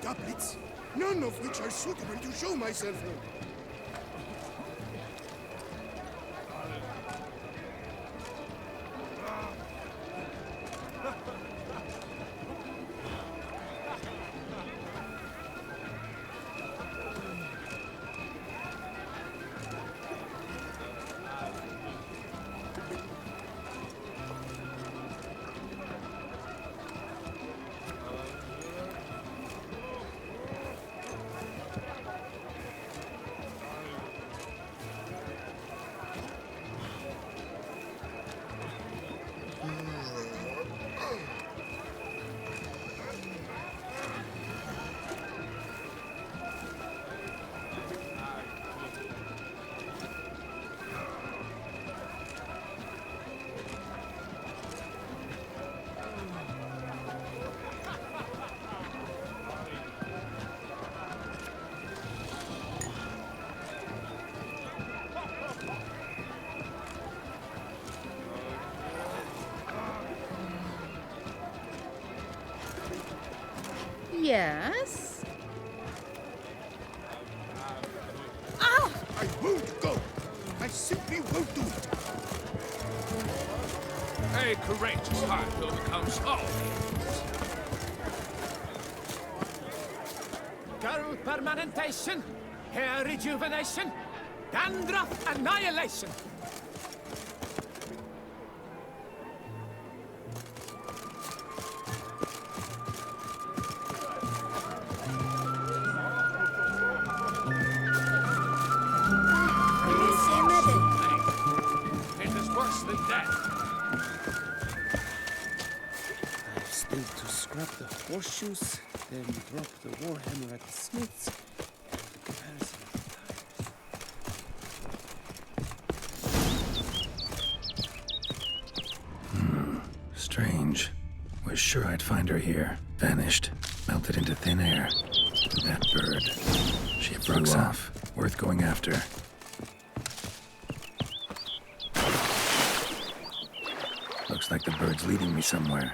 doublets, none of which are suitable to show myself in. Yes? Ow! I won't go! I simply won't do it! A courageous heart overcomes all fears. Girl permanentation, hair rejuvenation, dandruff annihilation. It is worse than death. I've still to scrub the horseshoes, then drop the warhammer at the smiths. The comparison of Strange. Was sure I'd find her here. Vanished. Melted into thin air. That bird. She flew off. Worth going after. Looks like the bird's leading me somewhere.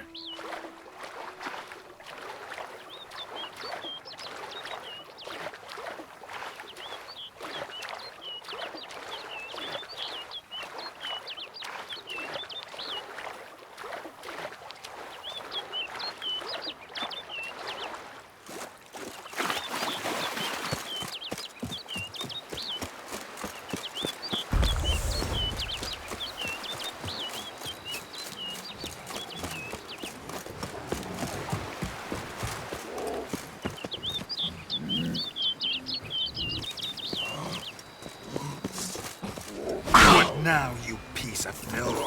Now, you piece of filth.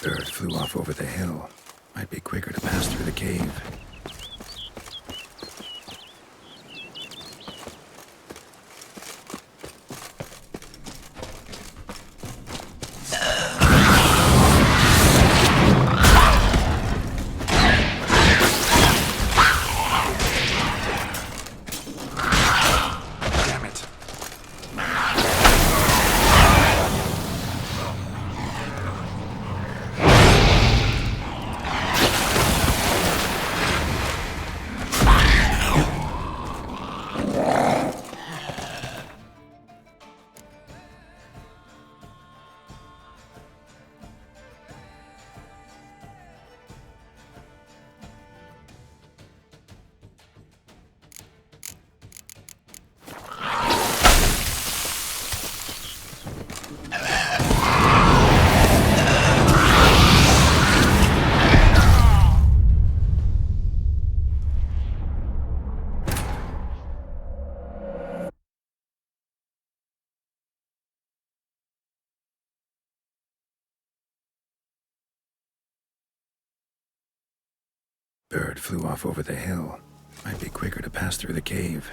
Bird flew off over the hill. Might be quicker to pass through the cave. Bird flew off over the hill. Might be quicker to pass through the cave.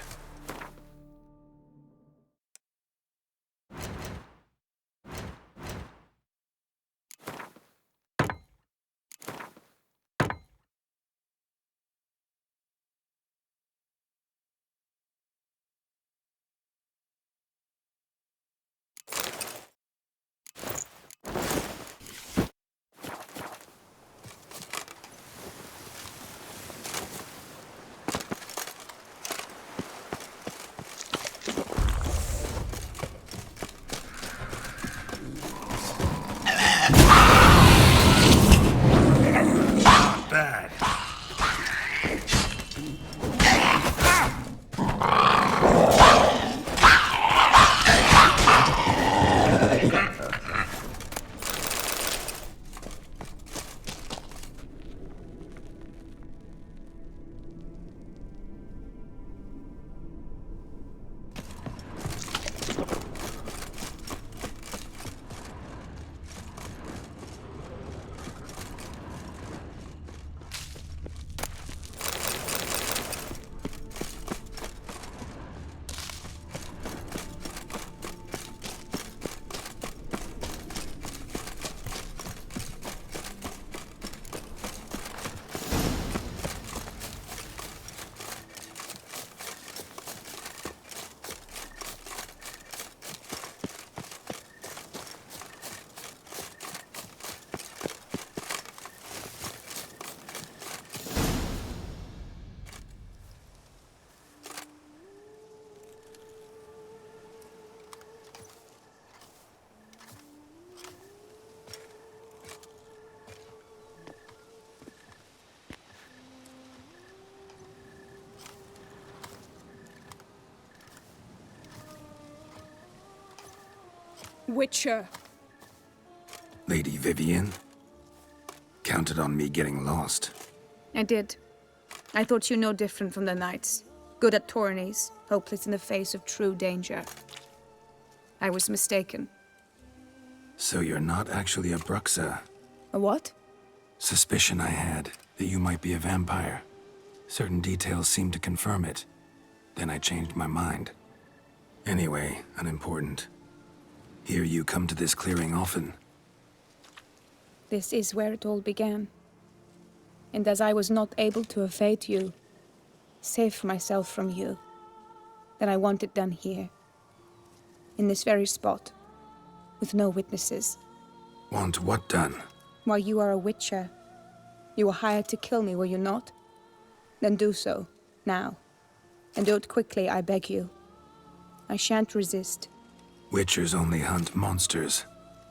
Bad. Witcher. Lady Vivian? Counted on me getting lost. I did. I thought you no different from the knights. Good at tourneys, hopeless in the face of true danger. I was mistaken. So you're not actually a Bruxa. A what? Suspicion I had that you might be a vampire. Certain details seemed to confirm it. Then I changed my mind. Anyway, unimportant. Hear you come to this clearing often. This is where it all began. And as I was not able to evade you, save myself from you, then I want it done here. In this very spot. With no witnesses. Want what done? Why, you are a witcher. You were hired to kill me, were you not? Then do so, now. And do it quickly, I beg you. I shan't resist. Witchers only hunt monsters.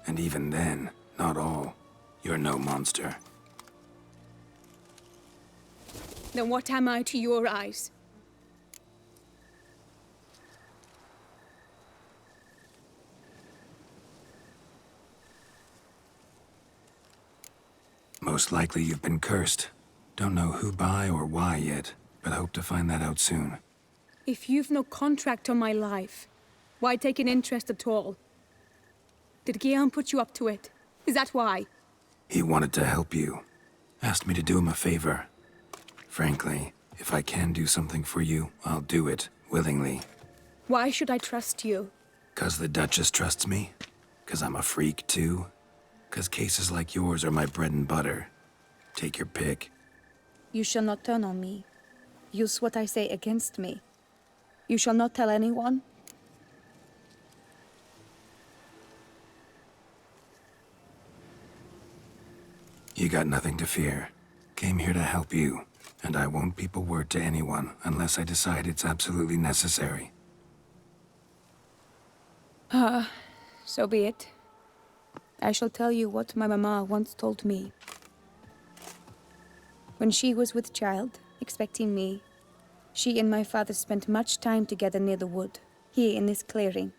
And even then, not all. You're no monster. Then what am I to your eyes? Most likely you've been cursed. Don't know who by or why yet, but hope to find that out soon. If you've no contract on my life, why take an interest at all? Did Guillaume put you up to it? Is that why? He wanted to help you. Asked me to do him a favor. Frankly, if I can do something for you, I'll do it, willingly. Why should I trust you? 'Cause the Duchess trusts me? 'Cause I'm a freak, too? 'Cause cases like yours are my bread and butter. Take your pick. You shall not turn on me. Use what I say against me. You shall not tell anyone. You got nothing to fear. Came here to help you, and I won't peep a word to anyone unless I decide it's absolutely necessary. So be it. I shall tell you what my mama once told me. When she was with child, expecting me, she and my father spent much time together near the wood, here in this clearing.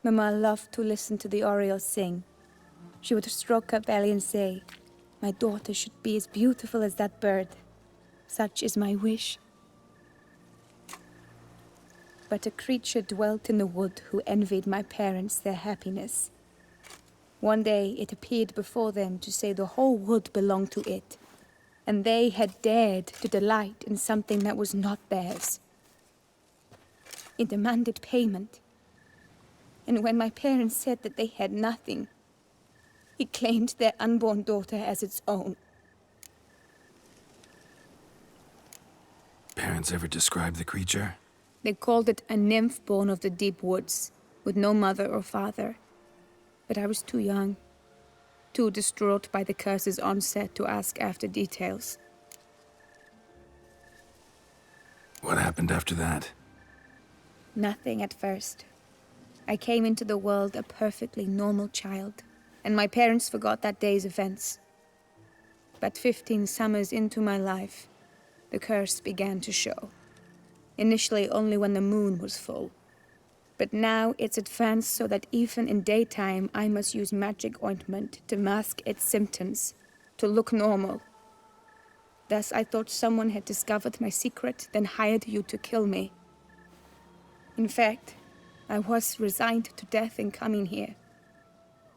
Mama loved to listen to the orioles sing. She would stroke her belly and say, "My daughter should be as beautiful as that bird. Such is my wish." But a creature dwelt in the wood who envied my parents their happiness. One day it appeared before them to say the whole wood belonged to it, and they had dared to delight in something that was not theirs. It demanded payment, and when my parents said that they had nothing, it claimed their unborn daughter as its own. Parents ever describe the creature? They called it a nymph born of the deep woods, with no mother or father. But I was too young, too distraught by the curse's onset to ask after details. What happened after that? Nothing at first. I came into the world a perfectly normal child, and my parents forgot that day's events. But 15 summers into my life, the curse began to show. Initially only when the moon was full. But now it's advanced so that even in daytime I must use magic ointment to mask its symptoms, to look normal. Thus I thought someone had discovered my secret, then hired you to kill me. In fact, I was resigned to death in coming here.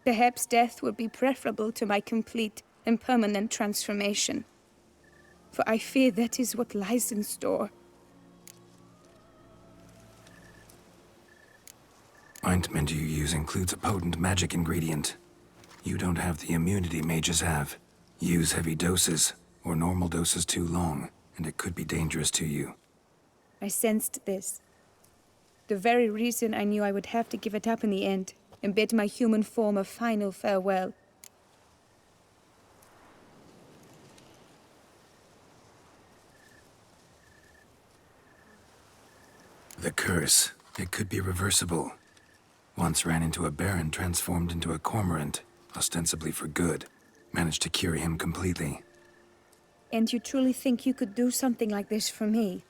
Perhaps death would be preferable to my complete and permanent transformation. For I fear that is what lies in store. Ointment you use includes a potent magic ingredient. You don't have the immunity mages have. Use heavy doses, or normal doses too long, and it could be dangerous to you. I sensed this. The very reason I knew I would have to give it up in the end, and bid my human form a final farewell. The curse, it could be reversible. Once ran into a baron transformed into a cormorant, ostensibly for good. Managed to cure him completely. And you truly think you could do something like this for me?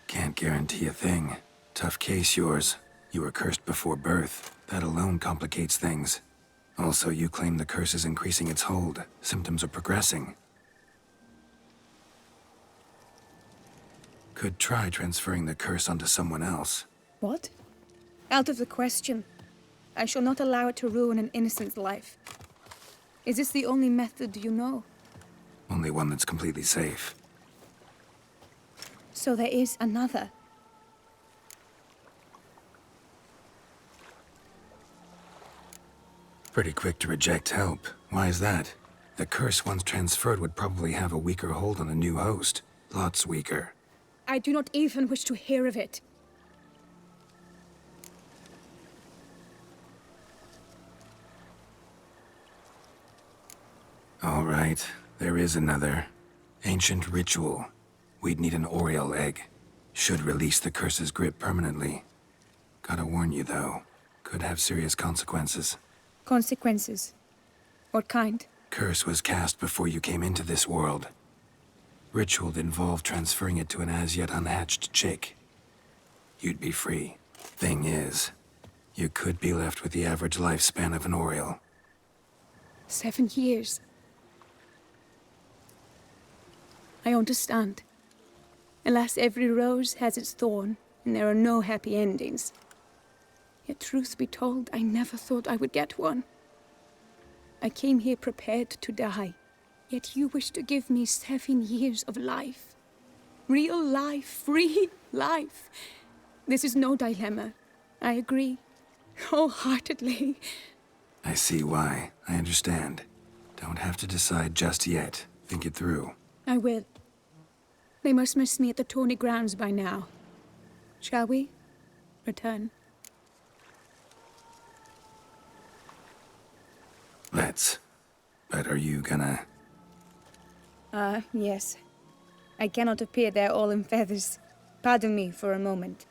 Can't guarantee a thing. Tough case, yours. You were cursed before birth. That alone complicates things. Also, you claim the curse is increasing its hold. Symptoms are progressing. Could try transferring the curse onto someone else. What? Out of the question. I shall not allow it to ruin an innocent's life. Is this the only method you know? Only one that's completely safe. So there is another. Pretty quick to reject help. Why is that? The curse once transferred would probably have a weaker hold on the new host. Lots weaker. I do not even wish to hear of it. All right, there is another. Ancient ritual. We'd need an Oriole egg. Should release the curse's grip permanently. Gotta warn you, though. Could have serious consequences. Consequences? What kind? Curse was cast before you came into this world. Ritual involved transferring it to an as-yet unhatched chick. You'd be free. Thing is, you could be left with the average lifespan of an Oriole. 7 years. I understand. Alas, every rose has its thorn, and there are no happy endings. Yet truth be told, I never thought I would get one. I came here prepared to die, yet you wish to give me 7 years of life. Real life, free life. This is no dilemma. I agree, wholeheartedly. I see why. I understand. Don't have to decide just yet. Think it through. I will. They must miss me at the tourney grounds by now. Shall we return? Let's. But are you gonna... Yes. I cannot appear there all in feathers. Pardon me for a moment.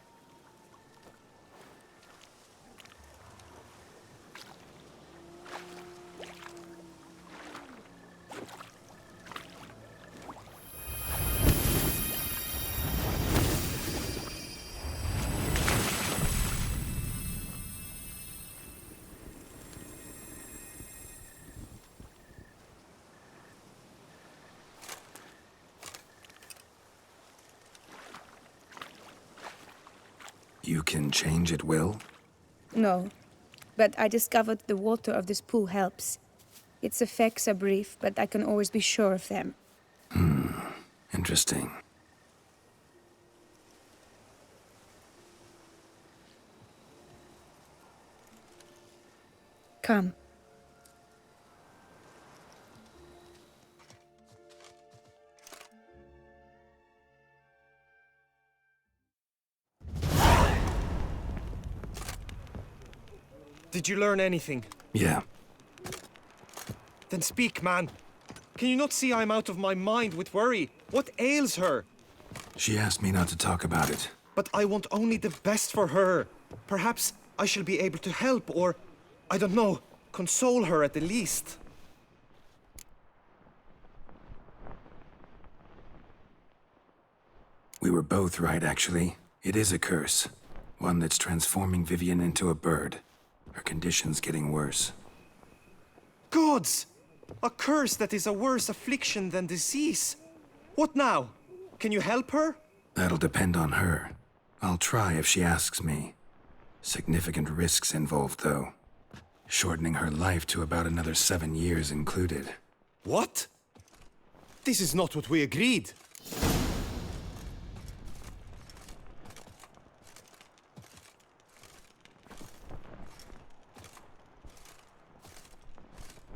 You can change at will? No, but I discovered the water of this pool helps. Its effects are brief, but I can always be sure of them. Interesting. Come. Did you learn anything? Yeah. Then speak, man. Can you not see I'm out of my mind with worry? What ails her? She asked me not to talk about it. But I want only the best for her. Perhaps I shall be able to help or, I don't know, console her at the least. We were both right, actually. It is a curse. One that's transforming Vivian into a bird. Her condition's getting worse. Gods! A curse that is a worse affliction than disease. What now? Can you help her? That'll depend on her. I'll try if she asks me. Significant risks involved, though. Shortening her life to about another 7 years included. What? This is not what we agreed.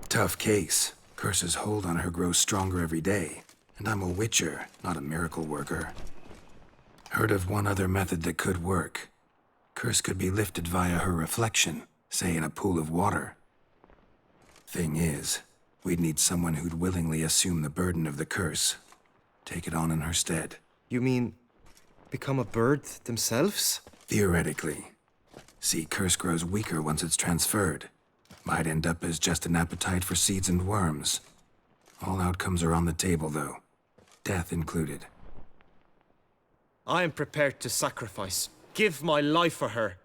Tough case. Curse's hold on her grows stronger every day. And I'm a witcher, not a miracle worker. Heard of one other method that could work. Curse could be lifted via her reflection, say in a pool of water. Thing is, we'd need someone who'd willingly assume the burden of the curse. Take it on in her stead. You mean, become a bird themselves? Theoretically. See, curse grows weaker once it's transferred. Might end up as just an appetite for seeds and worms. All outcomes are on the table, though. Death included. I am prepared to sacrifice. Give my life for her.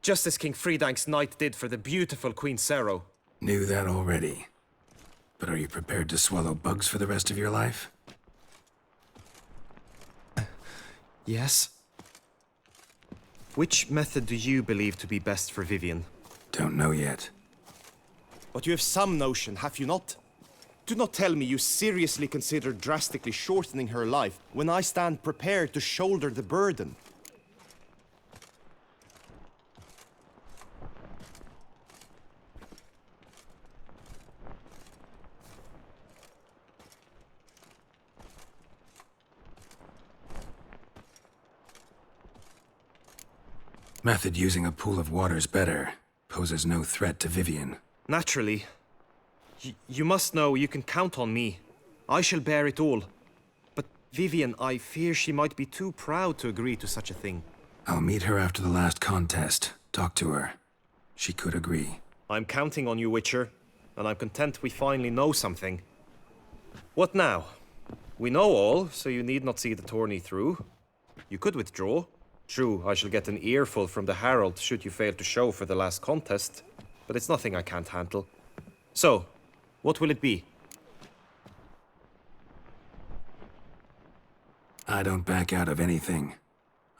Just as King Fridank's knight did for the beautiful Queen Sero. Knew that already. But are you prepared to swallow bugs for the rest of your life? Yes. Which method do you believe to be best for Vivian? Don't know yet. But you have some notion, have you not? Do not tell me you seriously consider drastically shortening her life when I stand prepared to shoulder the burden. Method using a pool of water's better. Poses no threat to Vivian. Naturally. You must know you can count on me. I shall bear it all. But Vivian, I fear she might be too proud to agree to such a thing. I'll meet her after the last contest. Talk to her. She could agree. I'm counting on you, Witcher. And I'm content we finally know something. What now? We know all, so you need not see the tourney through. You could withdraw. True, I shall get an earful from the Herald should you fail to show for the last contest. But it's nothing I can't handle. So, what will it be? I don't back out of anything.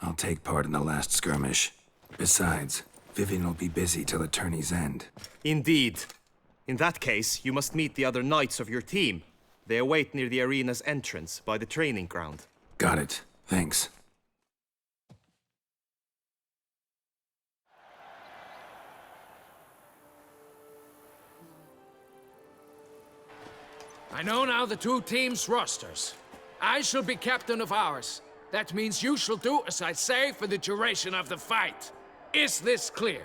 I'll take part in the last skirmish. Besides, Vivian will be busy till the tourney's end. Indeed. In that case, you must meet the other knights of your team. They await near the arena's entrance, by the training ground. Got it. Thanks. I know now the two teams' rosters. I shall be captain of ours. That means you shall do as I say for the duration of the fight. Is this clear?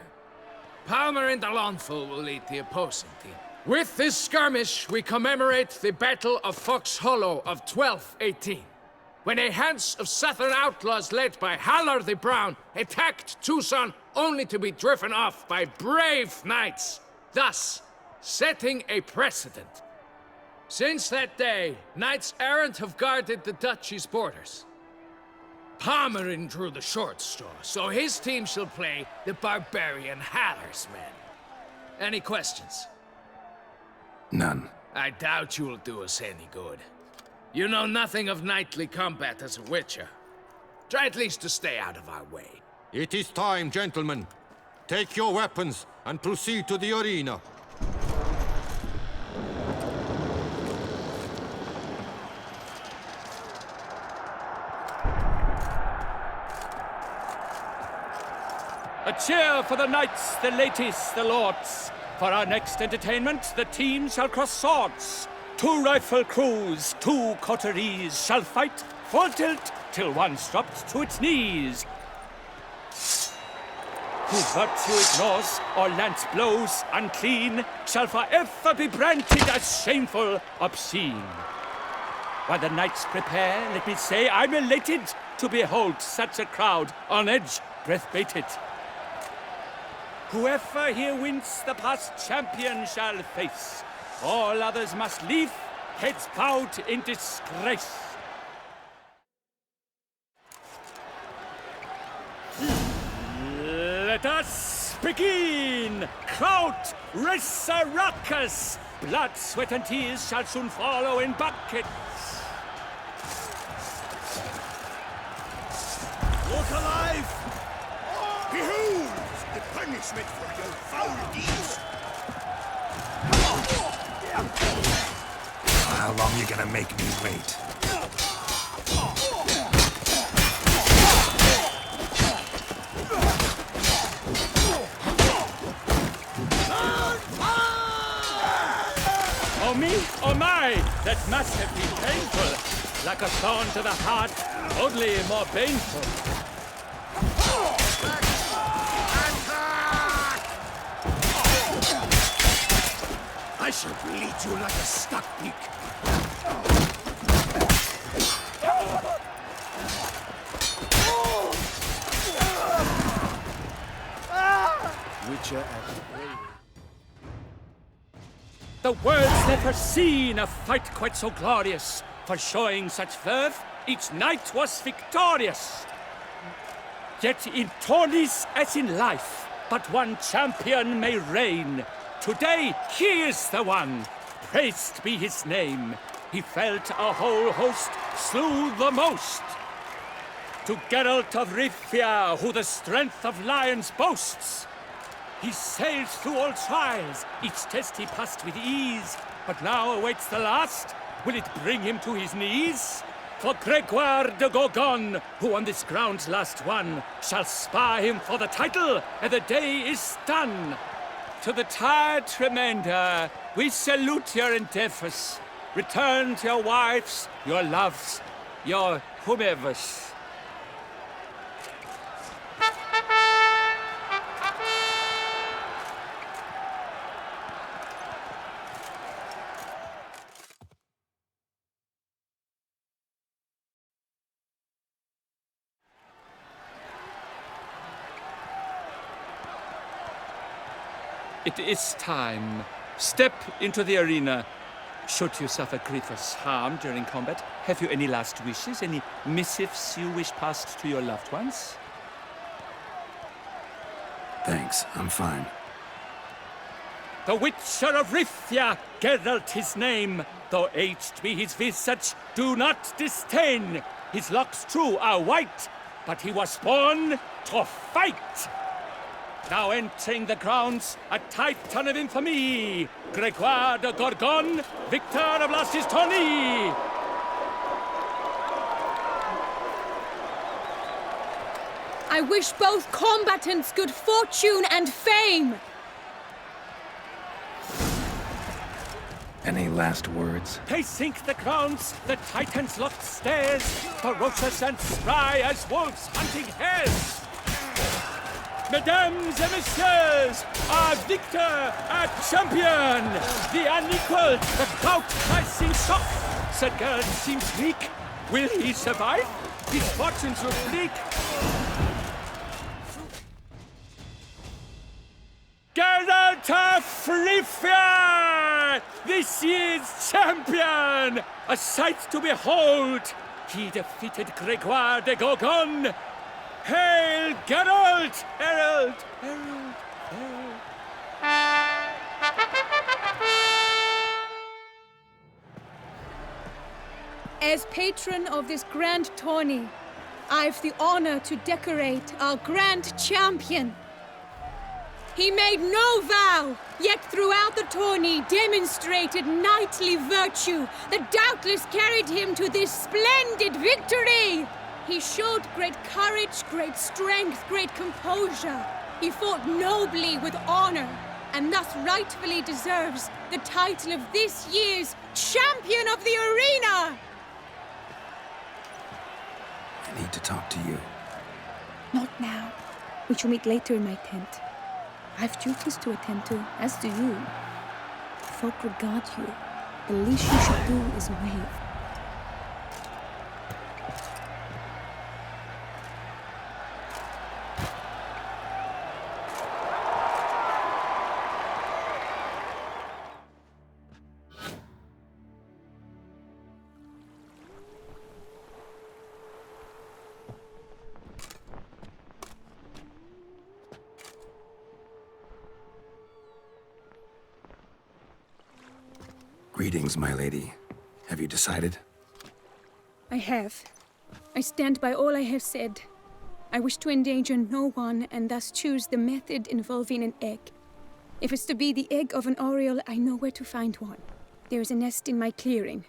Palmer and Alonful will lead the opposing team. With this skirmish, we commemorate the Battle of Fox Hollow of 1218, when a hands of southern outlaws led by Halar the Brown attacked Tucson only to be driven off by brave knights, thus setting a precedent. Since that day, knights errant have guarded the duchy's borders. Palmerin drew the short straw, so his team shall play the barbarian Halar's men. Any questions? None. I doubt you will do us any good. You know nothing of knightly combat as a witcher. Try at least to stay out of our way. It is time, gentlemen. Take your weapons and proceed to the arena. A cheer for the knights, the ladies, the lords. For our next entertainment, the teams shall cross swords. 2 rifle crews, 2 coteries shall fight full tilt till one's dropped to its knees. Who virtue ignores or lance blows unclean shall forever be branded as shameful, obscene. While the knights prepare, let me say I'm elated to behold such a crowd on edge, breath-baited. Whoever here wins the past champion shall face. All others must leave, heads bowed in disgrace. Let us begin! Crowd, race a ruckus! Blood, sweat, and tears shall soon follow in buckets. Look alive! Behold the punishment for your foul deeds! How long you gonna make me wait? Oh me, oh my, that must have been painful. Like a thorn to the heart, only more painful. I shall bleed you like a stuck pig. Witcher at bay. The world's never seen a fight quite so glorious. For showing such verve, each knight was victorious. Yet in tourneys as in life, but one champion may reign. Today, he is the one. Praised be his name. He felt a whole host, slew the most. To Geralt of Rivia, who the strength of lions boasts. He sailed through all trials, each test he passed with ease. But now awaits the last. Will it bring him to his knees? For Gregoire de Gorgon, who on this ground last won, shall spar him for the title, and the day is done. To the tired remainder, we salute your endeavors. Return to your wives, your loves, your whomevers. It is time. Step into the arena. Should you suffer grievous harm during combat, have you any last wishes, any missives you wish passed to your loved ones? Thanks, I'm fine. The Witcher of Rivia, Geralt his name. Though aged be his visage, do not disdain. His locks true are white, but he was born to fight. Now entering the grounds, a titan of infamy, Gregoire de Gorgon, victor of last his tourney. I wish both combatants good fortune and fame. Any last words? They sink the grounds, the titans locked stares, ferocious and spry as wolves hunting hares. Mesdames et messieurs, our victor, our champion, the unequaled, the clout lies in shock. Sir Gerd seems weak. Will he survive? His fortunes look bleak. Geralt of Rivia, this year's champion, a sight to behold. He defeated Gregoire de Gorgon. Hail, Geralt! Herald! Herald! Herald! As patron of this grand tourney, I've the honor to decorate our grand champion. He made no vow, yet throughout the tourney demonstrated knightly virtue that doubtless carried him to this splendid victory. He showed great courage, great strength, great composure. He fought nobly with honor, and thus rightfully deserves the title of this year's Champion of the Arena! I need to talk to you. Not now. We shall meet later in my tent. I have duties to attend to, as do you. Folk regard you. The least you should do is wave. Greetings, my lady. Have you decided? I have. I stand by all I have said. I wish to endanger no one and thus choose the method involving an egg. If it's to be the egg of an oriole, I know where to find one. There is a nest in my clearing.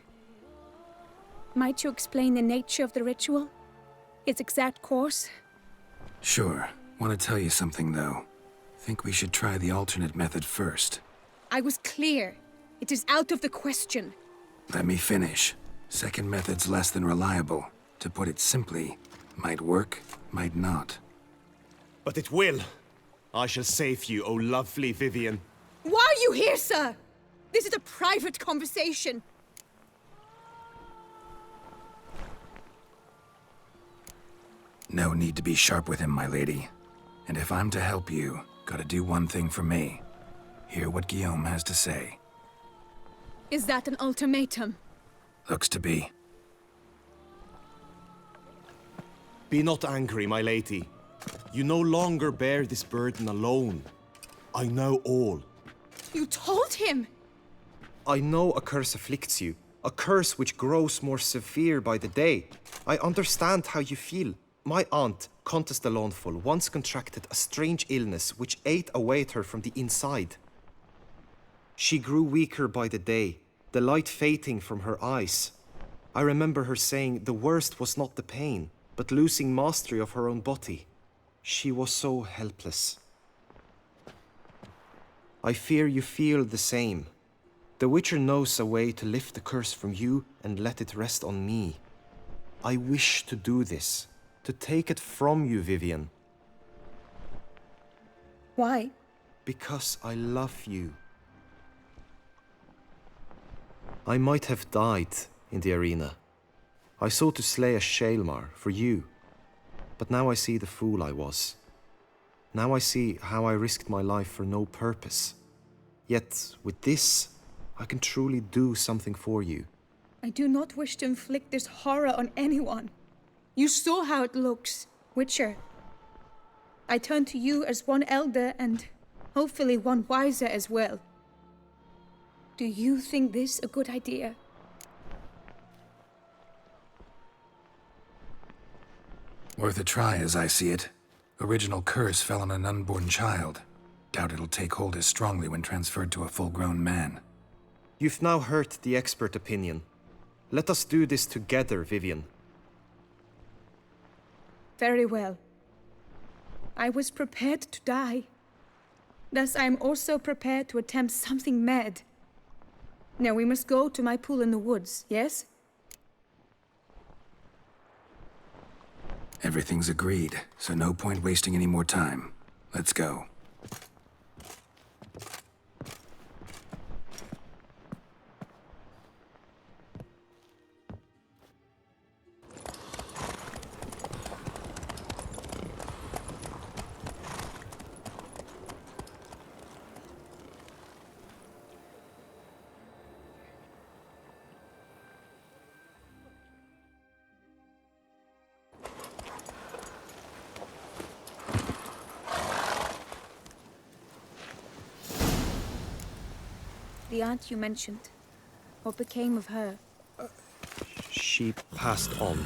Might you explain the nature of the ritual? Its exact course? Sure. Want to tell you something, though. Think we should try the alternate method first. I was clear. It is out of the question. Let me finish. Second method's less than reliable. To put it simply, might work, might not. But it will. I shall save you, O lovely Vivian. Why are you here, sir? This is a private conversation. No need to be sharp with him, my lady. And if I'm to help you, gotta do one thing for me. Hear what Guillaume has to say. Is that an ultimatum? Looks to be. Be not angry, my lady. You no longer bear this burden alone. I know all. You told him! I know a curse afflicts you, a curse which grows more severe by the day. I understand how you feel. My aunt, Countess de Launful, once contracted a strange illness which ate away at her from the inside. She grew weaker by the day, the light fading from her eyes. I remember her saying the worst was not the pain, but losing mastery of her own body. She was so helpless. I fear you feel the same. The Witcher knows a way to lift the curse from you and let it rest on me. I wish to do this, to take it from you, Vivian. Why? Because I love you. I might have died in the arena. I sought to slay a Shaelmar for you. But now I see the fool I was. Now I see how I risked my life for no purpose. Yet, with this, I can truly do something for you. I do not wish to inflict this horror on anyone. You saw how it looks, Witcher. I turn to you as one elder and hopefully one wiser as well. Do you think this a good idea? Worth a try, as I see it. Original curse fell on an unborn child. Doubt it'll take hold as strongly when transferred to a full-grown man. You've now heard the expert opinion. Let us do this together, Vivian. Very well. I was prepared to die. Thus I am also prepared to attempt something mad. Now we must go to my pool in the woods, yes? Everything's agreed, so no point wasting any more time. Let's go. The aunt you mentioned. What became of her? She passed on.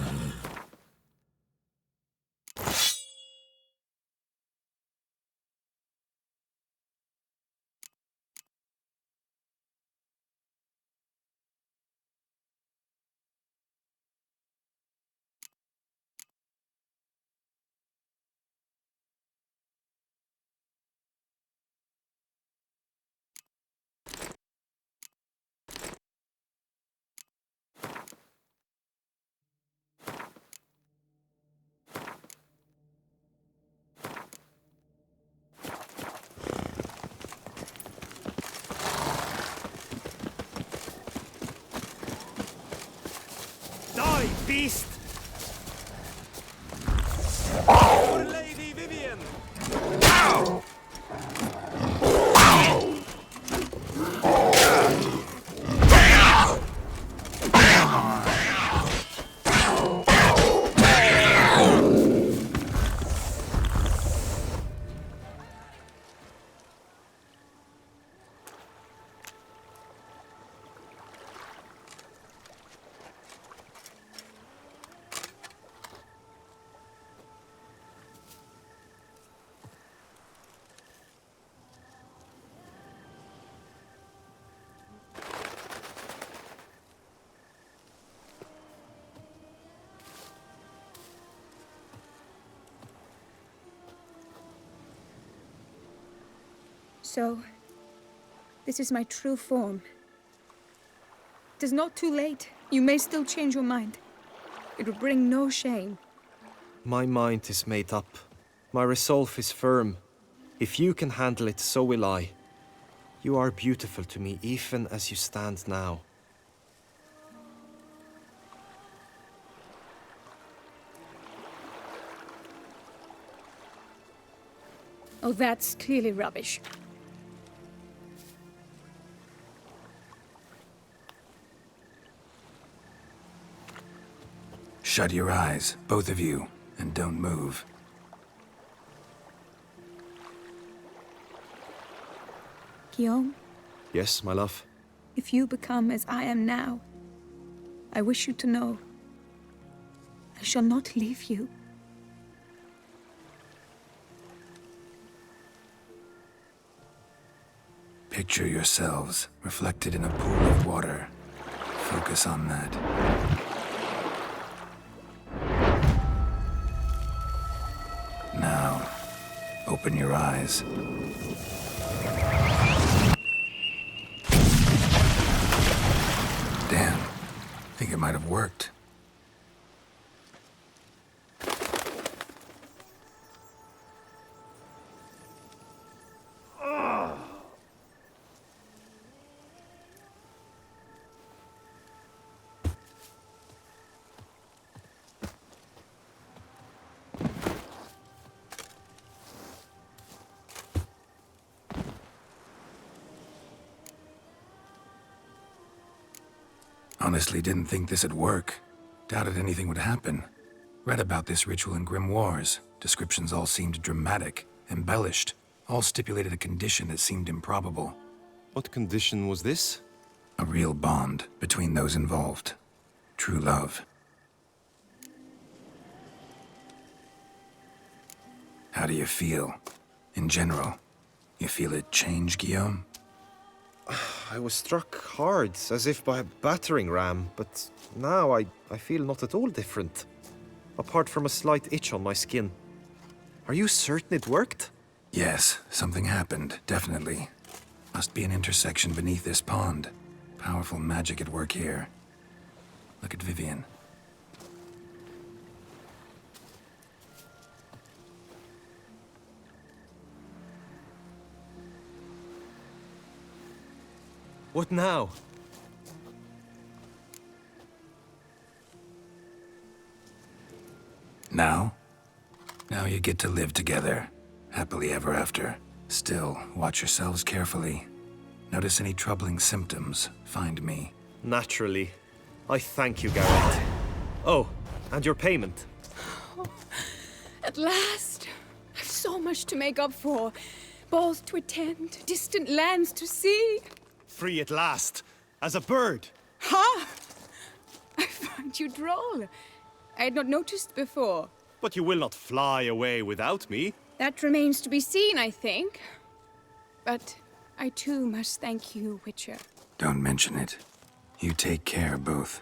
Die, beast! Our Lady Vivian! So, this is my true form. It is not too late. You may still change your mind. It will bring no shame. My mind is made up. My resolve is firm. If you can handle it, so will I. You are beautiful to me, even as you stand now. Oh, that's clearly rubbish. Shut your eyes, both of you, and don't move. Guillaume, Yes, my love? if you become as I am now, I wish you to know I shall not leave you. Picture yourselves reflected in a pool of water. Focus on that. Now, open your eyes. Damn, think it might have worked. Honestly didn't think this'd work. Doubted anything would happen. Read about this ritual in grimoires. Descriptions all seemed dramatic, embellished. All stipulated a condition that seemed improbable. What condition was this? A real bond between those involved. True love. How do you feel? In general, you feel it change, Guillaume? I was struck hard, as if by a battering ram, but now I feel not at all different. Apart from a slight itch on my skin. Are you certain it worked? Yes, something happened, definitely. Must be an intersection beneath this pond. Powerful magic at work here. Look at Vivian. What now? Now? Now you get to live together. Happily ever after. Still, watch yourselves carefully. Notice any troubling symptoms, find me. Naturally. I thank you, Garrett. Oh, and your payment. Oh, at last! I've so much to make up for. Balls to attend, distant lands to see. Free at last, as a bird. Ha! I find you droll. I had not noticed before. But you will not fly away without me. That remains to be seen, I think. But I too must thank you, Witcher. Don't mention it. You take care, both.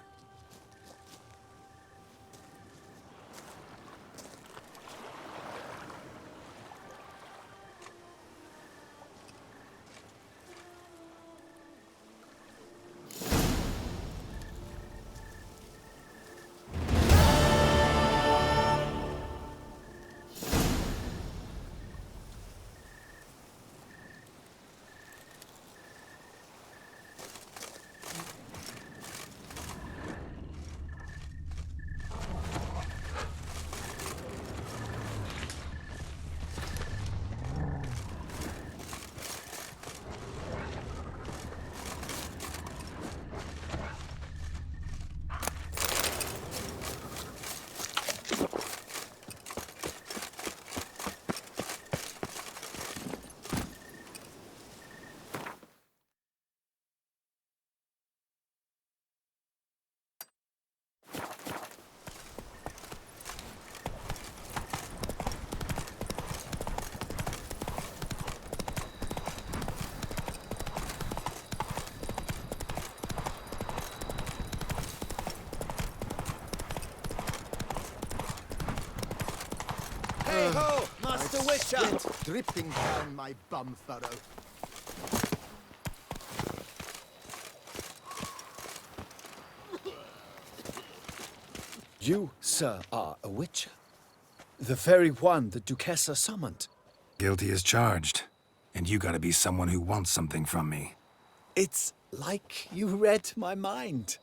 Hey ho, Master Witcher! Dripping down my bum furrow. You, sir, are a witcher. The very one the Duchessa summoned. Guilty as charged. And you gotta be someone who wants something from me. It's like you read my mind.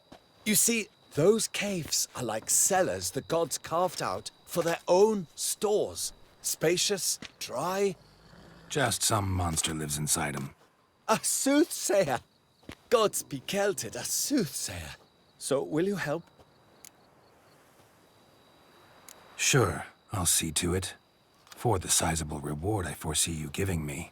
You see, those caves are like cellars the gods carved out for their own stores. Spacious, dry. Just some monster lives inside them. A soothsayer. Gods be kelted, a soothsayer. So will you help? Sure, I'll see to it. For the sizable reward I foresee you giving me.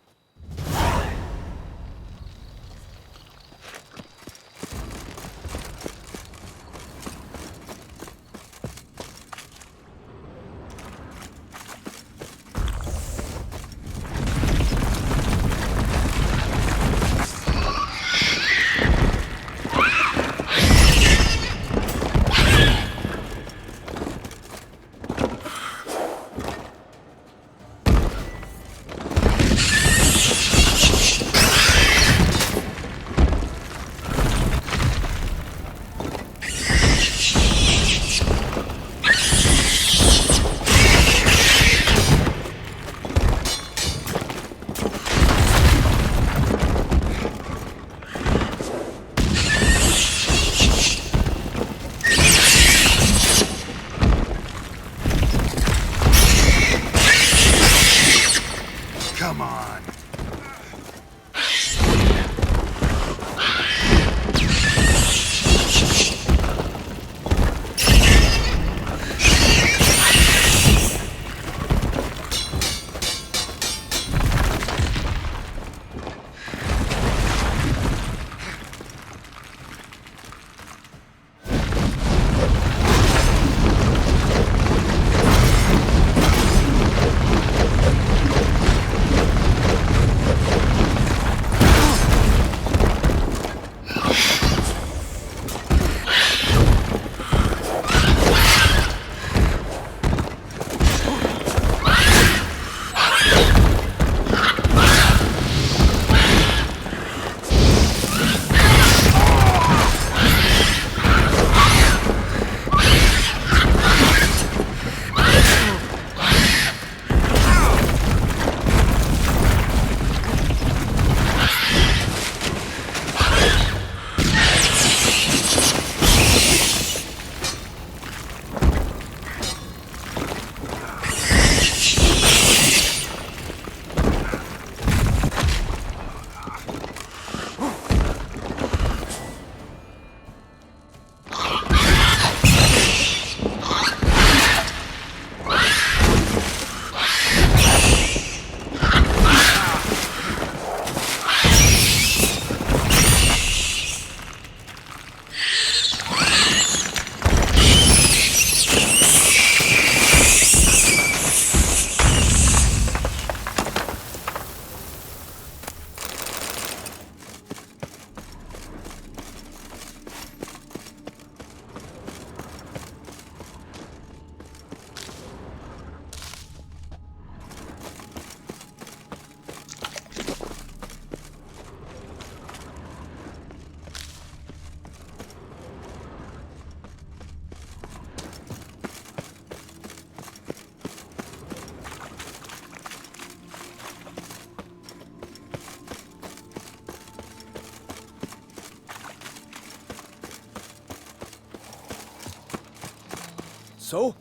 So?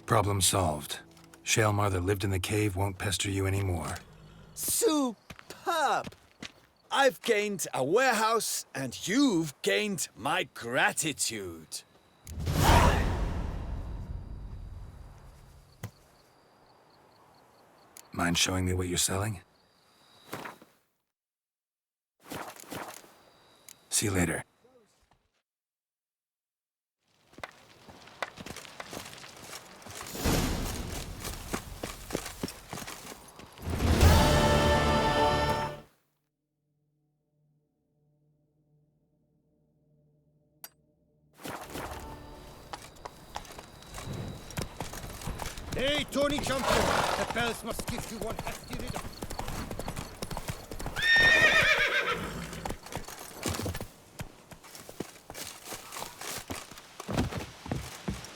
Problem solved. Shalmar that lived in the cave won't pester you anymore. Superb! I've gained a warehouse, and you've gained my gratitude. Mind showing me what you're selling? See you later. Hey, Tony Champion! The bells must give you one hefty rhythm.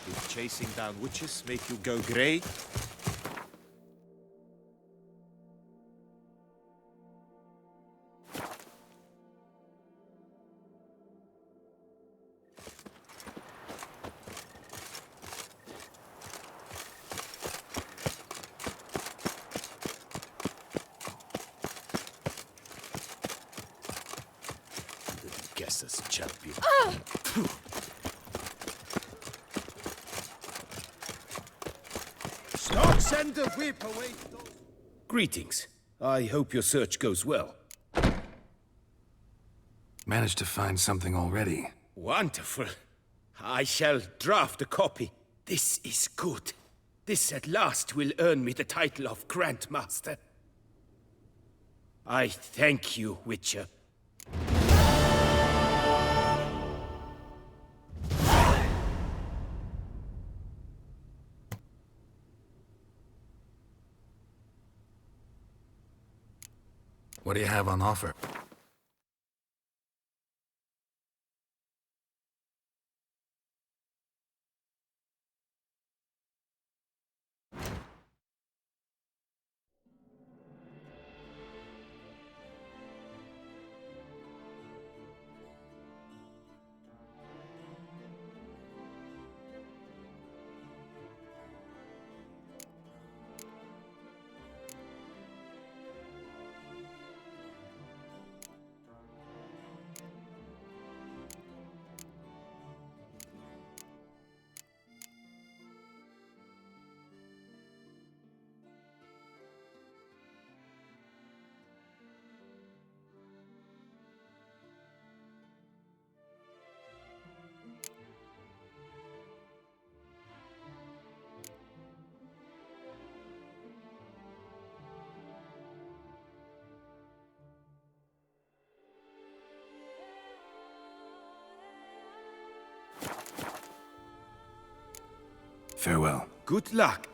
Did chasing down witches make you go grey? Guesses, champion. Stop, send the whip away. Greetings. I hope your search goes well. Managed to find something already. Wonderful. I shall draft a copy. This is good. This at last will earn me the title of Grandmaster. I thank you, Witcher. What do you have on offer? Farewell. Good luck.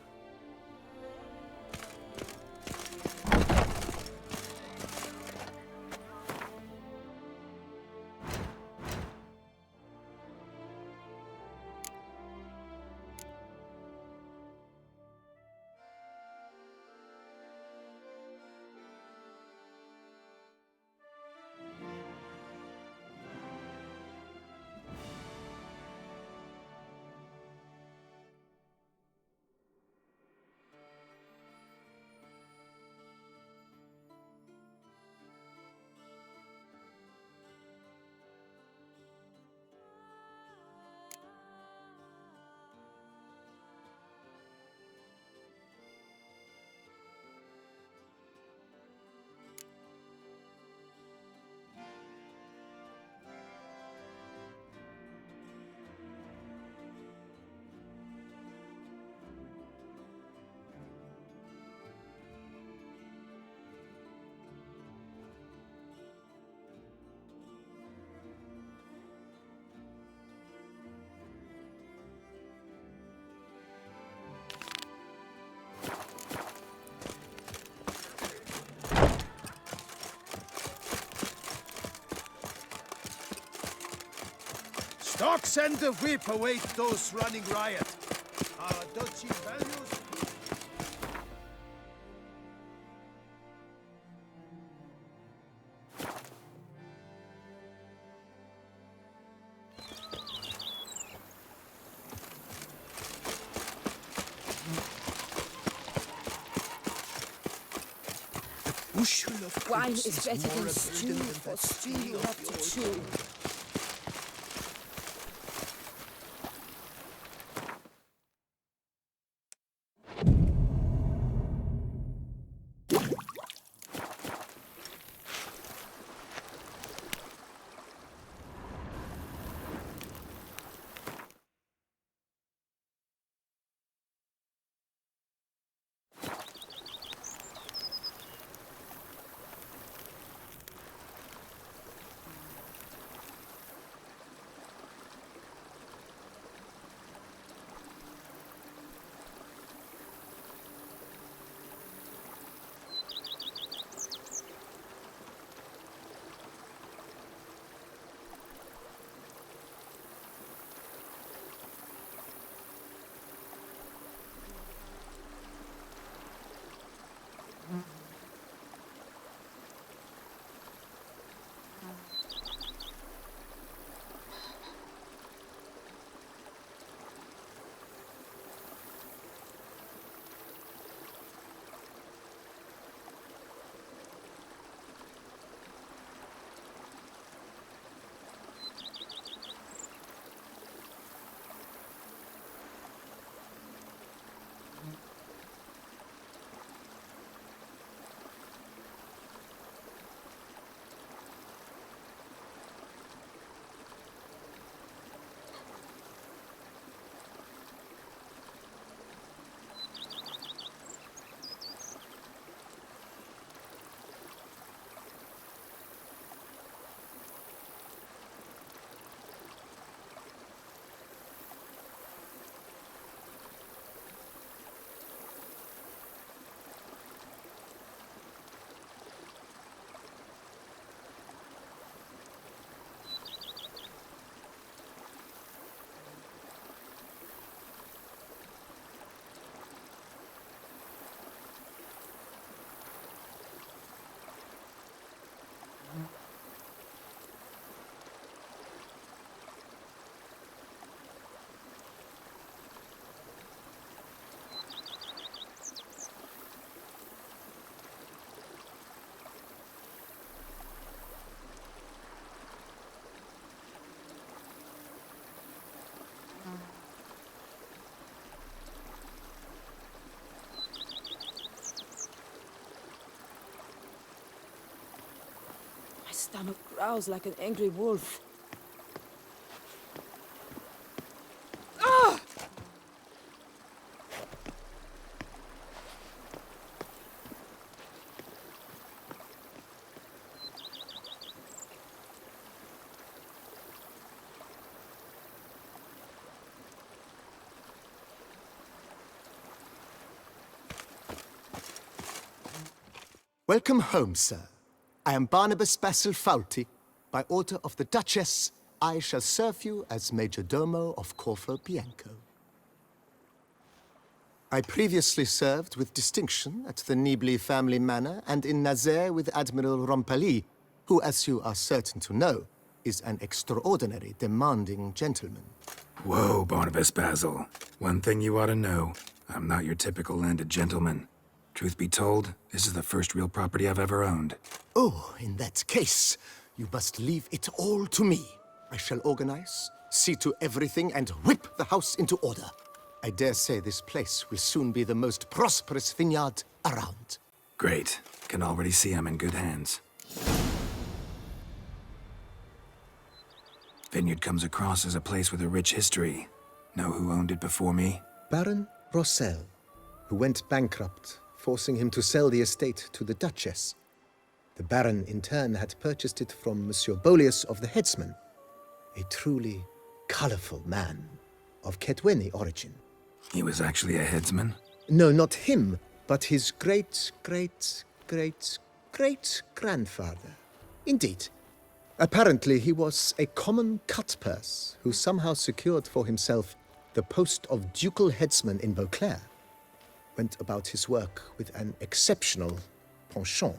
Stocks and the whip await those running riot. Our duchy values... bushel of Wine grapes is better more than abundant stew, than for that stew tea you of have to yours. chew. My stomach growls like an angry wolf. Welcome home, sir. I am Barnabas Basil Faulty. By order of the Duchess, I shall serve you as Major Domo of Corfu Bianco. I previously served with distinction at the Nibli family manor and in Nazaire with Admiral Rompali, who, as you are certain to know, is an extraordinary, demanding gentleman. Whoa, Barnabas Basil. One thing you ought to know. I'm not your typical landed gentleman. Truth be told, this is the first real property I've ever owned. Oh, in that case, you must leave it all to me. I shall organize, see to everything, and whip the house into order. I dare say this place will soon be the most prosperous vineyard around. Great. Can already see I'm in good hands. Vineyard comes across as a place with a rich history. Know who owned it before me? Baron Rossel, who went bankrupt, forcing him to sell the estate to the Duchess. The Baron, in turn, had purchased it from Monsieur Bolius of the Headsman, a truly colorful man of Ketweni origin. He was actually a headsman? No, not him, but his great-great-great-great-grandfather. Indeed. Apparently, he was a common cut-purse who somehow secured for himself the post of ducal headsman in Beauclair. Went about his work with an exceptional penchant.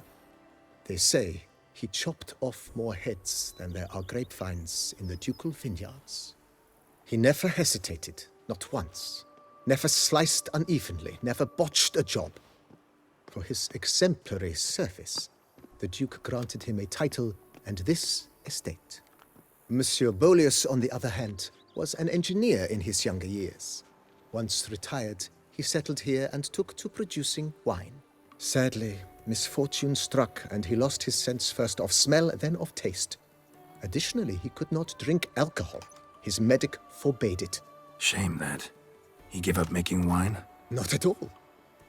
They say he chopped off more heads than there are grapevines in the ducal vineyards. He never hesitated, not once. Never sliced unevenly, never botched a job. For his exemplary service, the Duke granted him a title and this estate. Monsieur Bolius, on the other hand, was an engineer in his younger years. Once retired, he settled here and took to producing wine. Sadly, misfortune struck and he lost his sense first of smell, then of taste. Additionally, he could not drink alcohol. His medic forbade it. Shame that. He gave up making wine? Not at all.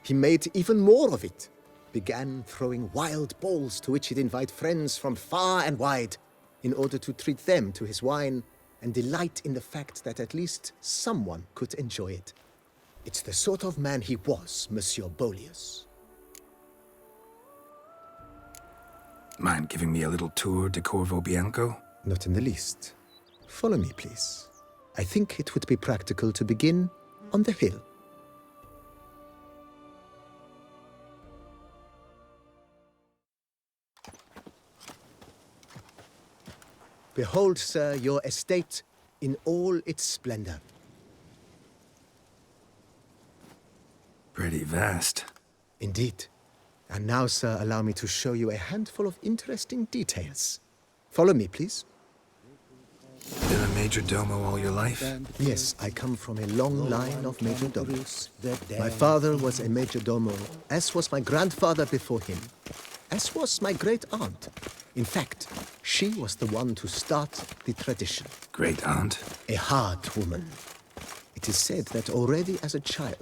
He made even more of it. Began throwing wild balls to which he'd invite friends from far and wide in order to treat them to his wine and delight in the fact that at least someone could enjoy it. It's the sort of man he was, Monsieur Bolius. Mind giving me a little tour de Corvo Bianco? Not in the least. Follow me, please. I think it would be practical to begin on the hill. Behold, sir, your estate in all its splendor. Pretty vast. Indeed. And now, sir, allow me to show you a handful of interesting details. Follow me, please. Been a major domo all your life? Yes, I come from a long line of major domos. My father was a major domo, as was my grandfather before him, as was my great-aunt. In fact, she was the one to start the tradition. Great-aunt? A hard woman. It is said that already as a child,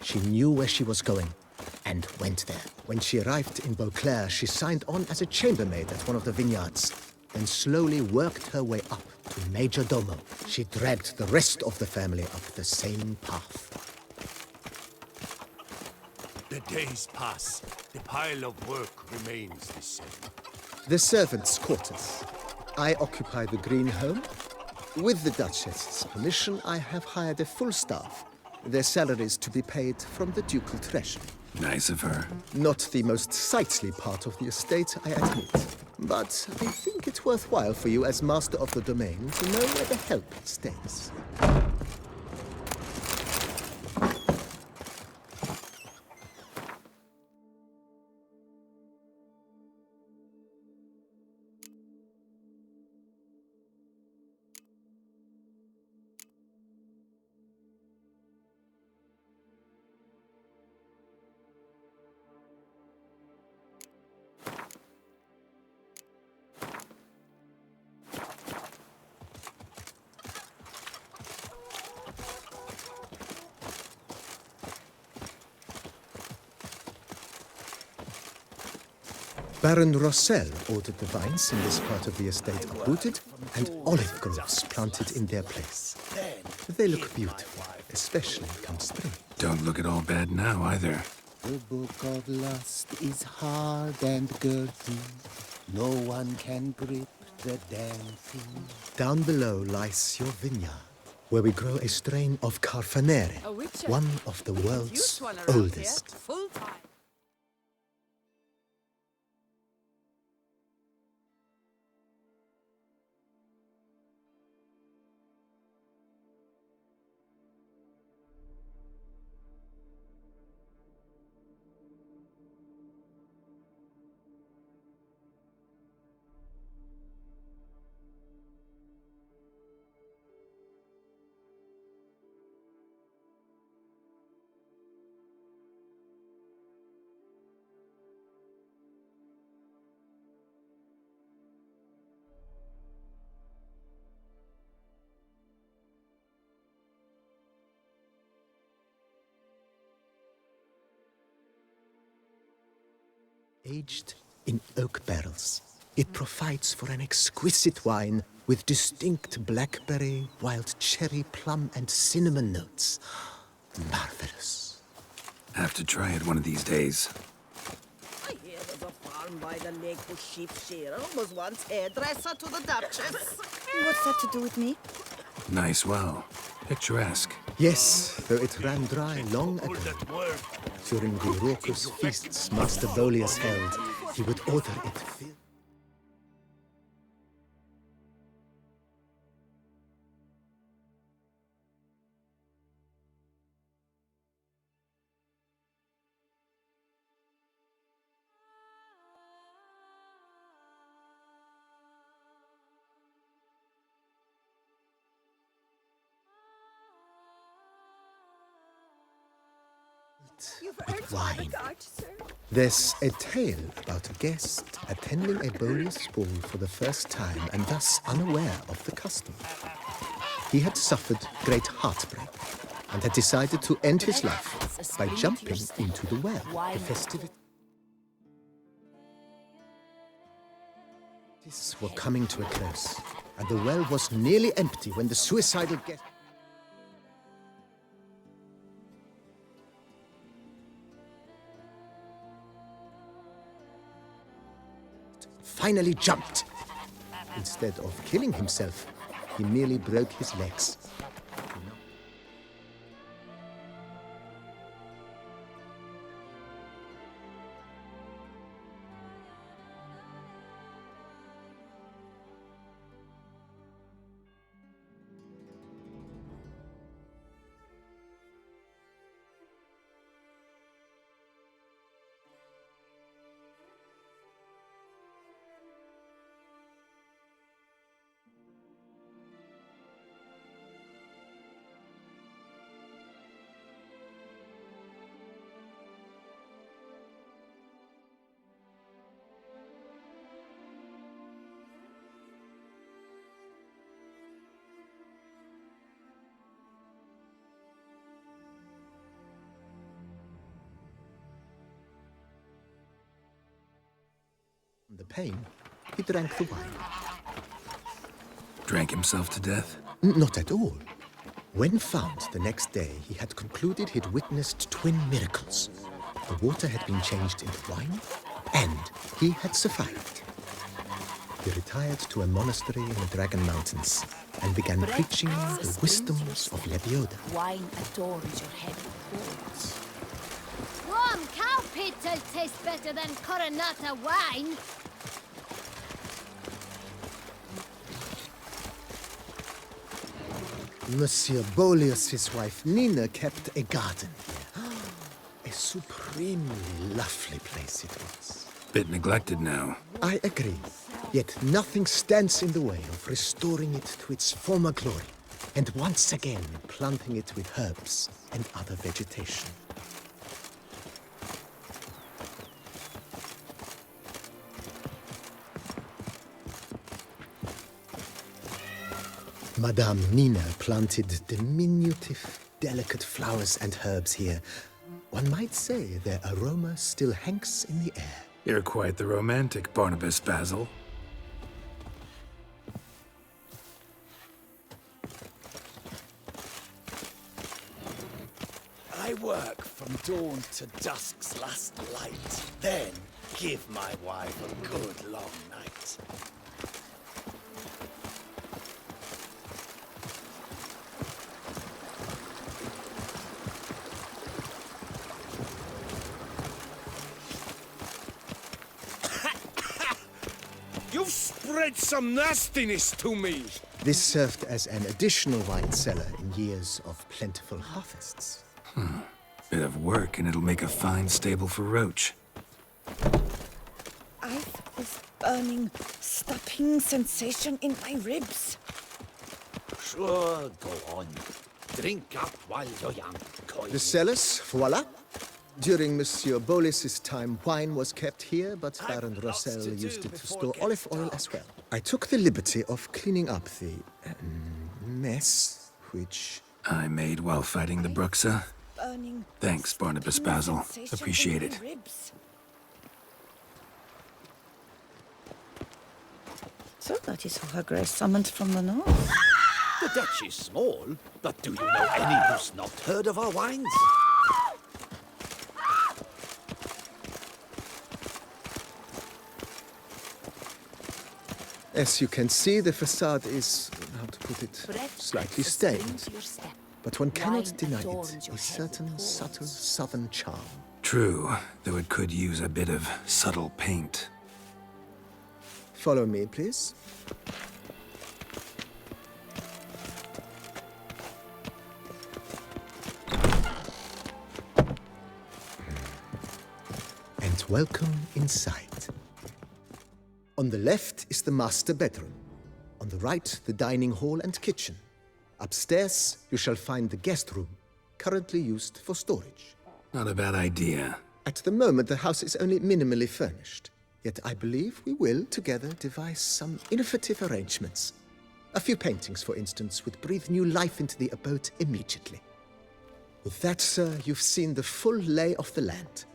she knew where she was going and went there. When she arrived in Beauclair, she signed on as a chambermaid at one of the vineyards, then slowly worked her way up to major domo. She dragged the rest of the family up the same path. The days pass. The pile of work remains the same. The servants' quarters. I occupy the green home. With the Duchess's permission, I have hired a full staff. Their salaries to be paid from the ducal treasury. Nice of her. Not the most sightly part of the estate, I admit. But I think it's worthwhile for you as master of the domain to know where the help stays. Baron Rossel ordered the vines in this part of the estate uprooted and olive groves planted in their place. They look beautiful, especially come spring. Don't look at all bad now, either. The book of lust is hard and girthy. No one can grip the damn thing. Down below lies your vineyard, where we grow a strain of Carfanere, one of the world's oldest. Full-time. Aged in oak barrels, it provides for an exquisite wine with distinct blackberry, wild cherry, plum, and cinnamon notes. Marvelous. Have to try it one of these days. I hear there's a farm by the lake whose sheep shearer was once hairdresser to the Duchess. What's that to do with me? Nice well. Picturesque. Yes, though it ran dry long ago. During the raucous feasts Master Bolius held, he would order it filled. but wine. There's a tale about a guest attending a Bolius ball for the first time and thus unaware of the custom. He had suffered great heartbreak and had decided to end his life by jumping into the well. The festivities were coming to a close, and the well was nearly empty when the suicidal guest finally jumped. Instead of killing himself, he merely broke his legs. The pain, he drank the wine. Drank himself to death? Not at all. When found the next day, he had concluded he'd witnessed twin miracles. The water had been changed into wine, and he had survived. He retired to a monastery in the Dragon Mountains and began preaching the wisdoms of Lebioda. Wine adorns your head with gold. Warm cow pizza tastes better than Coronata wine. Monsieur Bolius, his wife Nina, kept a garden here. A supremely lovely place it was. Bit neglected now. I agree. Yet nothing stands in the way of restoring it to its former glory, and once again planting it with herbs and other vegetation. Madame Nina planted diminutive, delicate flowers and herbs here. One might say their aroma still hangs in the air. You're quite the romantic, Barnabas Basil. I work from dawn to dusk's last light, then give my wife a good long night. You've spread some nastiness to me. This served as an additional wine cellar in years of plentiful harvests. Bit of work and it'll make a fine stable for Roach. I've this burning, stopping sensation in my ribs. Sure, go on. Drink up while you're young. The cellars, voila. During Monsieur Bolis's time, wine was kept here, but Baron Rossel used it to store olive oil as well. I took the liberty of cleaning up the mess, which I made while fighting the Bruxa. Thanks, Barnabas Basil. Appreciate it. So that is who Her Grace summoned from the north. The Dutch is small, but do you know any who's not heard of our wines? As you can see, the facade is, how to put it, slightly stained. But one cannot deny it a certain subtle southern charm. True, though it could use a bit of subtle paint. Follow me, please. And welcome inside. On the left is the master bedroom. On the right, the dining hall and kitchen. Upstairs, you shall find the guest room, currently used for storage. Not a bad idea. At the moment, the house is only minimally furnished. Yet I believe we will, together, devise some innovative arrangements. A few paintings, for instance, would breathe new life into the abode immediately. With that, sir, you've seen the full lay of the land.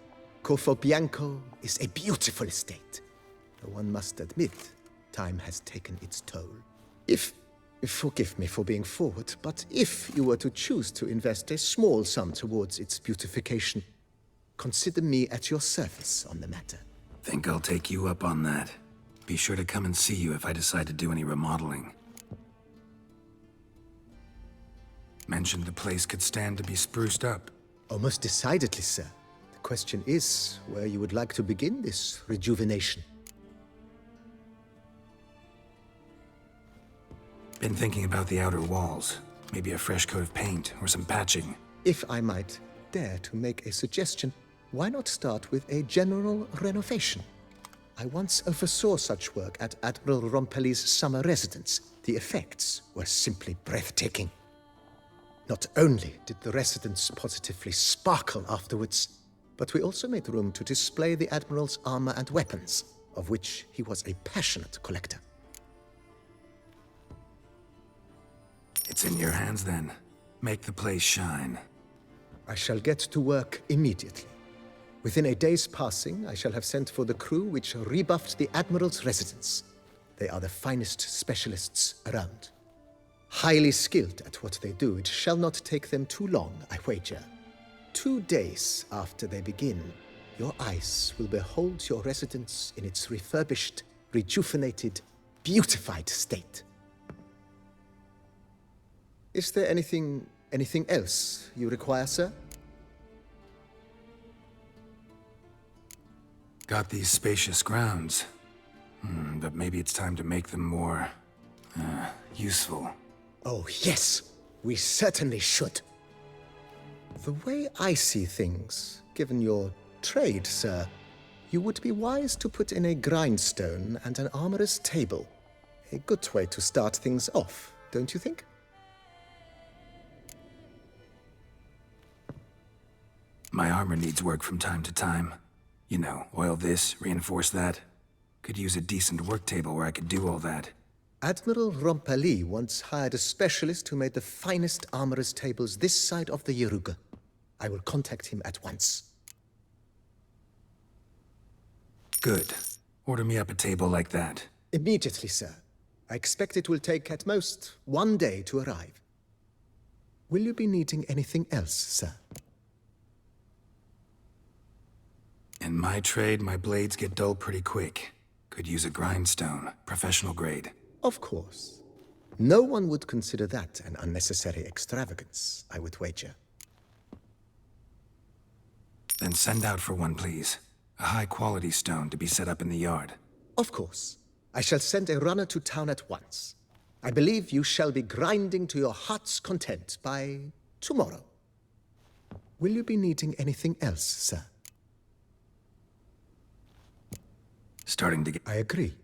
Corfo Bianco is a beautiful estate. Though one must admit, time has taken its toll. Forgive me for being forward, but if you were to choose to invest a small sum towards its beautification, consider me at your service on the matter. Think I'll take you up on that. Be sure to come and see you if I decide to do any remodeling. Mentioned the place could stand to be spruced up. Oh, most decidedly, sir. The question is where you would like to begin this rejuvenation. Been thinking about the outer walls. Maybe a fresh coat of paint or some patching. If I might dare to make a suggestion, why not start with a general renovation? I once oversaw such work at Admiral Rompelli's summer residence. The effects were simply breathtaking. Not only did the residence positively sparkle afterwards, but we also made room to display the Admiral's armor and weapons, of which he was a passionate collector. It's in your hands then. Make the place shine. I shall get to work immediately. Within a day's passing, I shall have sent for the crew which rebuffed the Admiral's residence. They are the finest specialists around. Highly skilled at what they do, it shall not take them too long, I wager. 2 days after they begin, your eyes will behold your residence in its refurbished, rejuvenated, beautified state. Is there anything else you require, sir? Got these spacious grounds. But maybe it's time to make them more... useful. Oh, yes. We certainly should. The way I see things, given your trade, sir, you would be wise to put in a grindstone and an armorer's table. A good way to start things off, don't you think? My armor needs work from time to time. You know, oil this, reinforce that. Could use a decent work table where I could do all that. Admiral Rompelli once hired a specialist who made the finest armorer's tables this side of the Yaruga. I will contact him at once. Good. Order me up a table like that. Immediately, sir. I expect it will take at most 1 day to arrive. Will you be needing anything else, sir? In my trade, my blades get dull pretty quick. Could use a grindstone, professional grade. Of course. No one would consider that an unnecessary extravagance, I would wager. Then send out for one, please. A high-quality stone to be set up in the yard. Of course. I shall send a runner to town at once. I believe you shall be grinding to your heart's content by tomorrow. Will you be needing anything else, sir? Starting to get... I agree.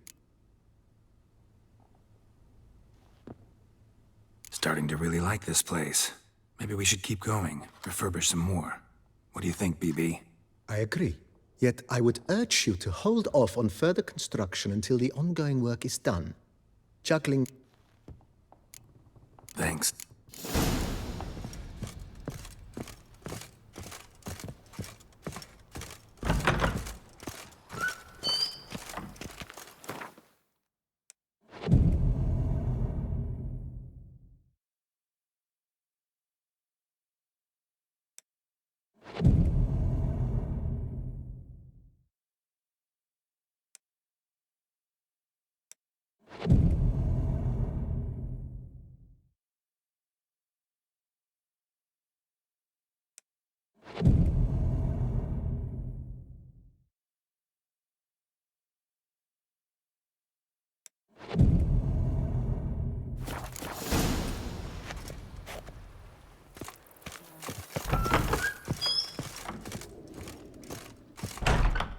Starting to really like this place. Maybe we should keep going, refurbish some more. What do you think, BB? I agree. Yet I would urge you to hold off on further construction until the ongoing work is done. Juggling... Thanks.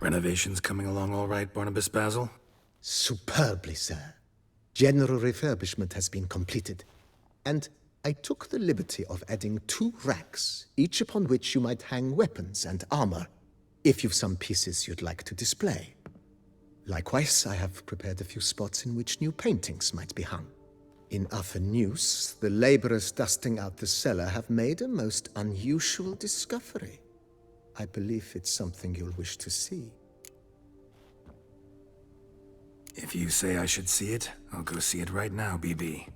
Renovations coming along all right, Barnabas Basil? Superbly, sir. General refurbishment has been completed. And I took the liberty of adding 2 racks, each upon which you might hang weapons and armor, if you've some pieces you'd like to display. Likewise, I have prepared a few spots in which new paintings might be hung. In other news, the laborers dusting out the cellar have made a most unusual discovery. I believe it's something you'll wish to see. If you say I should see it, I'll go see it right now, BB.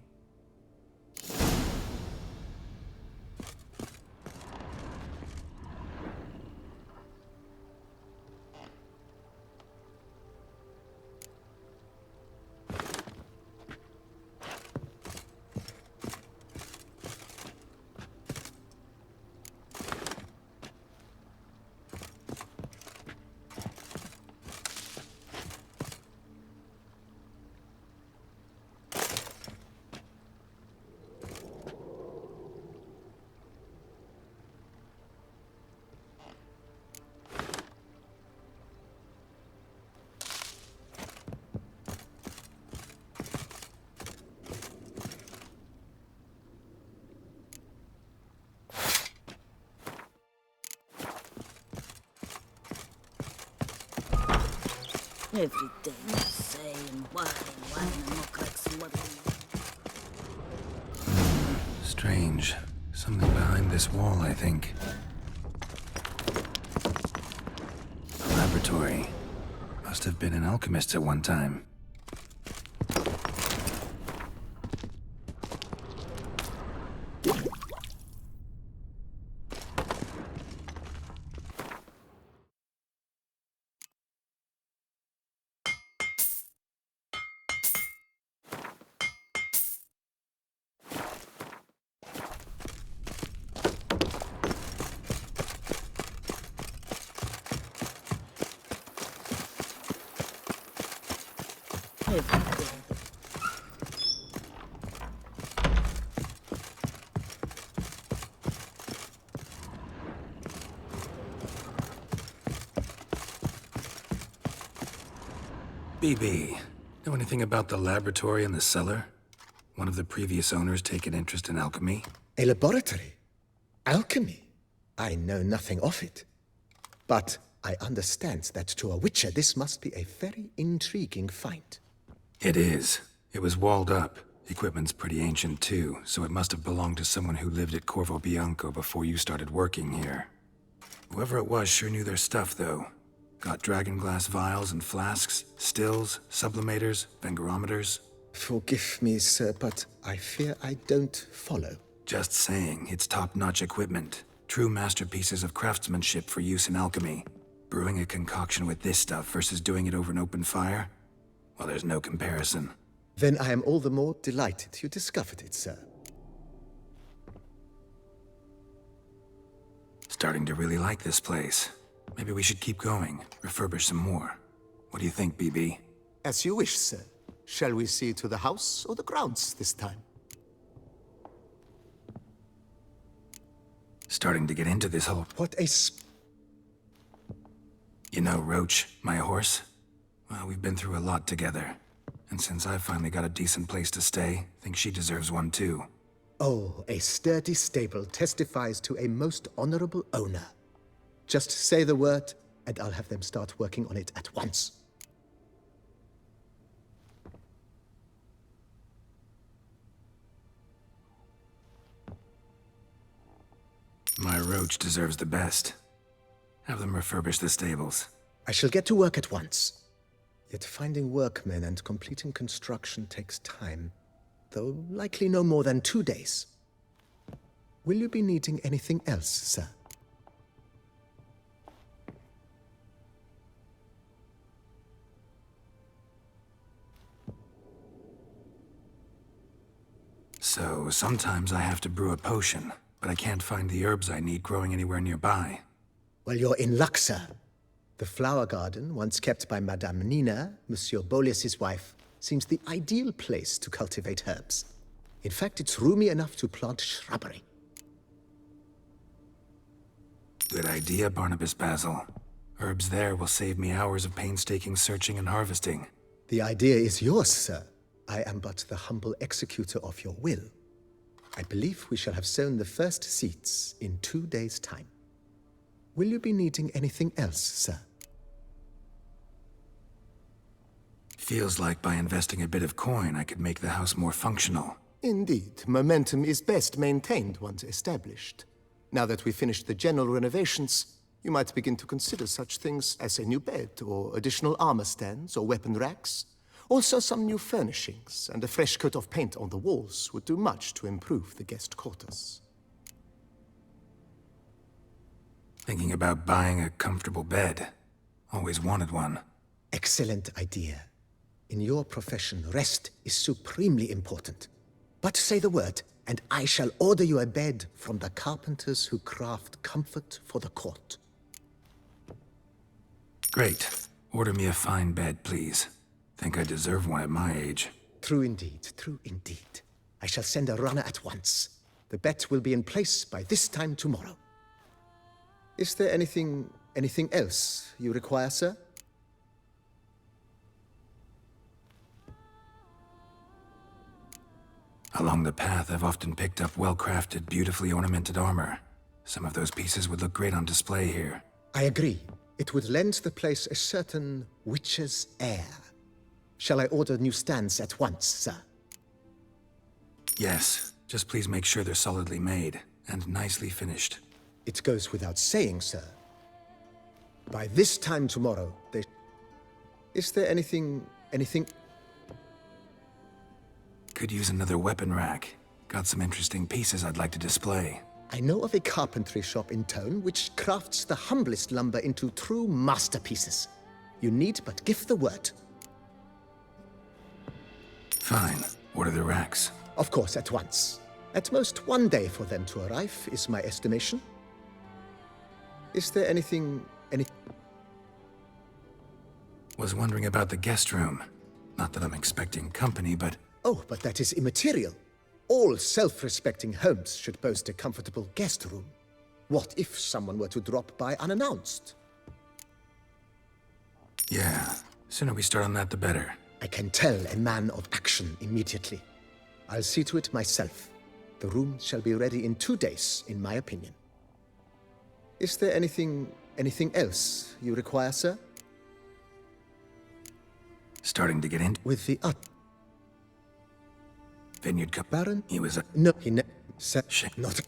Every day the same. Wine, and look like slutty. Strange. Something behind this wall, I think. A laboratory. Must have been an alchemist at one time. BB, know anything about the laboratory in the cellar? One of the previous owners take an interest in alchemy? A laboratory? Alchemy? I know nothing of it. But I understand that to a witcher this must be a very intriguing find. It is. It was walled up. Equipment's pretty ancient too, so it must have belonged to someone who lived at Corvo Bianco before you started working here. Whoever it was sure knew their stuff, though. Got dragon glass vials and flasks, stills, sublimators, vengerometers. Forgive me, sir, but I fear I don't follow. Just saying, it's top-notch equipment. True masterpieces of craftsmanship for use in alchemy. Brewing a concoction with this stuff versus doing it over an open fire? Well, there's no comparison. Then I am all the more delighted you discovered it, sir. Starting to really like this place. Maybe we should keep going, refurbish some more. What do you think, BB? As you wish, sir. Shall we see to the house or the grounds this time? Starting to get into this whole... What a You know Roach, my horse? Well, we've been through a lot together. And since I've finally got a decent place to stay, I think she deserves one too. Oh, a sturdy stable testifies to a most honorable owner. Just say the word, and I'll have them start working on it at once. My Roach deserves the best. Have them refurbish the stables. I shall get to work at once. Yet finding workmen and completing construction takes time, though likely no more than 2 days. Will you be needing anything else, sir? So, sometimes I have to brew a potion, but I can't find the herbs I need growing anywhere nearby. Well, you're in luck, sir. The flower garden, once kept by Madame Nina, Monsieur Boleus's wife, seems the ideal place to cultivate herbs. In fact, it's roomy enough to plant shrubbery. Good idea, Barnabas Basil. Herbs there will save me hours of painstaking searching and harvesting. The idea is yours, sir. I am but the humble executor of your will. I believe we shall have sown the first seeds in 2 days' time. Will you be needing anything else, sir? Feels like by investing a bit of coin, I could make the house more functional. Indeed, momentum is best maintained once established. Now that we've finished the general renovations, you might begin to consider such things as a new bed, or additional armor stands, or weapon racks. Also, some new furnishings and a fresh coat of paint on the walls would do much to improve the guest quarters. Thinking about buying a comfortable bed. Always wanted one. Excellent idea. In your profession, rest is supremely important. But say the word, and I shall order you a bed from the carpenters who craft comfort for the court. Great. Order me a fine bed, please. Think I deserve one at my age. True indeed, true indeed. I shall send a runner at once. The bet will be in place by this time tomorrow. Is there anything else you require, sir? Along the path, I've often picked up well-crafted, beautifully ornamented armor. Some of those pieces would look great on display here. I agree. It would lend the place a certain witch's air. Shall I order new stands at once, sir? Yes. Just please make sure they're solidly made and nicely finished. It goes without saying, sir. By this time tomorrow, they... Is there anything... Could use another weapon rack. Got some interesting pieces I'd like to display. I know of a carpentry shop in town which crafts the humblest lumber into true masterpieces. You need but give the word. Fine. Order the racks. Of course, at once. At most 1 day for them to arrive, is my estimation. Is there anything... Was wondering about the guest room. Not that I'm expecting company, but... Oh, but that is immaterial. All self-respecting homes should boast a comfortable guest room. What if someone were to drop by unannounced? Yeah, sooner we start on that, the better. I can tell a man of action immediately. I'll see to it myself. The room shall be ready in 2 days, in my opinion. Is there anything else you require, sir? Starting to get in with the Vineyard Cup. Baron? He was a... No, he said not.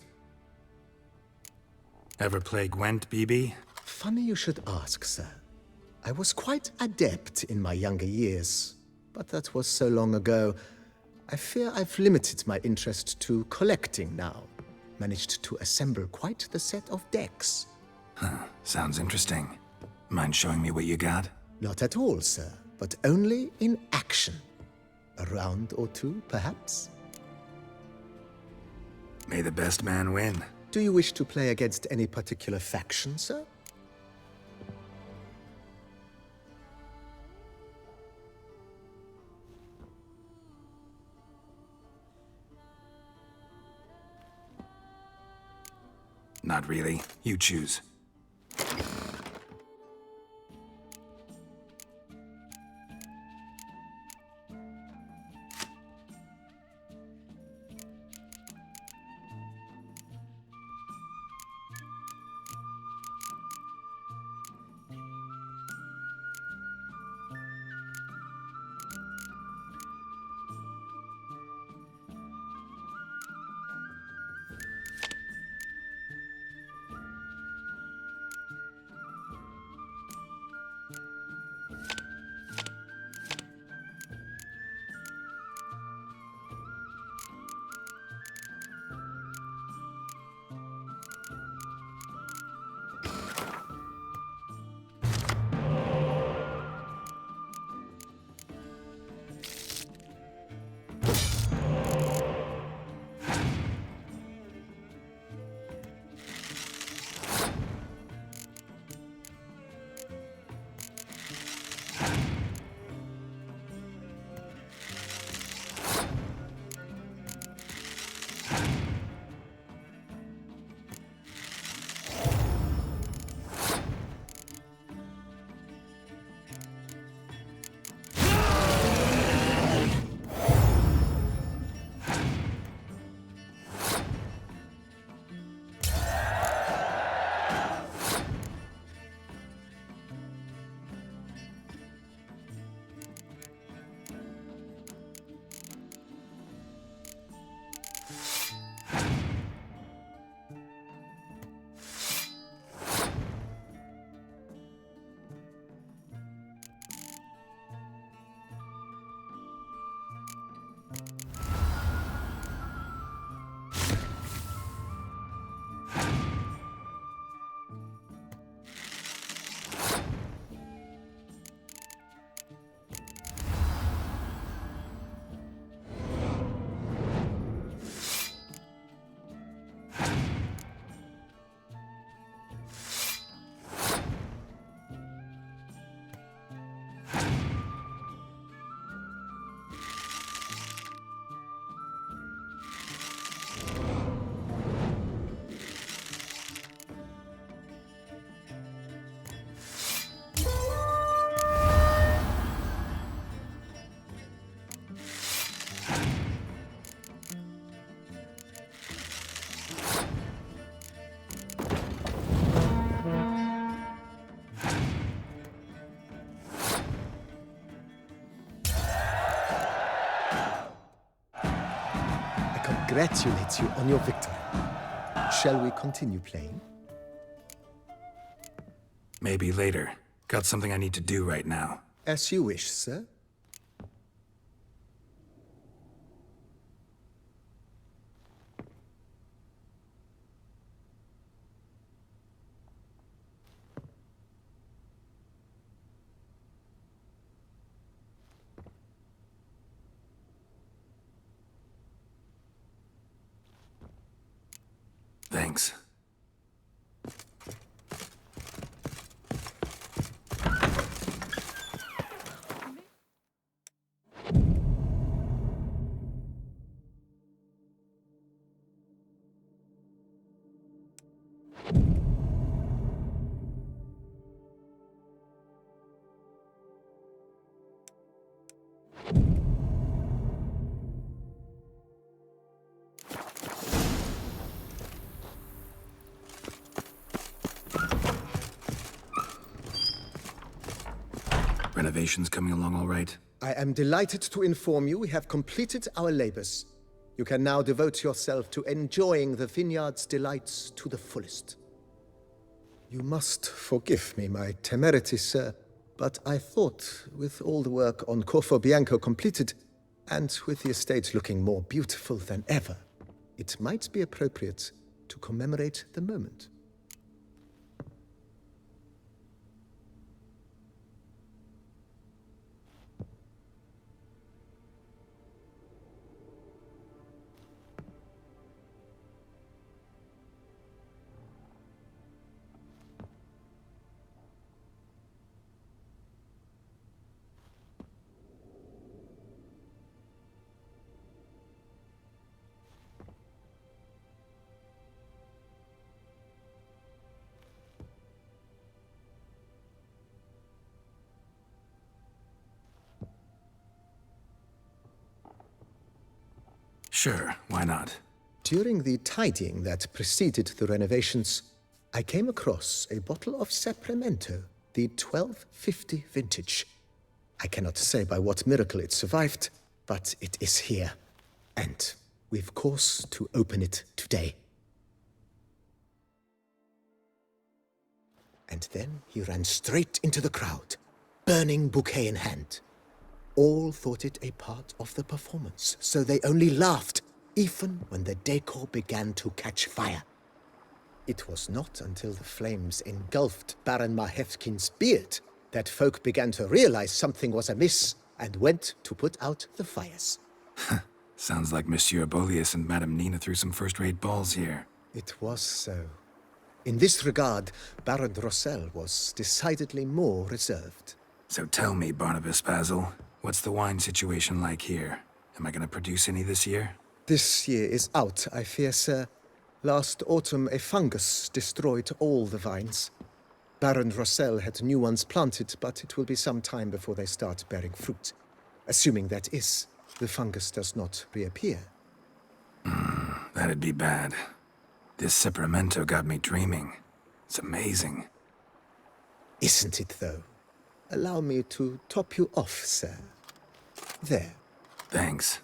Ever play Gwent, BB? Funny you should ask, sir. I was quite adept in my younger years, but that was so long ago. I fear I've limited my interest to collecting now. Managed to assemble quite the set of decks. Huh, sounds interesting. Mind showing me what you got? Not at all, sir, but only in action. A round or two, perhaps? May the best man win. Do you wish to play against any particular faction, sir? Not really. You choose. congratulate you on your victory. Shall we continue playing? Maybe later. Got something I need to do right now. As you wish, sir. Thanks. Renovations coming along all right? I am delighted to inform you we have completed our labors. You can now devote yourself to enjoying the vineyard's delights to the fullest. You must forgive me my temerity, sir, but I thought, with all the work on Corfo Bianco completed, and with the estate looking more beautiful than ever, it might be appropriate to commemorate the moment. Sure, why not? During the tidying that preceded the renovations, I came across a bottle of Sapramento, the 1250 vintage. I cannot say by what miracle it survived, but it is here. And we've cause to open it today. And then he ran straight into the crowd, burning bouquet in hand. All thought it a part of the performance, so they only laughed, even when the decor began to catch fire. It was not until the flames engulfed Baron Mahevkin's beard that folk began to realize something was amiss and went to put out the fires. Sounds like Monsieur Bolius and Madame Nina threw some first-rate balls here. It was so. In this regard, Baron Rossel was decidedly more reserved. So tell me, Barnabas Basil, what's the wine situation like here? Am I going to produce any this year? This year is out, I fear, sir. Last autumn, a fungus destroyed all the vines. Baron Rossel had new ones planted, but it will be some time before they start bearing fruit. Assuming that is, the fungus does not reappear. That'd be bad. This Sapramento got me dreaming. It's amazing. Isn't it, though? Allow me to top you off, sir. There. Thanks.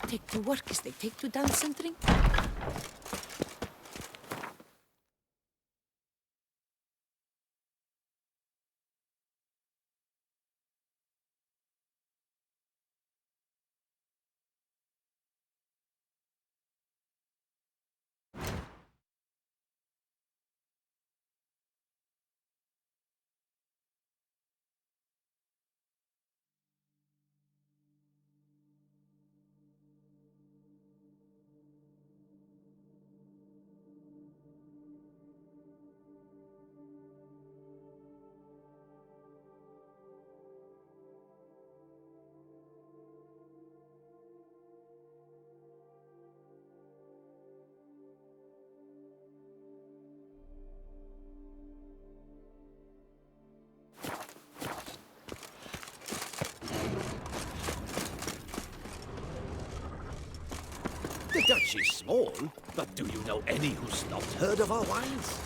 take to work as they take to dance and drink. The Dutch is small, but do you know any who's not heard of our wines?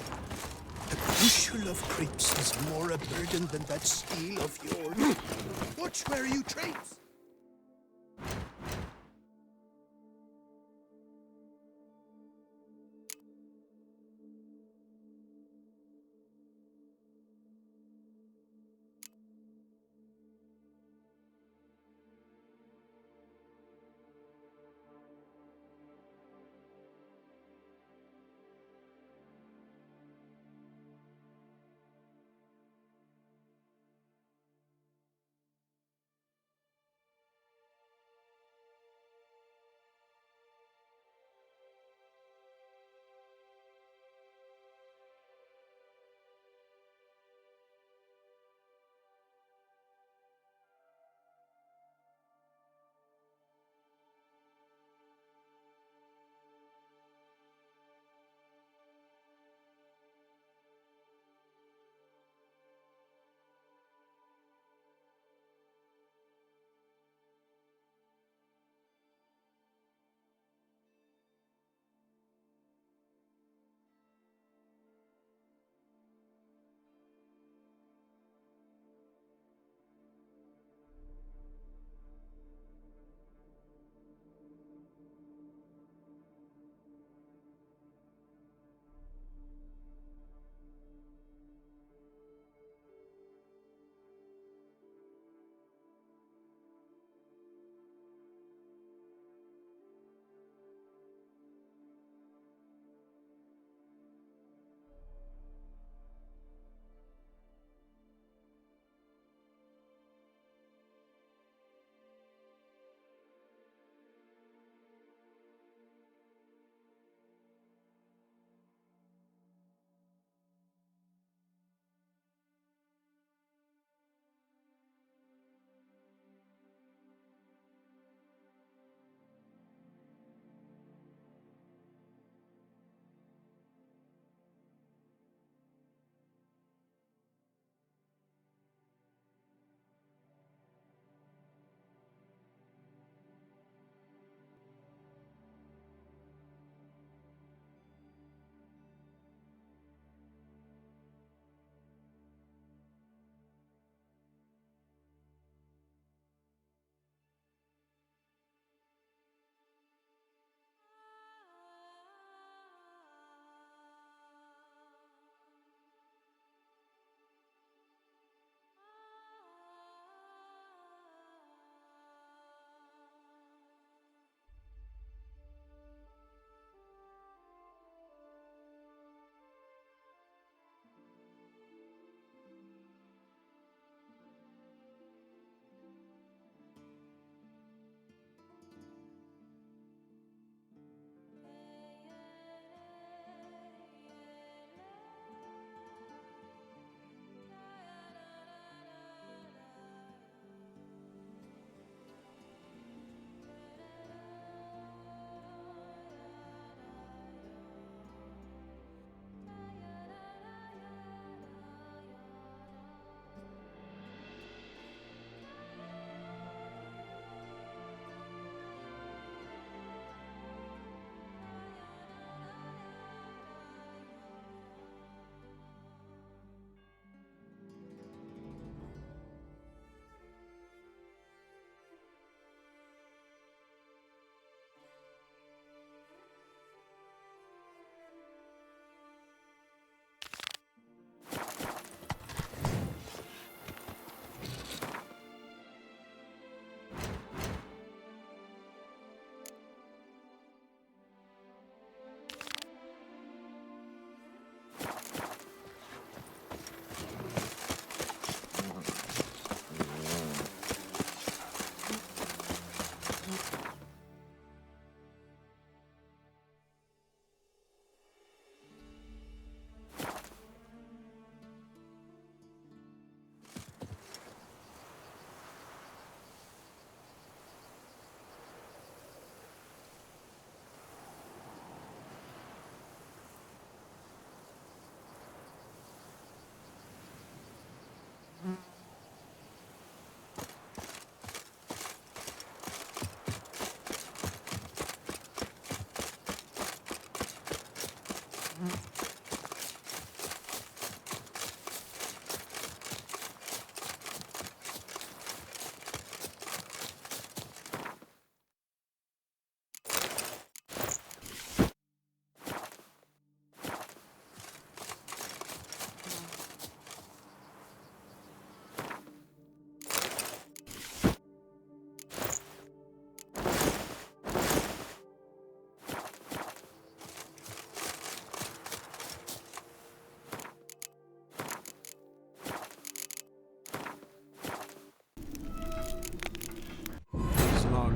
The bushel of grapes is more a burden than that steel of yours. Watch where you traipse.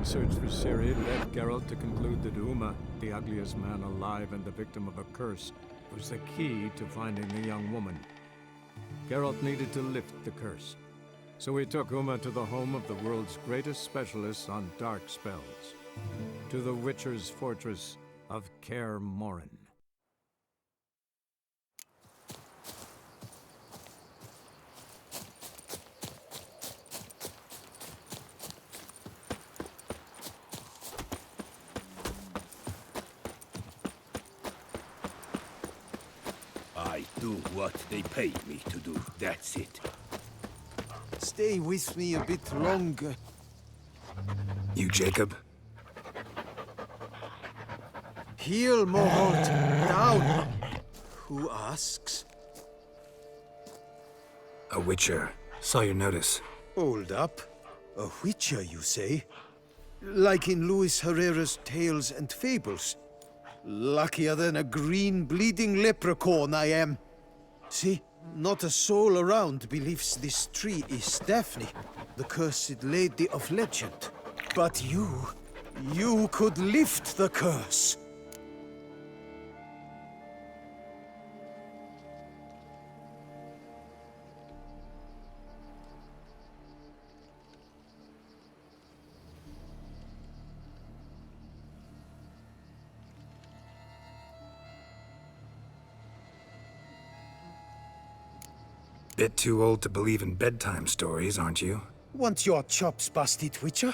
ongoing search for Ciri led Geralt to conclude that Uma, the ugliest man alive and the victim of a curse, was the key to finding the young woman. Geralt needed to lift the curse, so he took Uma to the home of the world's greatest specialists on dark spells, to the Witcher's fortress of Kaer Morhen. I do what they pay me to do, that's it. Stay with me a bit longer. You, Jacob? Heel, Moholt, down! Who asks? A Witcher. Saw your notice. Hold up. A Witcher, you say? Like in Luis Herrera's Tales and Fables. Luckier than a green bleeding leprechaun I am. See, not a soul around believes this tree is Daphne, the cursed lady of legend. But you could lift the curse. Bit too old to believe in bedtime stories, aren't you? Want your chops busted, Witcher?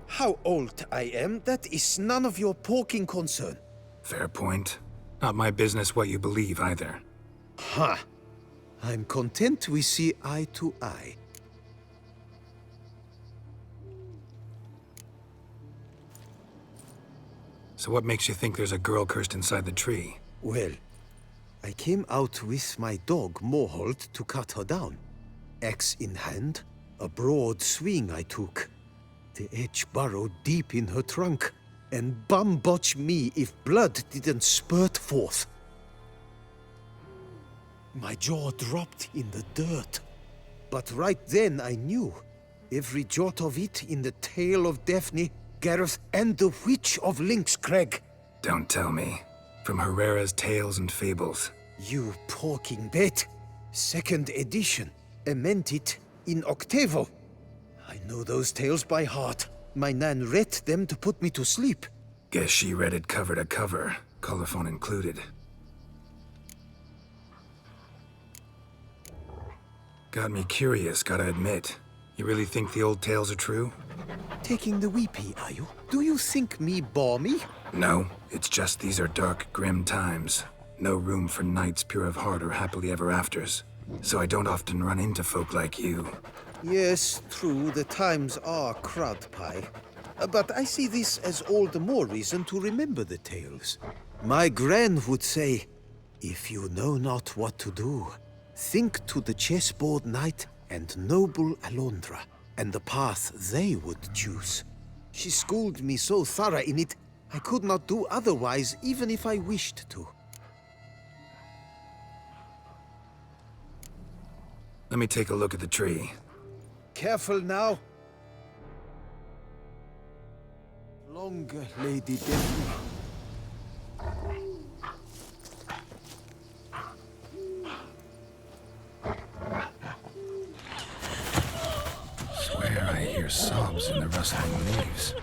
How old I am, that is none of your poking concern. Fair point. Not my business what you believe, either. Ha! I'm content we see eye to eye. So what makes you think there's a girl cursed inside the tree? Well, I came out with my dog, Moholt, to cut her down. Axe in hand, a broad swing I took. The edge burrowed deep in her trunk, and bum-botch me if blood didn't spurt forth. My jaw dropped in the dirt. But right then I knew. Every jot of it in the tale of Daphne, Gareth, and the Witch of Lynxcrag. Don't tell me. From Herrera's Tales and Fables. You porking bet. Second edition. Amend it in octavo. I know those tales by heart. My nan read them to put me to sleep. Guess she read it cover to cover, colophon included. Got me curious, gotta admit. You really think the old tales are true? Taking the weepy, are you? Do you think me balmy? No, it's just these are dark, grim times. No room for knights pure of heart or happily ever afters. So I don't often run into folk like you. Yes, true, the times are crud pie. But I see this as all the more reason to remember the tales. My gran would say, if you know not what to do, think to the chessboard knight and noble Alondra, and the path they would choose. She schooled me so thorough in it, I could not do otherwise even if I wished to. Let me take a look at the tree. Careful now. Longer, Lady Daphne. Swear I hear sobs in the rustling leaves.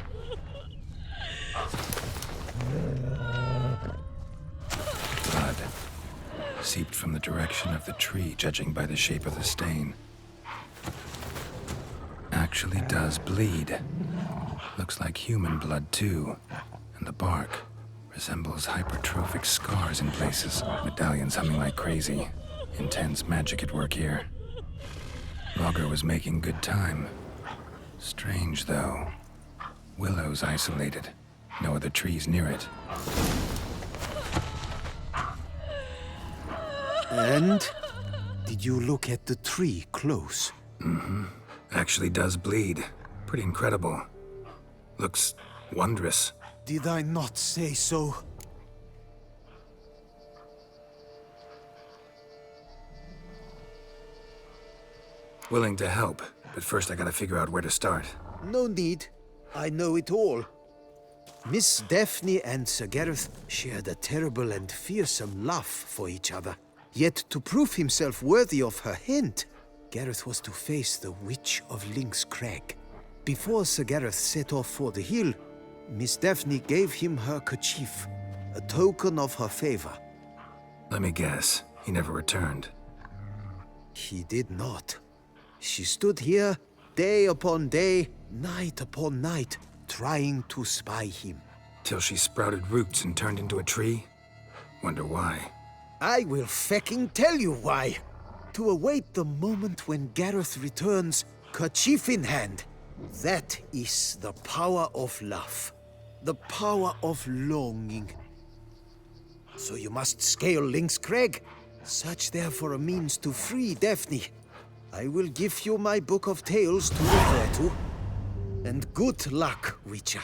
Blood seeped from the direction of the tree, judging by the shape of the stain. Actually does bleed. Looks like human blood, too. And the bark resembles hypertrophic scars in places. Medallions humming like crazy. Intense magic at work here. Logger was making good time. Strange, though. Willow's isolated. No other trees near it. And? Did you look at the tree close? Mm-hmm. Actually does bleed. Pretty incredible. Looks wondrous. Did I not say so? Willing to help, but first I gotta figure out where to start. No need. I know it all. Miss Daphne and Sir Gareth shared a terrible and fearsome love for each other. Yet to prove himself worthy of her hand, Gareth was to face the Witch of Lynx Crag. Before Sir Gareth set off for the hill, Miss Daphne gave him her kerchief, a token of her favor. Let me guess, he never returned. He did not. She stood here, day upon day, night upon night, trying to spy him. Till she sprouted roots and turned into a tree? Wonder why. I will fecking tell you why. To await the moment when Gareth returns, kerchief in hand. That is the power of love. The power of longing. So you must scale Lynx Crag. Search there for a means to free Daphne. I will give you my book of tales to refer to. And good luck, Witcher.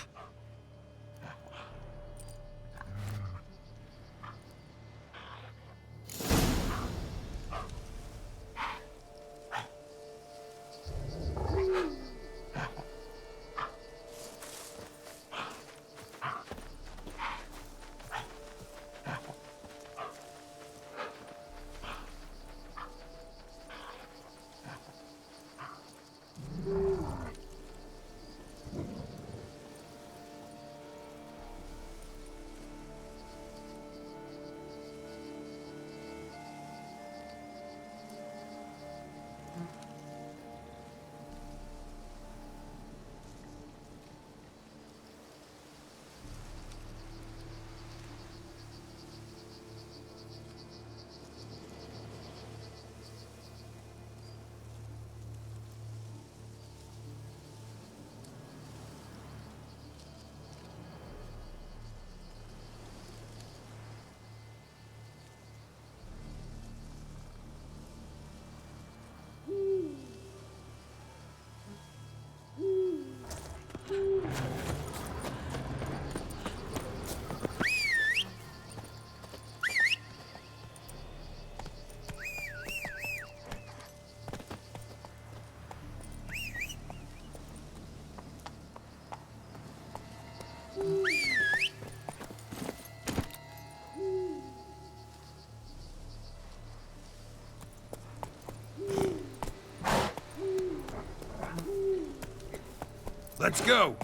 Let's go!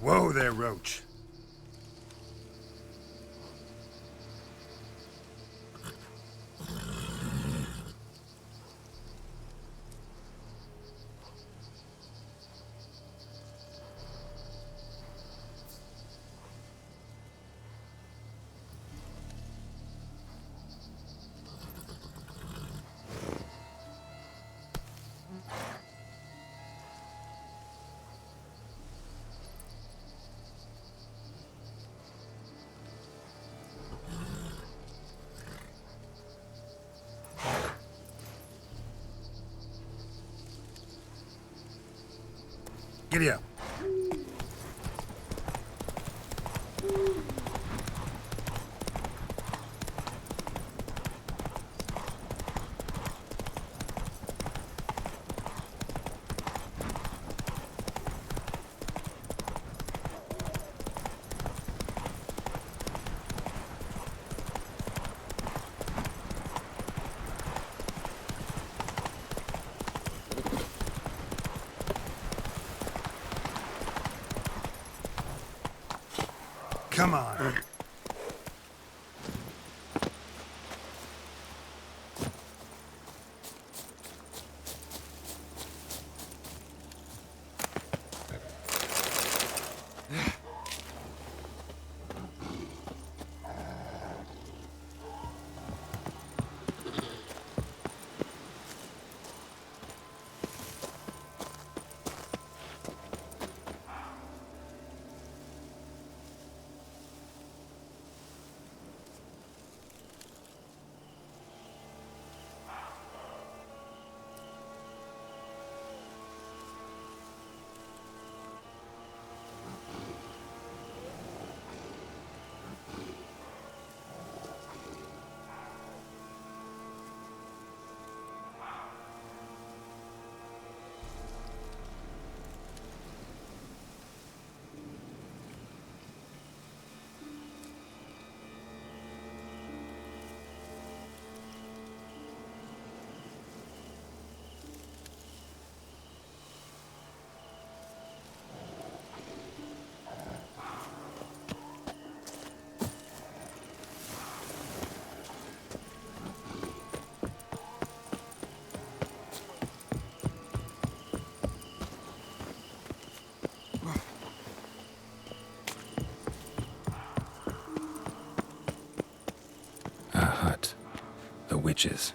Whoa there, Roach. Giddy up. Come on. matches.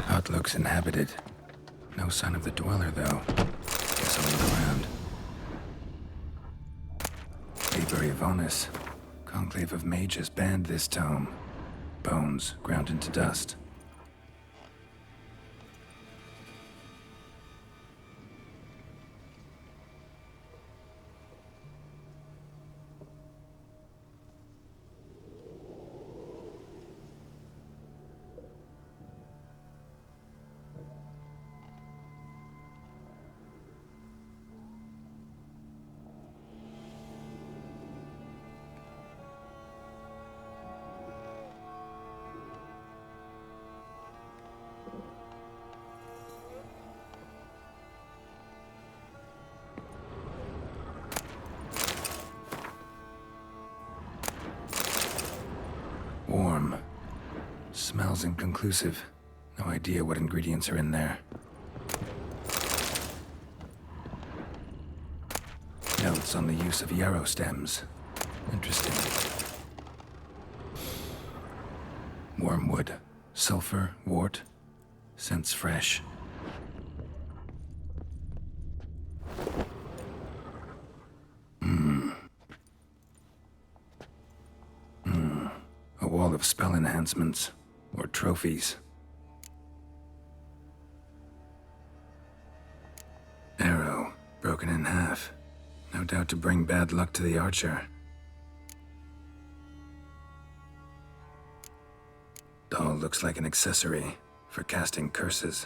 Hut looks inhabited. No sign of the dweller, though. Guess I'll look around. Liber Ivonis. Conclave of mages banned this tome. Bones ground into dust. Warm. Smells inconclusive. No idea what ingredients are in there. Notes on the use of yarrow stems. Interesting. Wormwood. Sulfur. Wort. Scents fresh. A wall of spell enhancements. Or trophies. Arrow. Broken in half. No doubt to bring bad luck to the archer. Doll looks like an accessory for casting curses.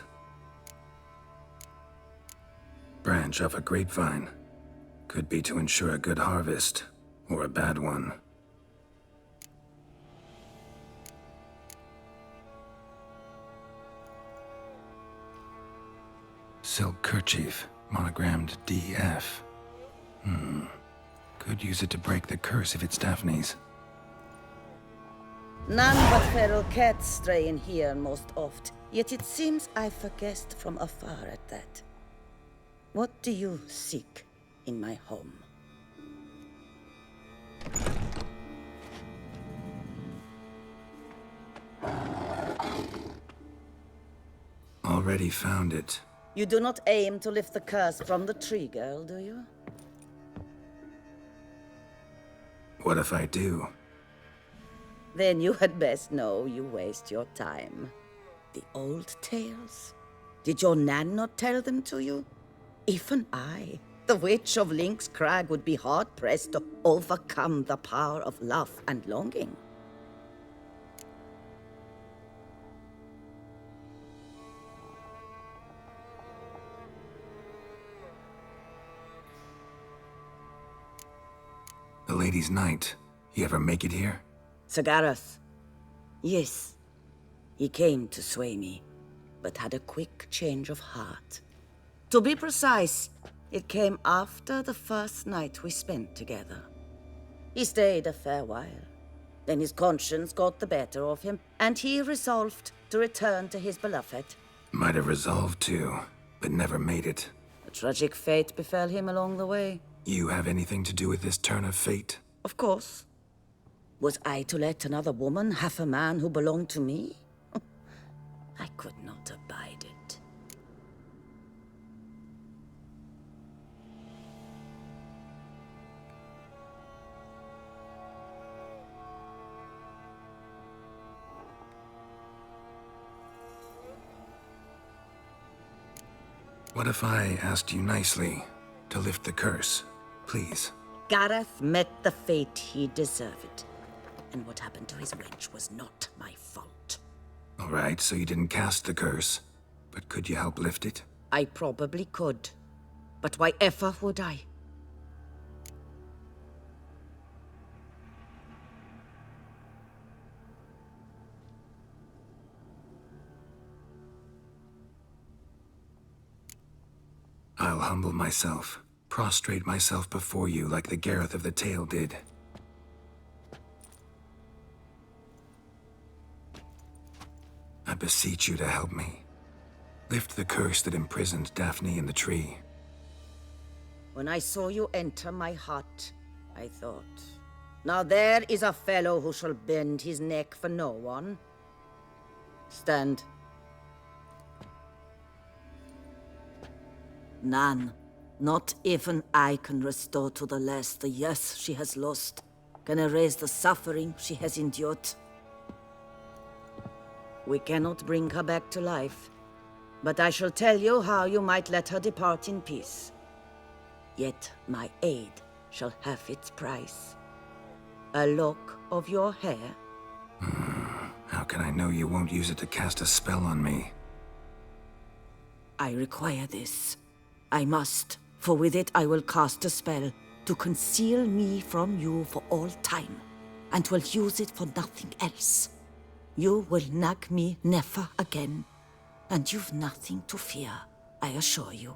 Branch off a grapevine. Could be to ensure a good harvest, or a bad one. Silk kerchief, monogrammed DF. Could use it to break the curse if it's Daphne's. None but feral cats stray in here most oft, yet it seems I've a guest from afar at that. What do you seek in my home? Already found it. You do not aim to lift the curse from the tree girl, do you? What if I do? Then you had best know you waste your time. The old tales? Did your Nan not tell them to you? Even I, the witch of Link's Crag, would be hard-pressed to overcome the power of love and longing. The Lady's Knight. You ever make it here? Sir Gareth. Yes. He came to sway me, but had a quick change of heart. To be precise, it came after the first night we spent together. He stayed a fair while. Then his conscience got the better of him, and he resolved to return to his beloved. Might have resolved to, but never made it. A tragic fate befell him along the way. You have anything to do with this turn of fate? Of course. Was I to let another woman have a man who belonged to me? I could not abide it. What if I asked you nicely to lift the curse, please? Gareth met the fate he deserved. And what happened to his wench was not my fault. All right, so you didn't cast the curse, but could you help lift it? I probably could. But why ever would I? I'll humble myself, prostrate myself before you like the Gareth of the tale did. beseech you to help me. Lift the curse that imprisoned Daphne in the tree. When I saw you enter my hut, I thought, now there is a fellow who shall bend his neck for no one. Stand. None, not even I can restore to the lass the years she has lost, can erase the suffering she has endured. We cannot bring her back to life, but I shall tell you how you might let her depart in peace. Yet my aid shall have its price. A lock of your hair. How can I know you won't use it to cast a spell on me? I require this. I must, for with it I will cast a spell to conceal me from you for all time, and will use it for nothing else. You will nag me never again, and you've nothing to fear, I assure you.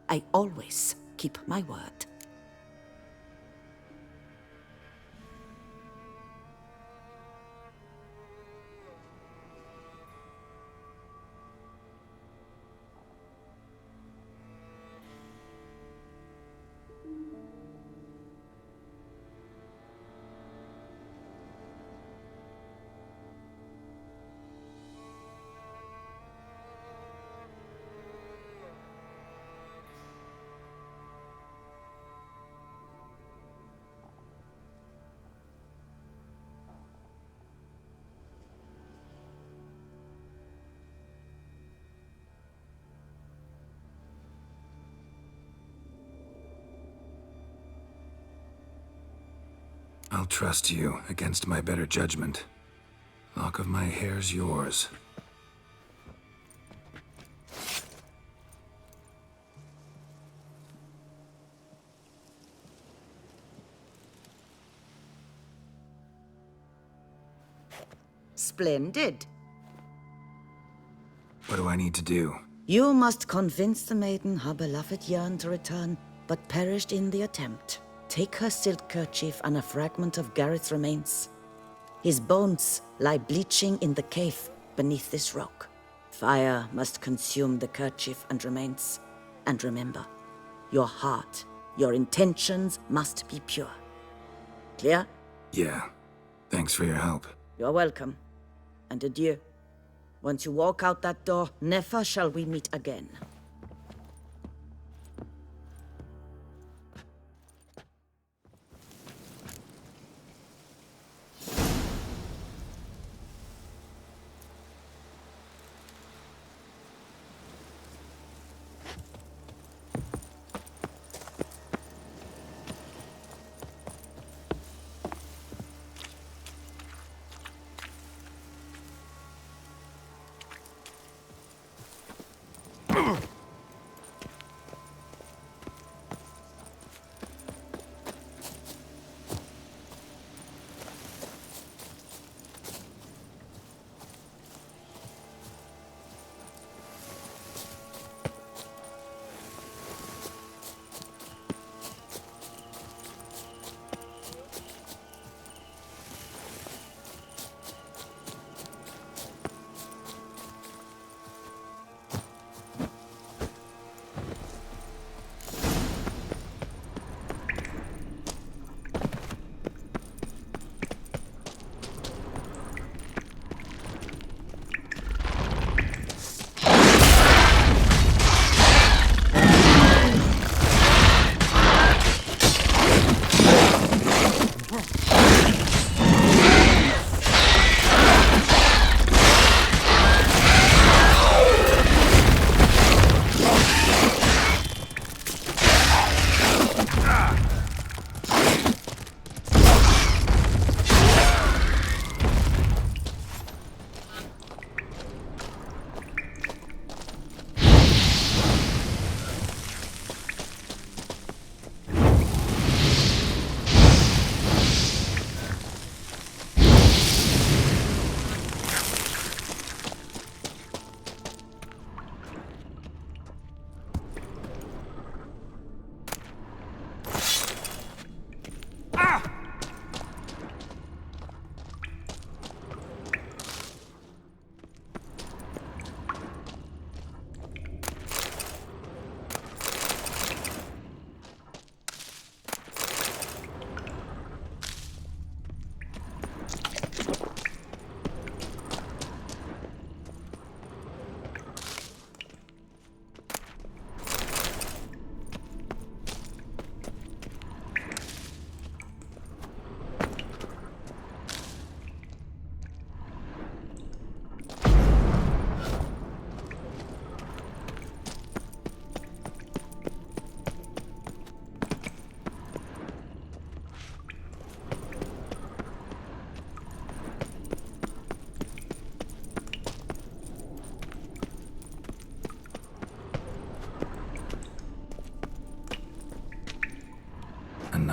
I always keep my word. I'll trust you against my better judgment. Lock of my hair's yours. Splendid. What do I need to do? You must convince the maiden her beloved yearned to return, but perished in the attempt. Take her silk kerchief and a fragment of Gareth's remains. His bones lie bleaching in the cave beneath this rock. Fire must consume the kerchief and remains. And remember, your heart, your intentions must be pure. Clear? Yeah. Thanks for your help. You're welcome. And adieu. Once you walk out that door, never shall we meet again.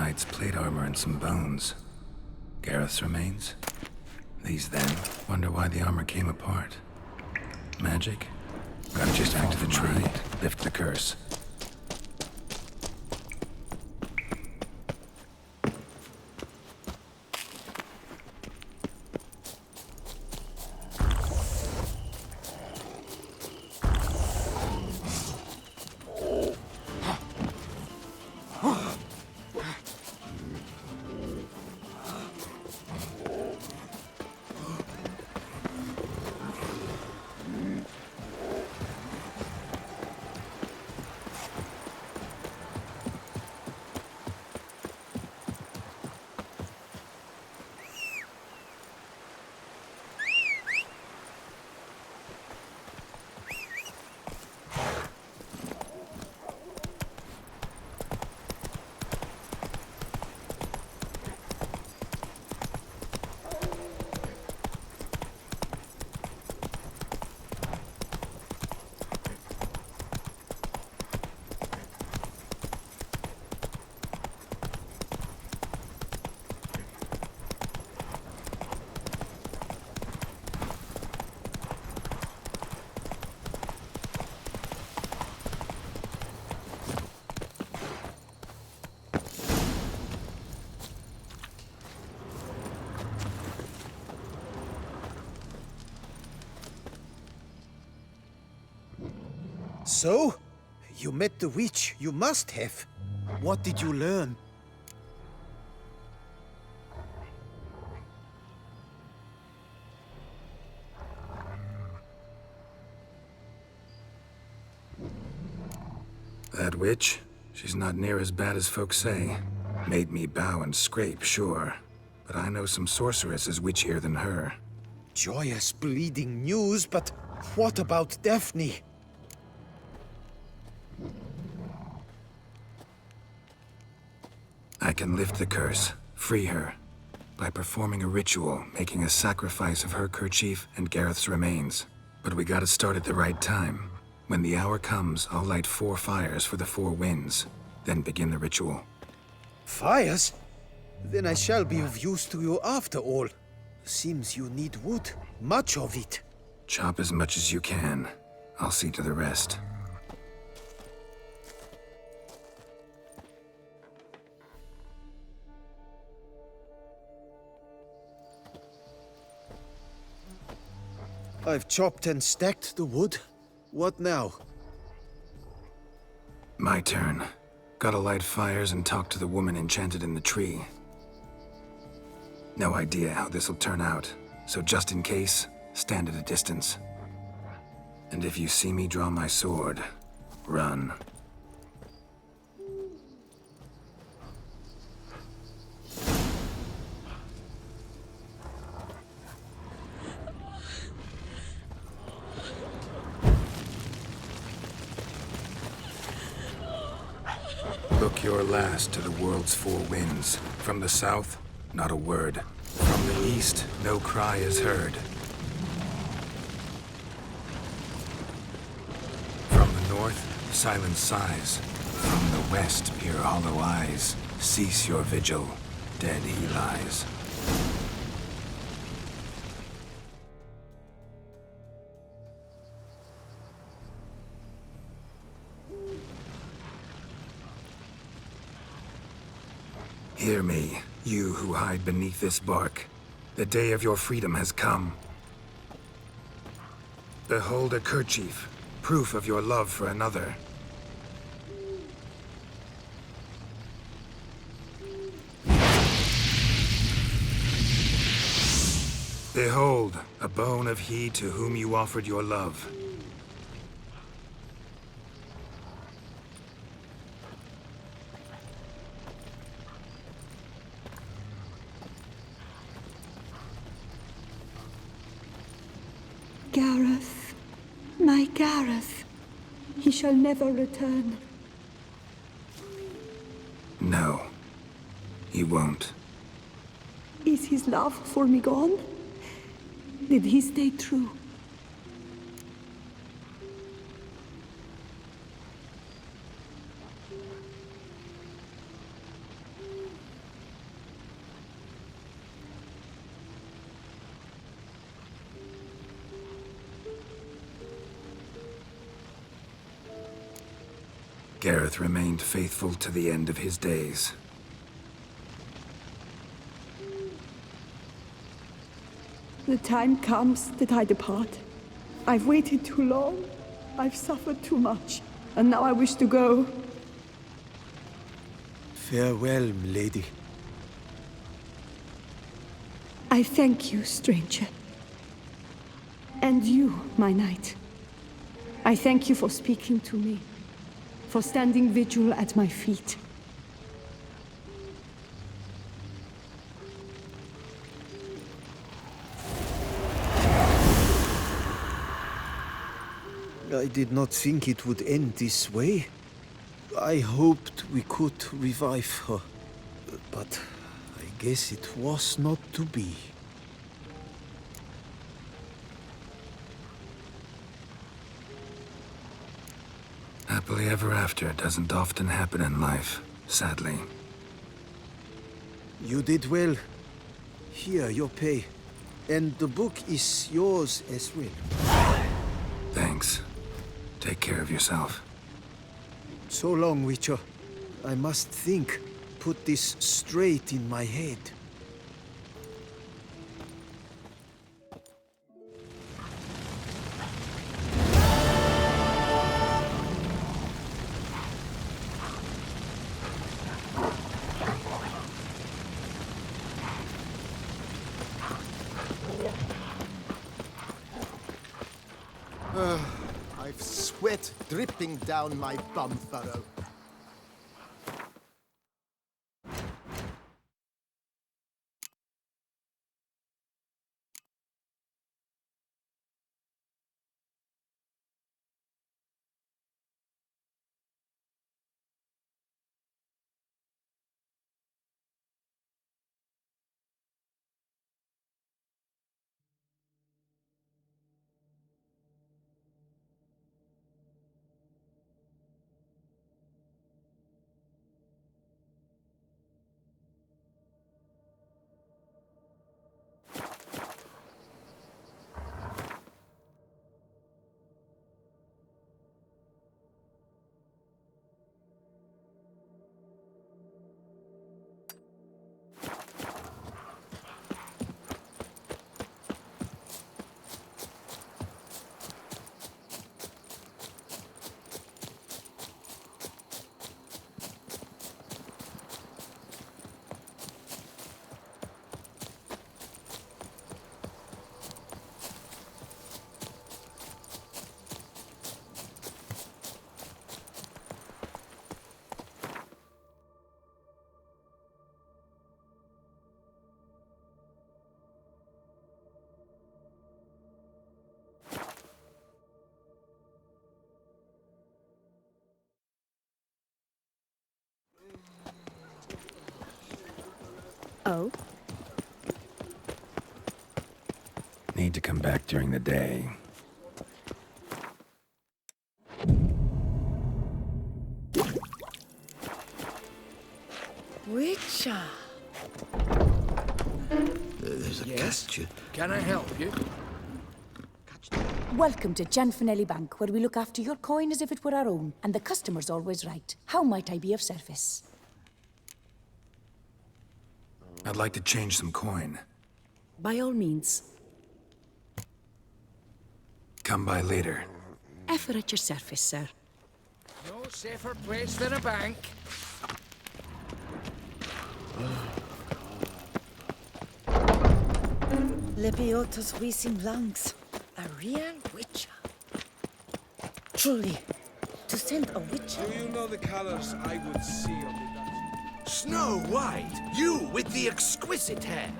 knight's plate armor and some bones. Gareth's remains? These then? Wonder why the armor came apart. Magic? Gotta just back to the tree. Lift the curse. So? You met the witch. You must have. What did you learn? That witch? She's not near as bad as folks say. Made me bow and scrape, sure. But I know some sorceresses witchier than her. Joyous bleeding news, but what about Daphne? I can lift the curse, free her, by performing a ritual, making a sacrifice of her kerchief and Gareth's remains. But we gotta start at the right time. When the hour comes, I'll light 4 fires for the 4 winds, then begin the ritual. Fires? Then I shall be of use to you after all. Seems you need wood. Much of it. Chop as much as you can. I'll see to the rest. I've chopped and stacked the wood. What now? My turn. Gotta light fires and talk to the woman enchanted in the tree. No idea how this'll turn out, so just in case, stand at a distance. And if you see me draw my sword, run. Look your last to the world's 4 winds. From the south, not a word. From the east, no cry is heard. From the north, silent sighs. From the west, peer hollow eyes. Cease your vigil, dead he lies. Hear me, you who hide beneath this bark. The day of your freedom has come. Behold a kerchief, proof of your love for another. Behold, a bone of he to whom you offered your love. Gareth, my Gareth, he shall never return. No, he won't. Is his love for me gone? Did he stay true? Gareth remained faithful to the end of his days. The time comes that I depart. I've waited too long. I've suffered too much. And now I wish to go. Farewell, milady. I thank you, stranger. And you, my knight. I thank you for speaking to me, for standing vigil at my feet. I did not think it would end this way. I hoped we could revive her, but I guess it was not to be. Happily ever after doesn't often happen in life, sadly. You did well. Here, your pay. And the book is yours as well. Thanks. Take care of yourself. So long, Witcher. I must think. Put this straight in my head. I've sweat dripping down my bum furrow. Oh? Need to come back during the day. Witcher! There's a Yes? Can I help you? Welcome to Gianfinelli Bank, where we look after your coin as if it were our own, and the customer's always right. How might I be of service? I'd like to change some coin. By all means. Come by later. Ever at your service, sir. No safer place than a bank. Lebiotus visum langs. A real witcher. Truly, to send a witcher. Do you know the colors I would see on the Dutch? Snow White, you with the exquisite hair.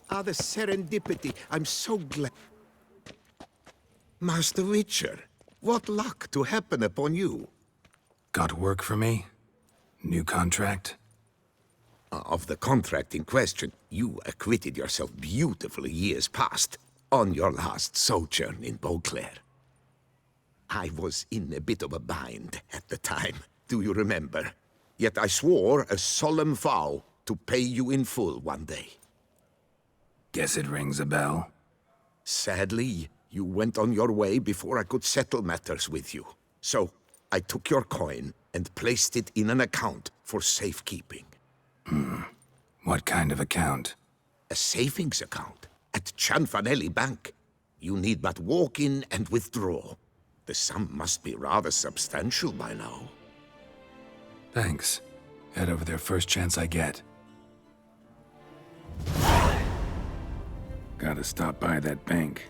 Ah, the serendipity. I'm so glad. Master Witcher, what luck to happen upon you. Got work for me? New contract? Of the contract in question, you acquitted yourself beautifully years past, on your last sojourn in Beauclair. I was in a bit of a bind at the time, do you remember? Yet I swore a solemn vow to pay you in full one day. Guess it rings a bell. Sadly, you went on your way before I could settle matters with you. So, I took your coin and placed it in an account for safekeeping. What kind of account? A savings account at Cianfanelli Bank. You need but walk in and withdraw. The sum must be rather substantial by now. Thanks. Head over there first chance I get. Gotta stop by that bank.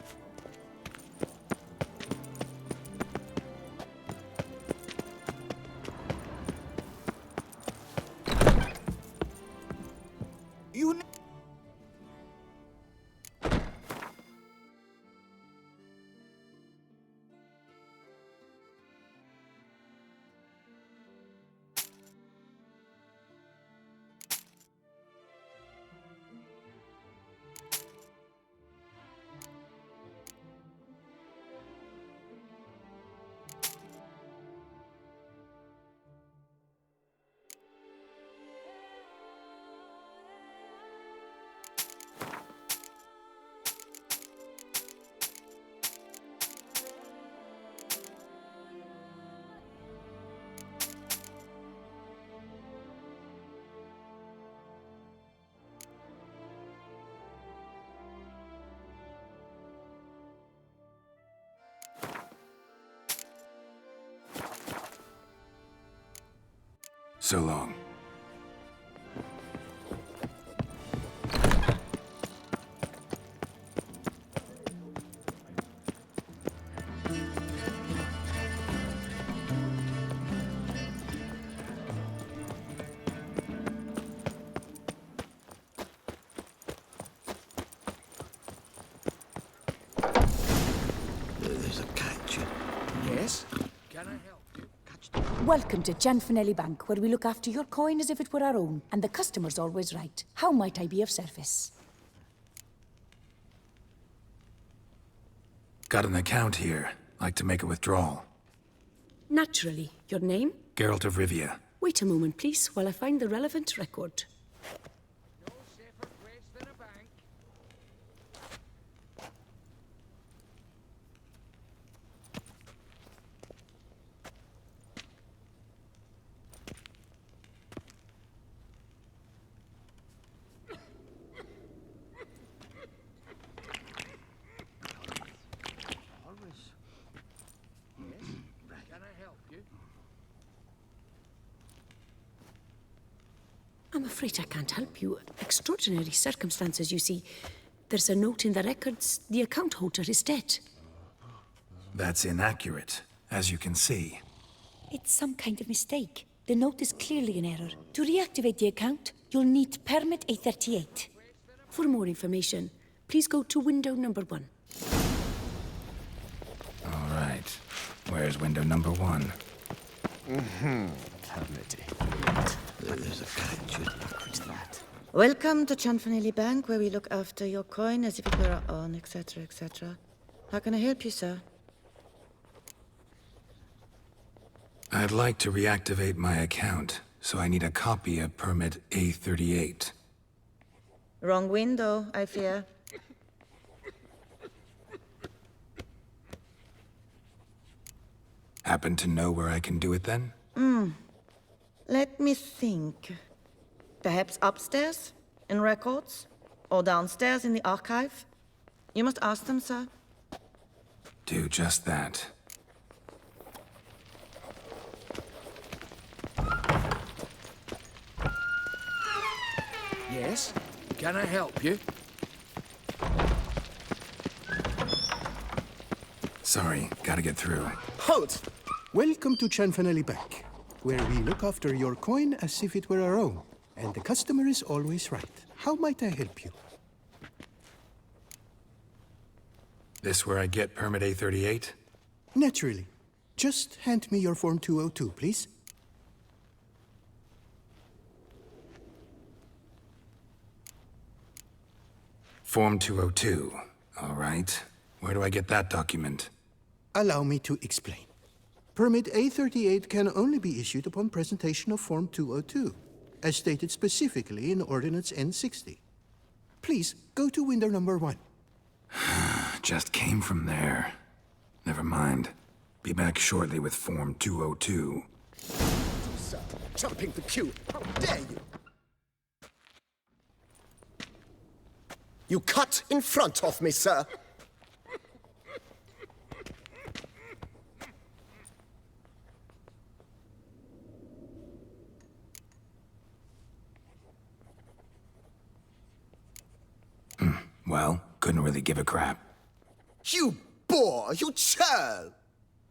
So long. There's a catch. Yes? Can I help you? Welcome to Cianfanelli Bank, where we look after your coin as if it were our own, and the customer's always right. How might I be of service? Got an account here. Like to make a withdrawal. Naturally. Your name? Geralt of Rivia. Wait a moment, please, while I find the relevant record. I'm afraid I can't help you. Extraordinary circumstances, you see. There's a note in the records. The account holder is dead. That's inaccurate, as you can see. It's some kind of mistake. The note is clearly an error. To reactivate the account, you'll need permit A38. For more information, please go to window number 1. All right. Where's window number 1? Permit. There's a catch. What's that? Welcome to Cianfanelli Bank, where we look after your coin as if it were our own, etc., etc. How can I help you, sir? I'd like to reactivate my account, so I need a copy of permit A38. Wrong window, I fear. Happen to know where I can do it then? Let me think. Perhaps upstairs, in records? Or downstairs in the archive? You must ask them, sir. Do just that. Yes? Can I help you? Sorry, gotta get through. Halt! Welcome to Cianfanelli Bank, where we look after your coin as if it were our own, and the customer is always right. How might I help you? This where I get permit A38? Naturally. Just hand me your Form 202, please. Form 202. All right. Where do I get that document? Allow me to explain. Permit A38 can only be issued upon presentation of Form 202, as stated specifically in Ordinance N60. Please, go to window number 1. Just came from there. Never mind. Be back shortly with Form 202. Sir, jumping the queue. How dare you? You cut in front of me, sir. Well, couldn't really give a crap. You boor, you churl!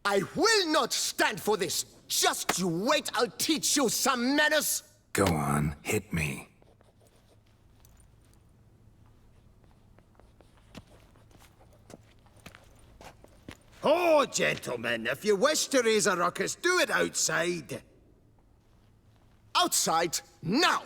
I will not stand for this! Just you wait, I'll teach you some manners! Go on, hit me. Oh, gentlemen, if you wish to raise a ruckus, do it outside. Outside, now!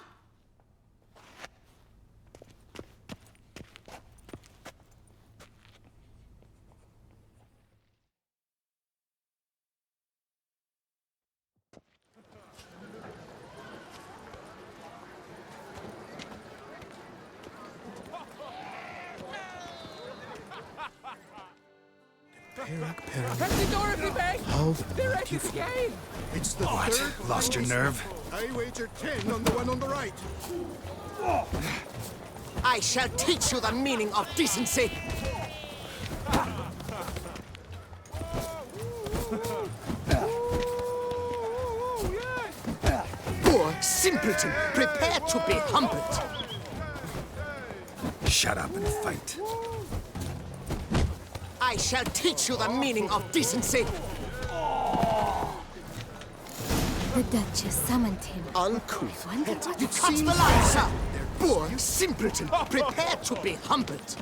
Happy Dorothy Bank! How They're at it again! It's the What? third Lost your nerve? I wager 10 on the one on the right. I shall teach you the meaning of decency! Poor simpleton, prepare to be humbled! Shut up and fight. I shall teach you the meaning of decency! The Duchess summoned him. Uncouth. Wonder what You it cut the seems line, sir! Poor simpleton, prepare to be humbled!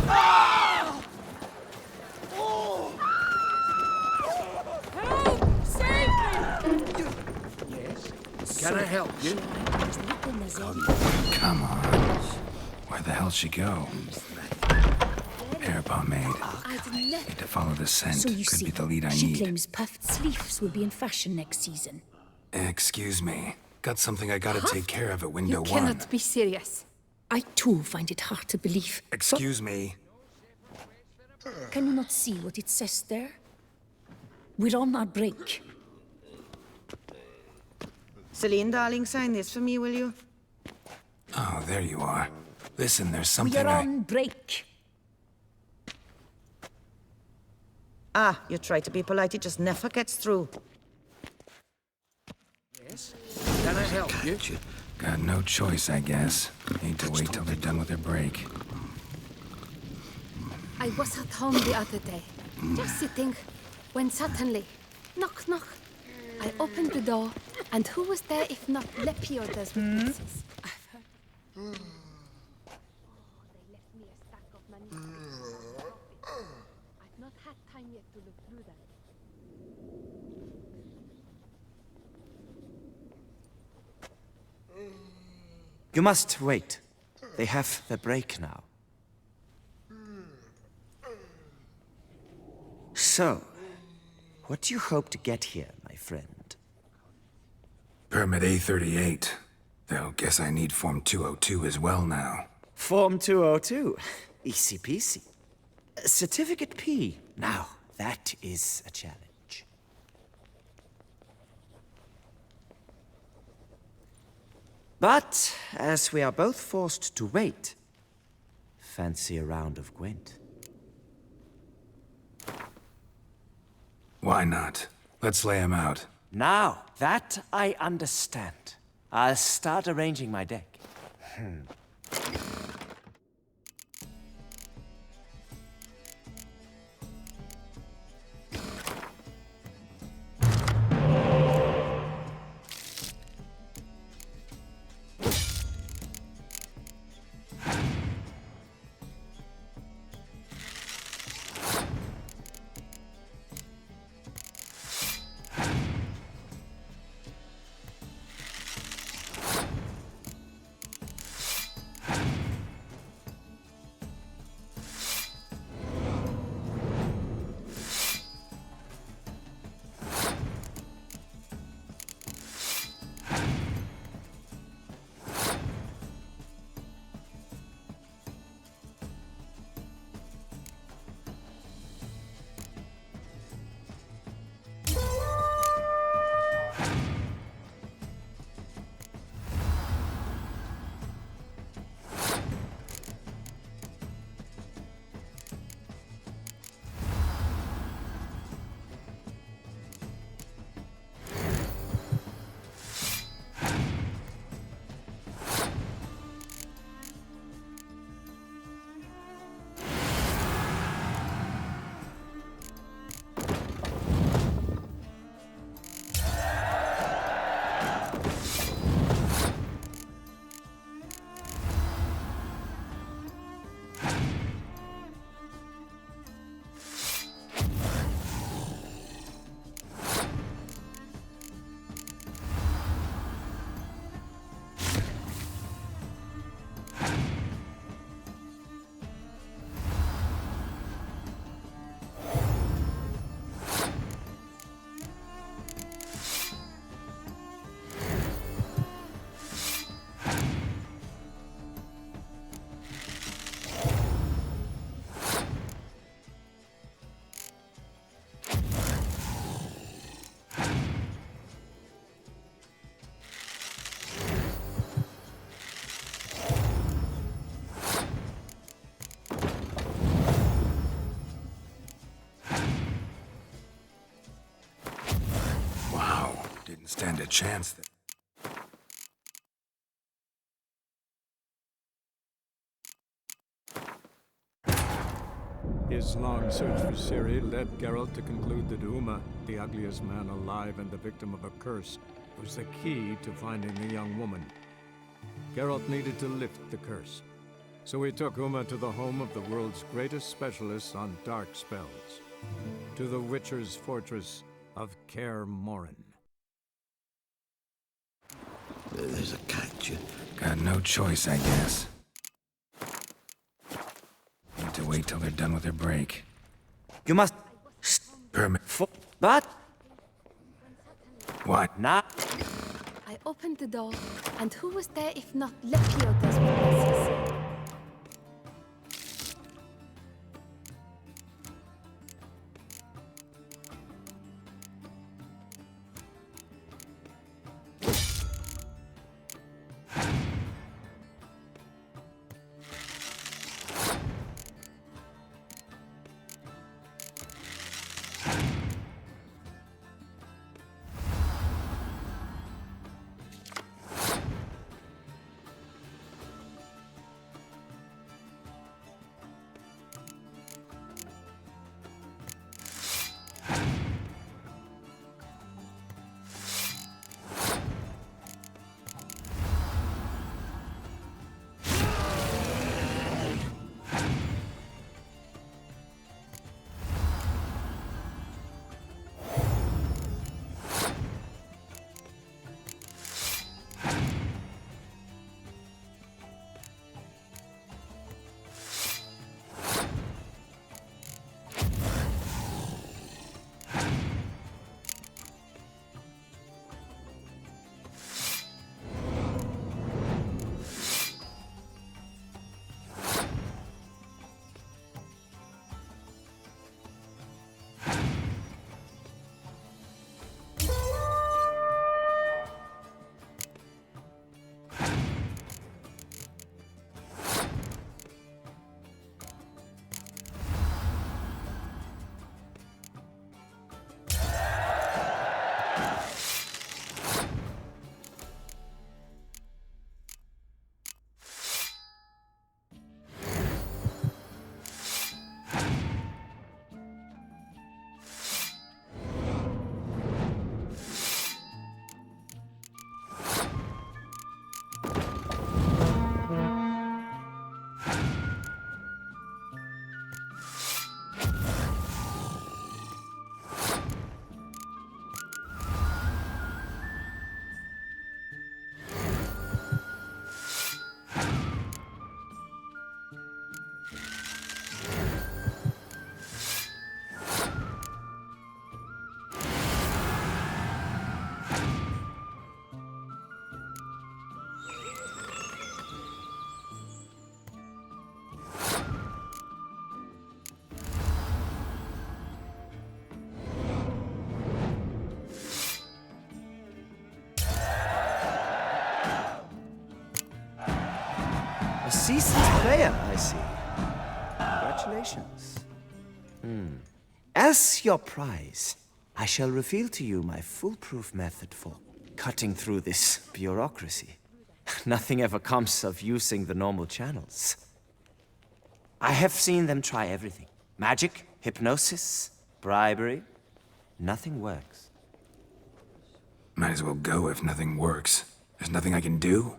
Help! Save me! Yes? Can I help you? Come on. Where the hell'd she go? Hair pomade. I'd Need never. to follow the scent. So you Could see, be the lead I she need. claims puffed sleeves will be in fashion next season. Excuse me. Got something I gotta take care of at window You 1. cannot be serious. I too find it hard to believe. Excuse me. Can you not see what it says there? We're on our break. Celine, darling, sign this for me, will you? Oh, there you are. Listen, there's We something are on break. Ah, you try to be polite, it just never gets through. Yes? Can I help you? Got no choice, I guess. Need to wait till they're done with their break. I was at home the other day, just sitting, when suddenly, knock, knock. I opened the door, and who was there if not Lepioda's witnesses? I've heard. They left me a stack of manuscripts. I've not had time yet to look through them. You must wait. They have the break now. So, what do you hope to get here, my friend? Permit A38. Though, guess I need Form 202 as well now. Form 202. Easy peasy. Certificate P. Now, that is a challenge. But, as we are both forced to wait, fancy a round of Gwent. Why not? Let's lay him out. Now, that I understand. I'll start arranging my deck. stand a chance that... His long search for Ciri led Geralt to conclude that Uma, the ugliest man alive and the victim of a curse, was the key to finding the young woman. Geralt needed to lift the curse, so he took Uma to the home of the world's greatest specialists on dark spells, to the Witcher's fortress of Kaer Morhen. There's a catch. Got no choice, I guess. Need to wait till they're done with their break. You must... Permit... But... What? Not... I opened the door, and who was there if not Lepioda's witnesses? A seasoned player, I see. Congratulations. As your prize, I shall reveal to you my foolproof method for cutting through this bureaucracy. Nothing ever comes of using the normal channels. I have seen them try everything. Magic, hypnosis, bribery. Nothing works. Might as well go if nothing works. There's nothing I can do.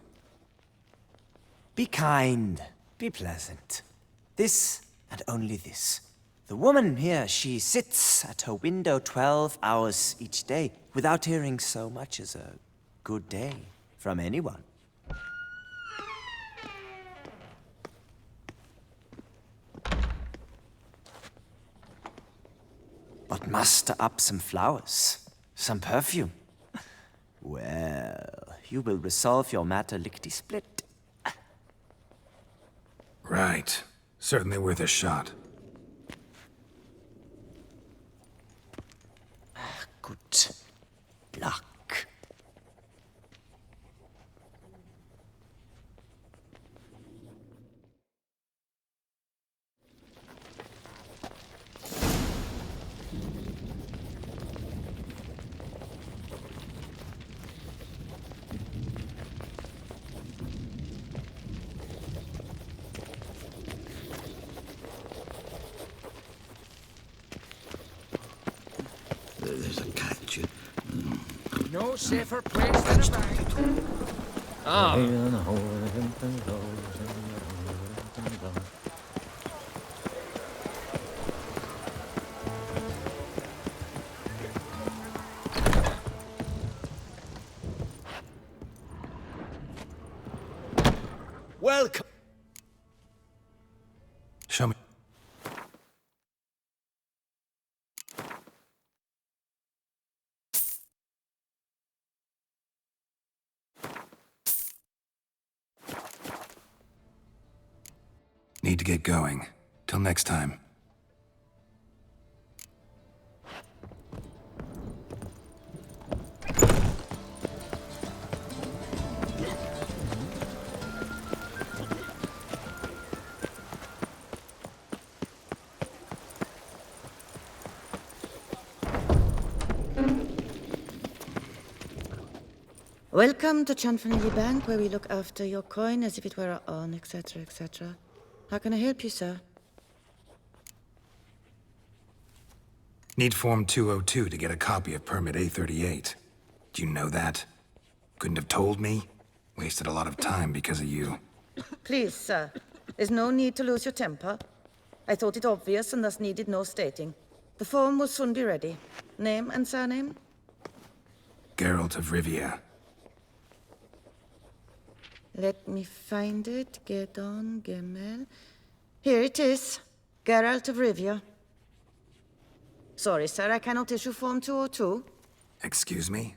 Be kind. Be pleasant. This and only this. The woman here, she sits at her window 12 hours each day without hearing so much as a good day from anyone. But muster up some flowers, some perfume. Well, you will resolve your matter lickety-split. Right. Certainly worth a shot. Good luck. No safer place than a bank. Ah. Welcome. Show me. Need to get going. Till next time. Welcome to Chanfanelli Bank, where we look after your coin as if it were our own, etc., etc. How can I help you, sir? Need Form 202 to get a copy of Permit A38. Do you know that? Couldn't have told me? Wasted a lot of time because of you. Please, sir. There's no need to lose your temper. I thought it obvious and thus needed no stating. The form will soon be ready. Name and surname? Geralt of Rivia. Let me find it. Gedon Gemel. Here it is. Geralt of Rivia. Sorry, sir, I cannot issue Form 202. Excuse me?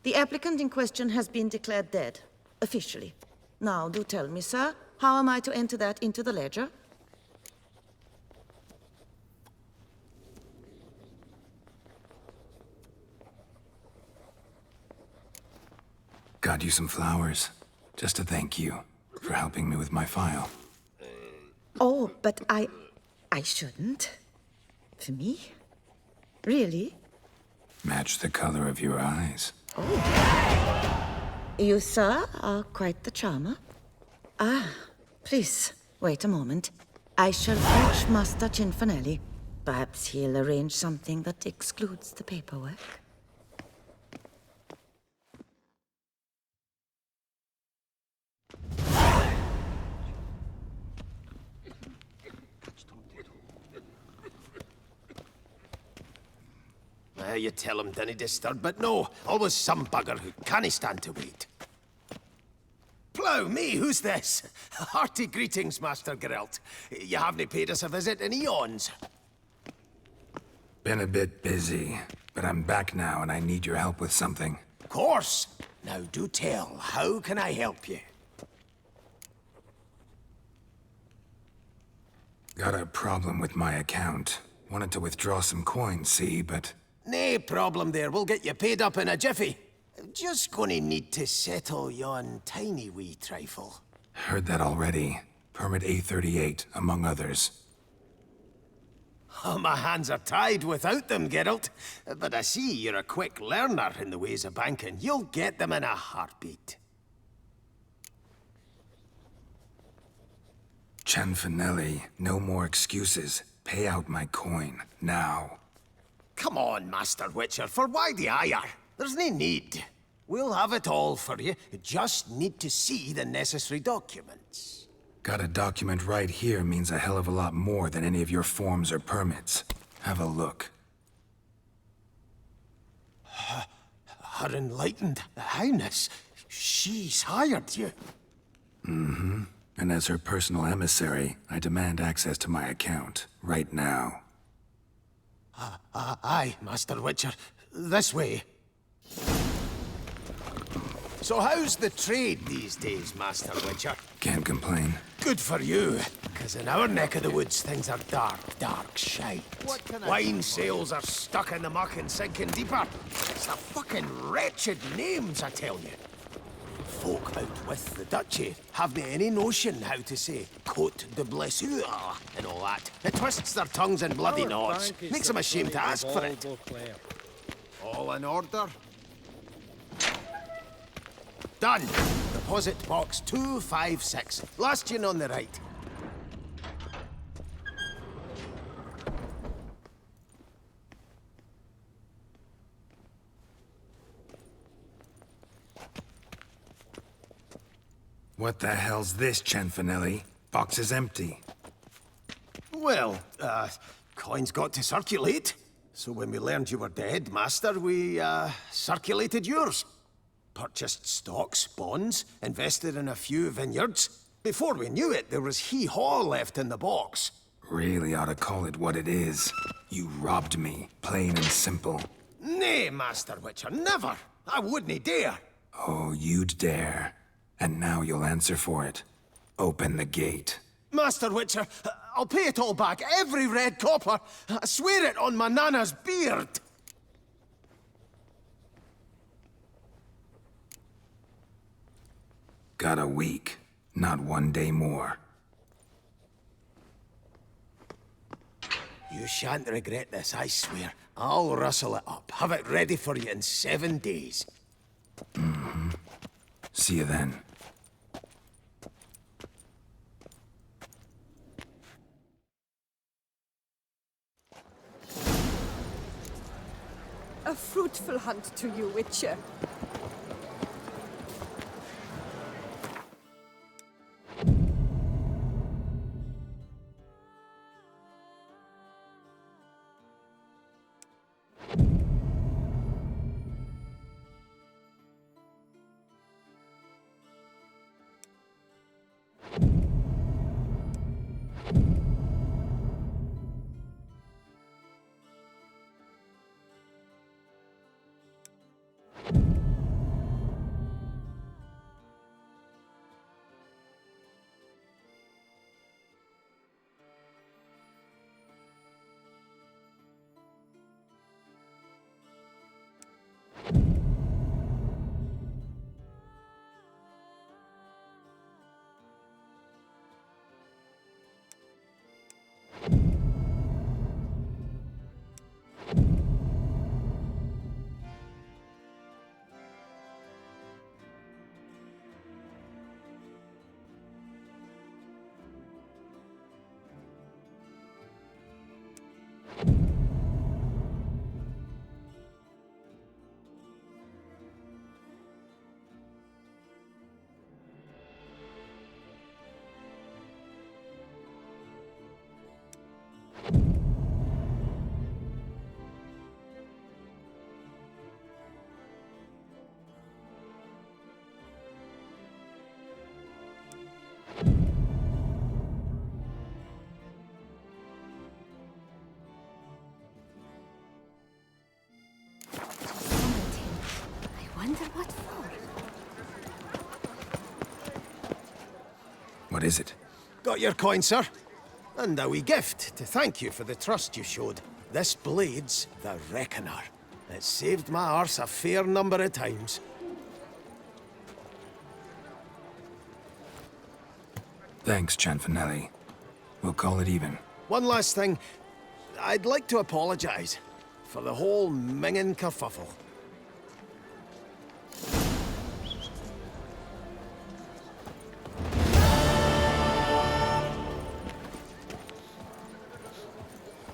The applicant in question has been declared dead, officially. Now, do tell me, sir, how am I to enter that into the ledger? Got you some flowers. Just to thank you for helping me with my file. Oh, but I shouldn't. For me? Really? Match the color of your eyes. Oh. You, sir, are quite the charmer. Ah, please, wait a moment. I shall fetch Master Cinfanelli. Perhaps he'll arrange something that excludes the paperwork. You tell him dinna disturb, but no, always some bugger who can't stand to wait. Plough me, who's this? Hearty greetings, Master Geralt. You haven't paid us a visit in eons. Been a bit busy, but I'm back now and I need your help with something. Of course. Now do tell, how can I help you? Got a problem with my account. Wanted to withdraw some coins, see, but... Nae problem there, we'll get you paid up in a jiffy. Just gonna need to settle yon tiny wee trifle. Heard that already. Permit A38, among others. Oh, my hands are tied without them, Geralt. But I see you're a quick learner in the ways of banking. You'll get them in a heartbeat. Cianfanelli, no more excuses. Pay out my coin, now. Come on, Master Witcher, for why the ire? There's no need. We'll have it all for you. You just need to see the necessary documents. Got a document right here means a hell of a lot more than any of your forms or permits. Have a look. Her enlightened highness, she's hired you. Mm-hmm. And as her personal emissary, I demand access to my account, right now. Aye, Master Witcher. This way. So how's the trade these days, Master Witcher? Can't complain. Good for you, because in our neck of the woods, things are dark, dark shite. Wine sales are stuck in the muck and sinking deeper. It's the fucking wretched names, I tell you. Folk out with the duchy haven't any notion how to say Côte de Blessure and all that. It twists their tongues in bloody knots. Makes them ashamed to ask for it. All in order? Done. Deposit box 256. Last tune on the right. What the hell's this, Cianfanelli? Box is empty. Well, coins got to circulate. So when we learned you were dead, Master, we, circulated yours. Purchased stocks, bonds, invested in a few vineyards. Before we knew it, there was hee-haw left in the box. Really ought to call it what it is. You robbed me, plain and simple. Nay, Master Witcher, never! I wouldn't dare! Oh, you'd dare. And now you'll answer for it. Open the gate. Master Witcher, I'll pay it all back, every red copper. I swear it on my nana's beard. Got a week, not 1 day more. You shan't regret this, I swear. I'll rustle it up, have it ready for you in 7 days. Mm-hmm. See you then. A fruitful hunt to you, Witcher. Wonder what for? What is it? Got your coin, sir. And a wee gift to thank you for the trust you showed. This blade's the Reckoner. It saved my arse a fair number of times. Thanks, Cianfanelli. We'll call it even. One last thing. I'd like to apologize for the whole mingin' kerfuffle.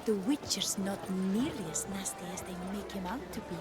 The Witcher's not nearly as nasty as they make him out to be.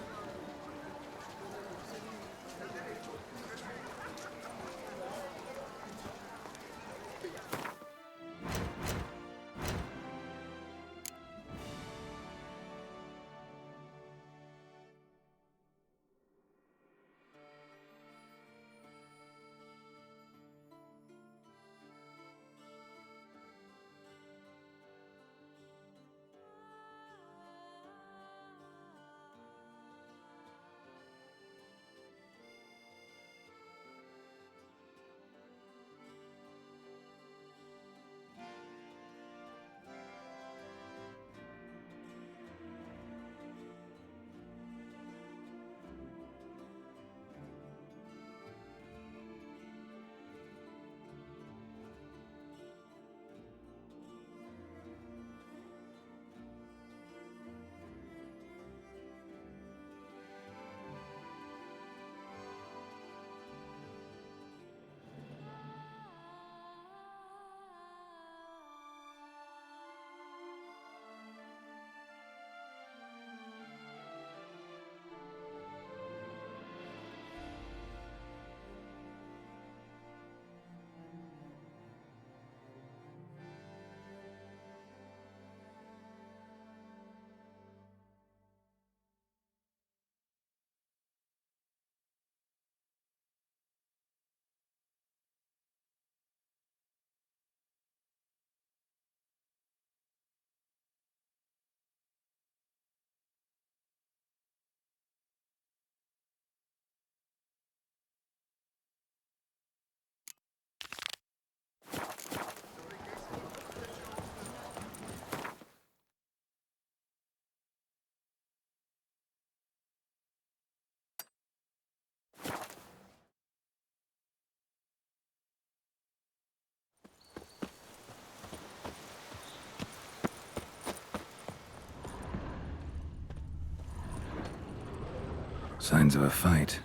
Signs of a fight.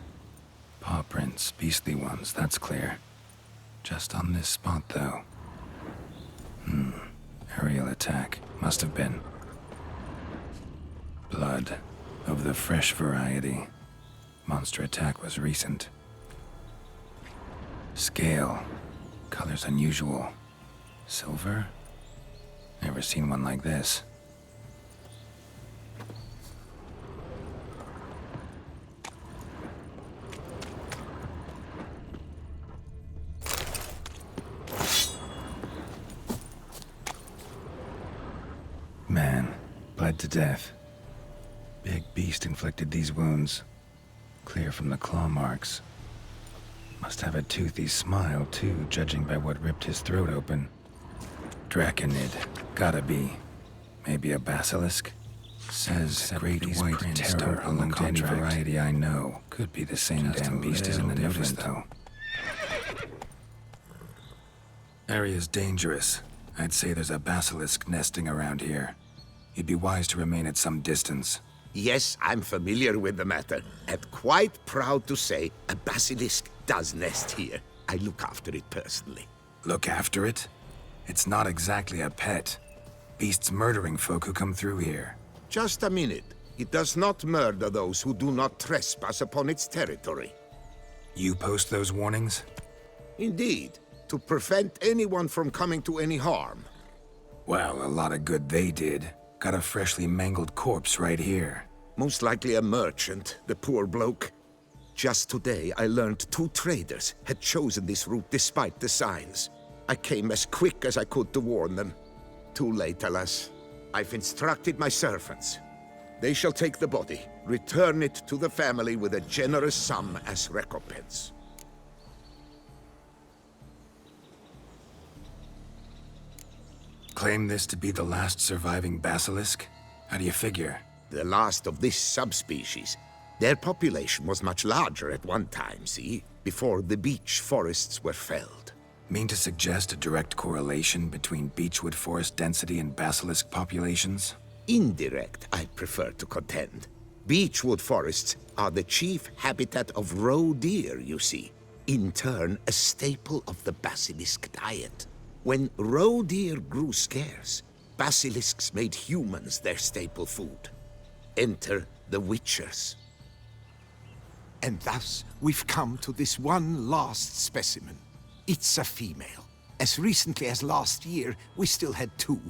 Paw prints, beastly ones, that's clear. Just on this spot, though. Aerial attack. Must have been. Blood. Of the fresh variety. Monster attack was recent. Scale. Colors unusual. Silver? Never seen one like this. Man, bled to death. Big beast inflicted these wounds. Clear from the claw marks. Must have a toothy smile, too, judging by what ripped his throat open. Draconid. Gotta be. Maybe a basilisk? Says great white terror belong to any variety I know. Could be the same damn beast as in the notice, though. Area's dangerous. I'd say there's a basilisk nesting around here. You'd be wise to remain at some distance. Yes, I'm familiar with the matter, and quite proud to say a basilisk does nest here. I look after it personally. Look after it? It's not exactly a pet. Beasts murdering folk who come through here. Just a minute. It does not murder those who do not trespass upon its territory. You post those warnings? Indeed, to prevent anyone from coming to any harm. Well, a lot of good they did. Got a freshly mangled corpse right here. Most likely a merchant, the poor bloke. Just today, I learned 2 traders had chosen this route despite the signs. I came as quick as I could to warn them. Too late, alas. I've instructed my servants. They shall take the body, return it to the family with a generous sum as recompense. Claim this to be the last surviving basilisk? How do you figure? The last of this subspecies. Their population was much larger at one time, see? Before the beech forests were felled. Mean to suggest a direct correlation between beechwood forest density and basilisk populations? Indirect, I prefer to contend. Beechwood forests are the chief habitat of roe deer, you see. In turn, a staple of the basilisk diet. When roe deer grew scarce, basilisks made humans their staple food. Enter the witchers. And thus, we've come to this one last specimen. It's a female. As recently as last year, we still had 2.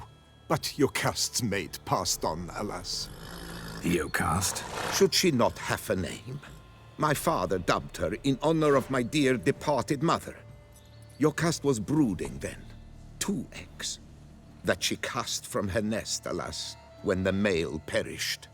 But Jocast's mate passed on, alas. Jocast? Should she not have a name? My father dubbed her in honor of my dear departed mother. Jocast was brooding then. 2 eggs. That she cast from her nest, alas, when the male perished.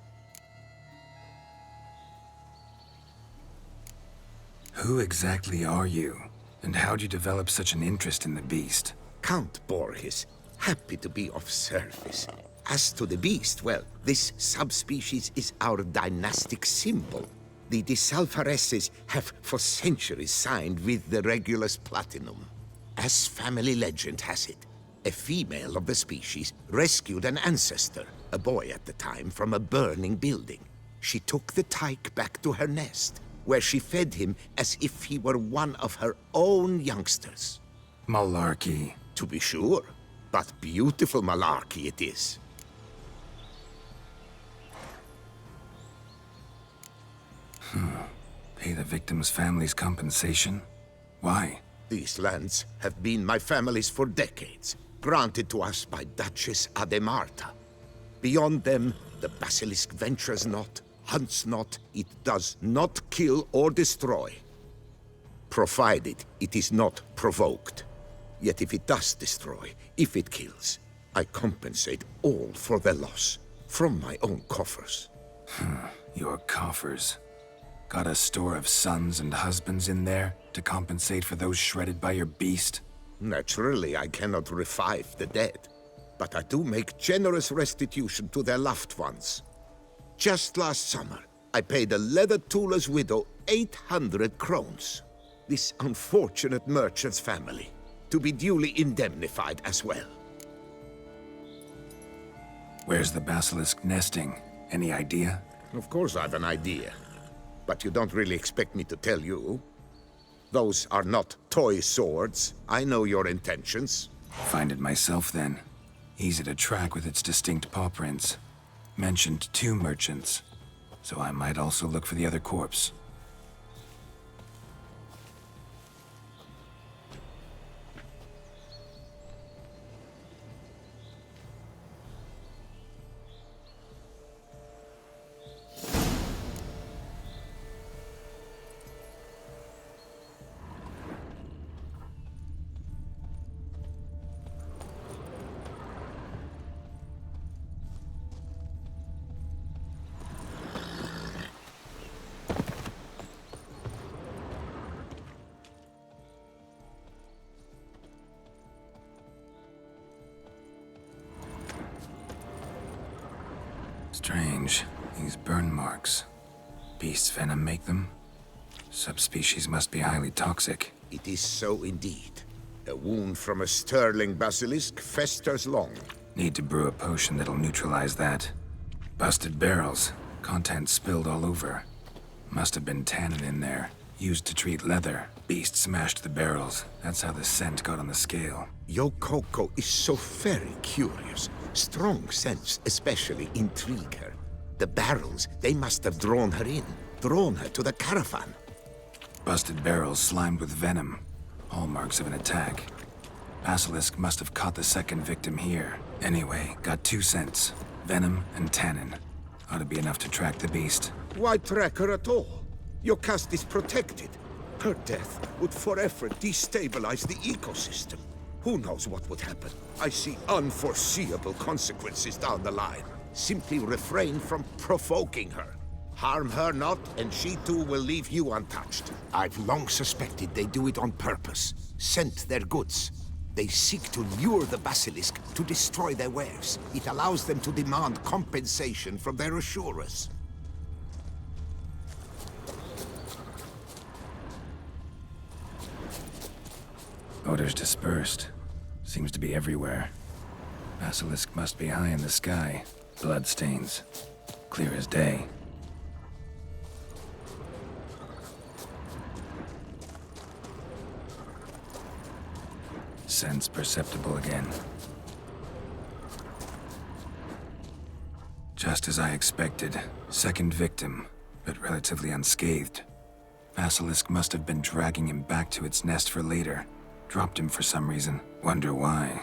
Who exactly are you? And how'd you develop such an interest in the beast? Count Borges, happy to be of service. As to the beast, well, this subspecies is our dynastic symbol. The Disalfareses have for centuries signed with the Regulus Platinum. As family legend has it, a female of the species rescued an ancestor, a boy at the time, from a burning building. She took the tyke back to her nest, where she fed him as if he were one of her own youngsters. Malarkey. To be sure, but beautiful malarkey it is. Pay the victim's family's compensation? Why? These lands have been my family's for decades, granted to us by Duchess Ademarta. Beyond them, the basilisk ventures not, hunts not, it does not kill or destroy. Provided it is not provoked. Yet if it does destroy, if it kills, I compensate all for their loss, from my own coffers. Your coffers. Got a store of sons and husbands in there to compensate for those shredded by your beast? Naturally, I cannot revive the dead, but I do make generous restitution to their loved ones. Just last summer, I paid a leather tooler's widow 800 crowns. This unfortunate merchant's family, to be duly indemnified as well. Where's the basilisk nesting? Any idea? Of course I've an idea. but you don't really expect me to tell you. Those are not toy swords. I know your intentions. Find it myself, then. Easy to track with its distinct paw prints. Mentioned 2 merchants, so I might also look for the other corpse. Strange. These burn marks. Beast's venom make them? Subspecies must be highly toxic. It is so indeed. A wound from a sterling basilisk festers long. Need to brew a potion that'll neutralize that. Busted barrels. Contents spilled all over. Must have been tannin in there. Used to treat leather. Beast smashed the barrels. That's how the scent got on the scale. Yokoko is so very curious. Strong scents especially intrigue her. The barrels, they must have drawn her in. Drawn her to the caravan. Busted barrels slimed with venom. Hallmarks of an attack. Basilisk must have caught the second victim here. Anyway, got 2 scents. Venom and tannin. Ought to be enough to track the beast. Why track her at all? Your caste is protected. Her death would forever destabilize the ecosystem. Who knows what would happen? I see unforeseeable consequences down the line. Simply refrain from provoking her. Harm her not, and she too will leave you untouched. I've long suspected they do it on purpose. Scent their goods. They seek to lure the basilisk to destroy their wares. It allows them to demand compensation from their assurers. Odors dispersed. Seems to be everywhere. Basilisk must be high in the sky. Bloodstains. Clear as day. Sense perceptible again. Just as I expected. Second victim, but relatively unscathed. Basilisk must have been dragging him back to its nest for later. Dropped him for some reason. Wonder why.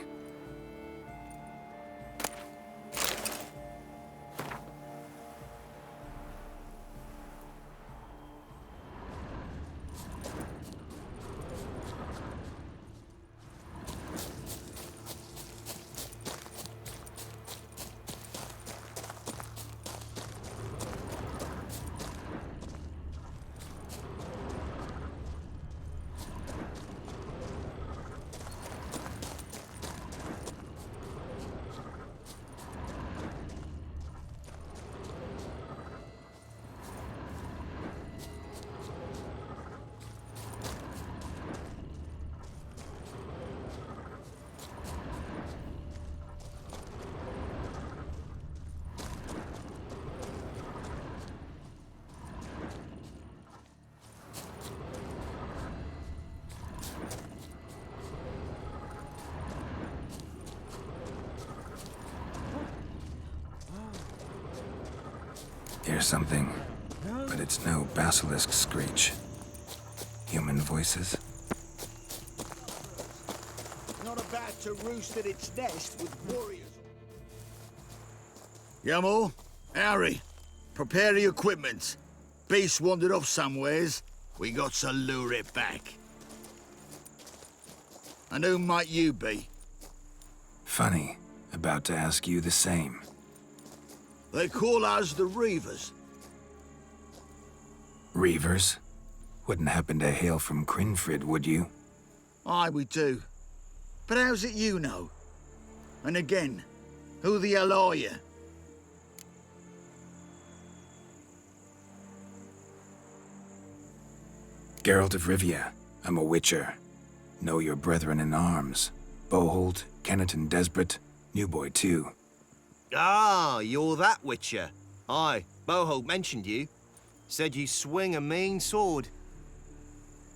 Hear something, but it's no basilisk screech. Human voices? Not about to roost at its nest with warriors. Yamo, Harry, prepare the equipment. Beast wandered off somewheres. We got to lure it back. And who might you be? Funny. About to ask you the same. They call us the Reavers. Reavers? Wouldn't happen to hail from Crinfrid, would you? Aye, we do. But how's it you know? And again, who the hell are you? Geralt of Rivia. I'm a witcher. Know your brethren in arms. Boholt, Kenneton Desbret, New Boy too. Ah, you're that witcher. Aye, Boholt mentioned you. Said you swing a mean sword.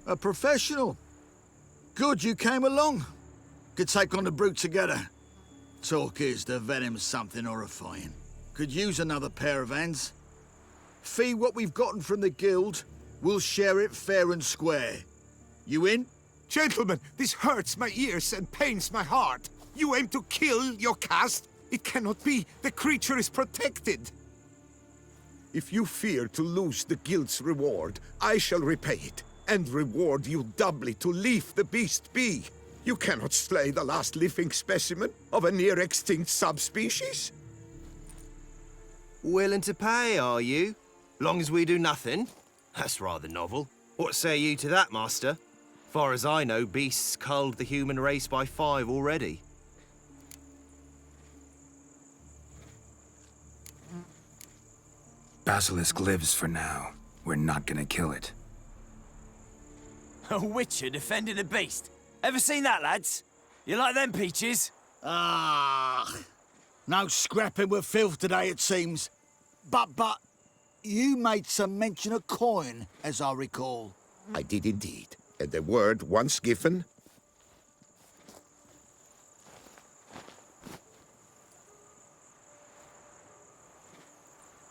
A professional. Good you came along. Could take on the brute together. Talk is the venom's something horrifying. Could use another pair of hands. Fee what we've gotten from the guild. We'll share it fair and square. You in? Gentlemen, this hurts my ears and pains my heart. You aim to kill your caste? It cannot be. The creature is protected. If you fear to lose the guild's reward, I shall repay it, and reward you doubly to leave the beast be. You cannot slay the last living specimen of a near-extinct subspecies. Willing to pay, are you? Long as we do nothing? That's rather novel. What say you to that, master? Far as I know, beasts culled the human race by 5 already. Basilisk lives for now. We're not gonna kill it. A witcher defending a beast. Ever seen that, lads? You like them peaches? Ah, no scrapping with filth today, it seems. But, you made some mention of coin, as I recall. I did indeed. And the word once given...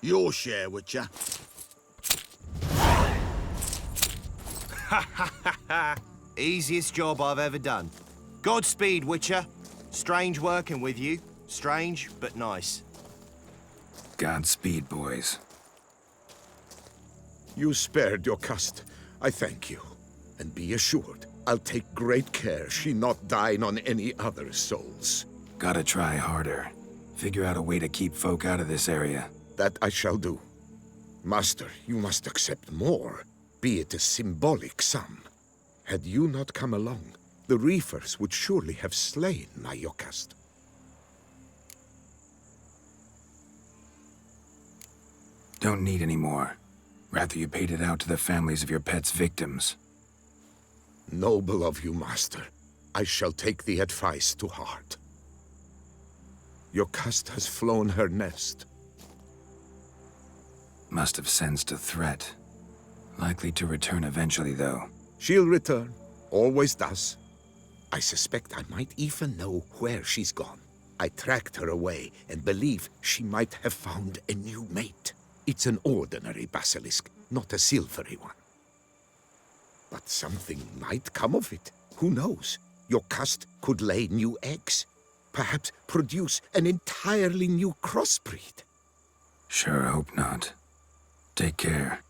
Your share, Witcher. Easiest job I've ever done. Godspeed, Witcher. Strange working with you. Strange, but nice. Godspeed, boys. You spared your caste. I thank you. And be assured, I'll take great care she not dine on any other souls. Gotta try harder. Figure out a way to keep folk out of this area. That I shall do. Master, you must accept more, be it a symbolic sum. Had you not come along, the reefers would surely have slain my Yokast. Don't need any more. Rather you paid it out to the families of your pet's victims. Noble of you, Master. I shall take the advice to heart. Yokast has flown her nest. Must have sensed a threat. Likely to return eventually, though. She'll return. Always does. I suspect I might even know where she's gone. I tracked her away and believe she might have found a new mate. It's an ordinary basilisk, not a silvery one. But something might come of it. Who knows? Yokast could lay new eggs. Perhaps produce an entirely new crossbreed. Sure hope not. Take care.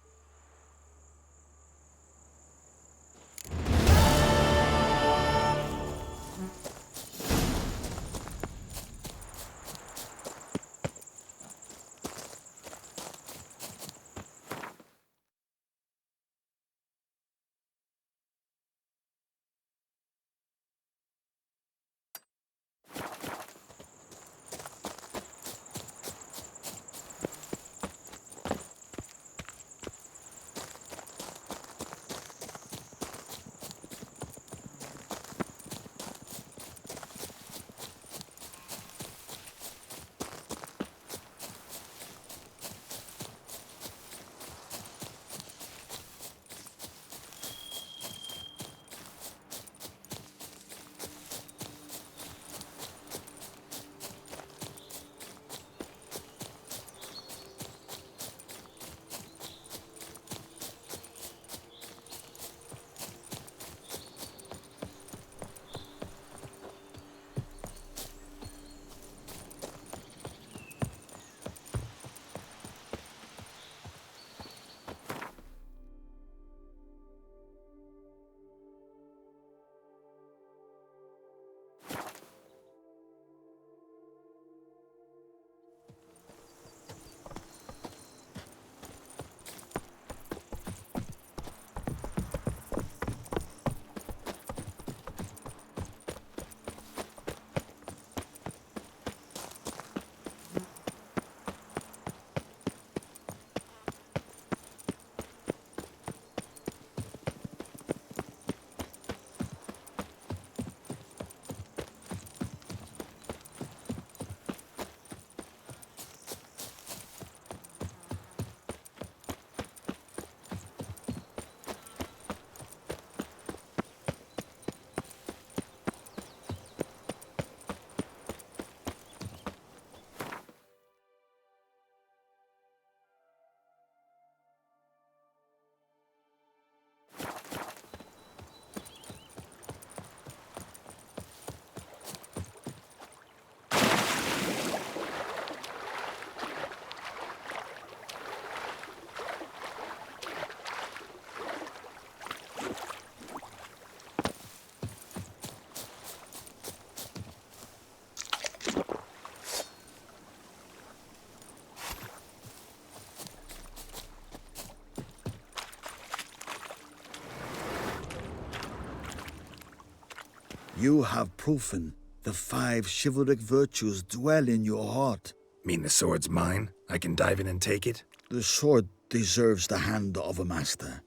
You have proven the 5 chivalric virtues dwell in your heart. Mean the sword's mine? I can dive in and take it? The sword deserves the hand of a master.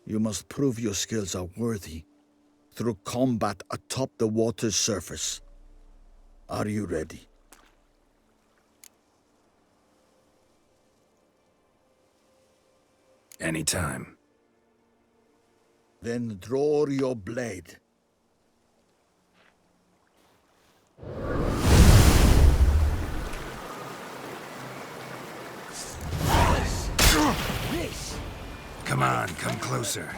You must prove your skills are worthy through combat atop the water's surface. Are you ready? Anytime. Then draw your blade. Come on, come closer.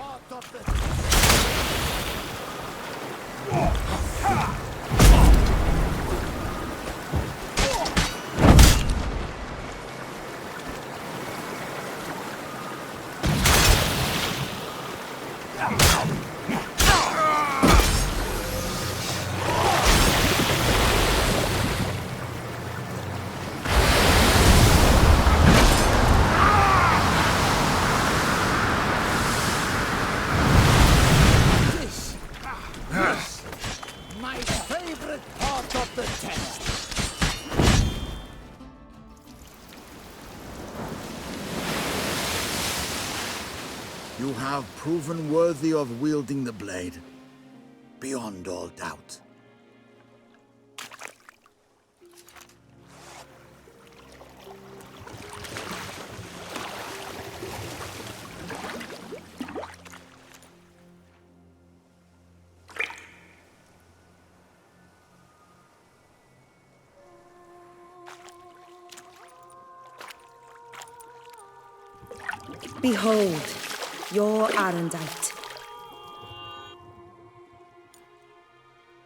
My favorite part of the test. You have proven worthy of wielding the blade, beyond all doubt. Behold, your Arendite.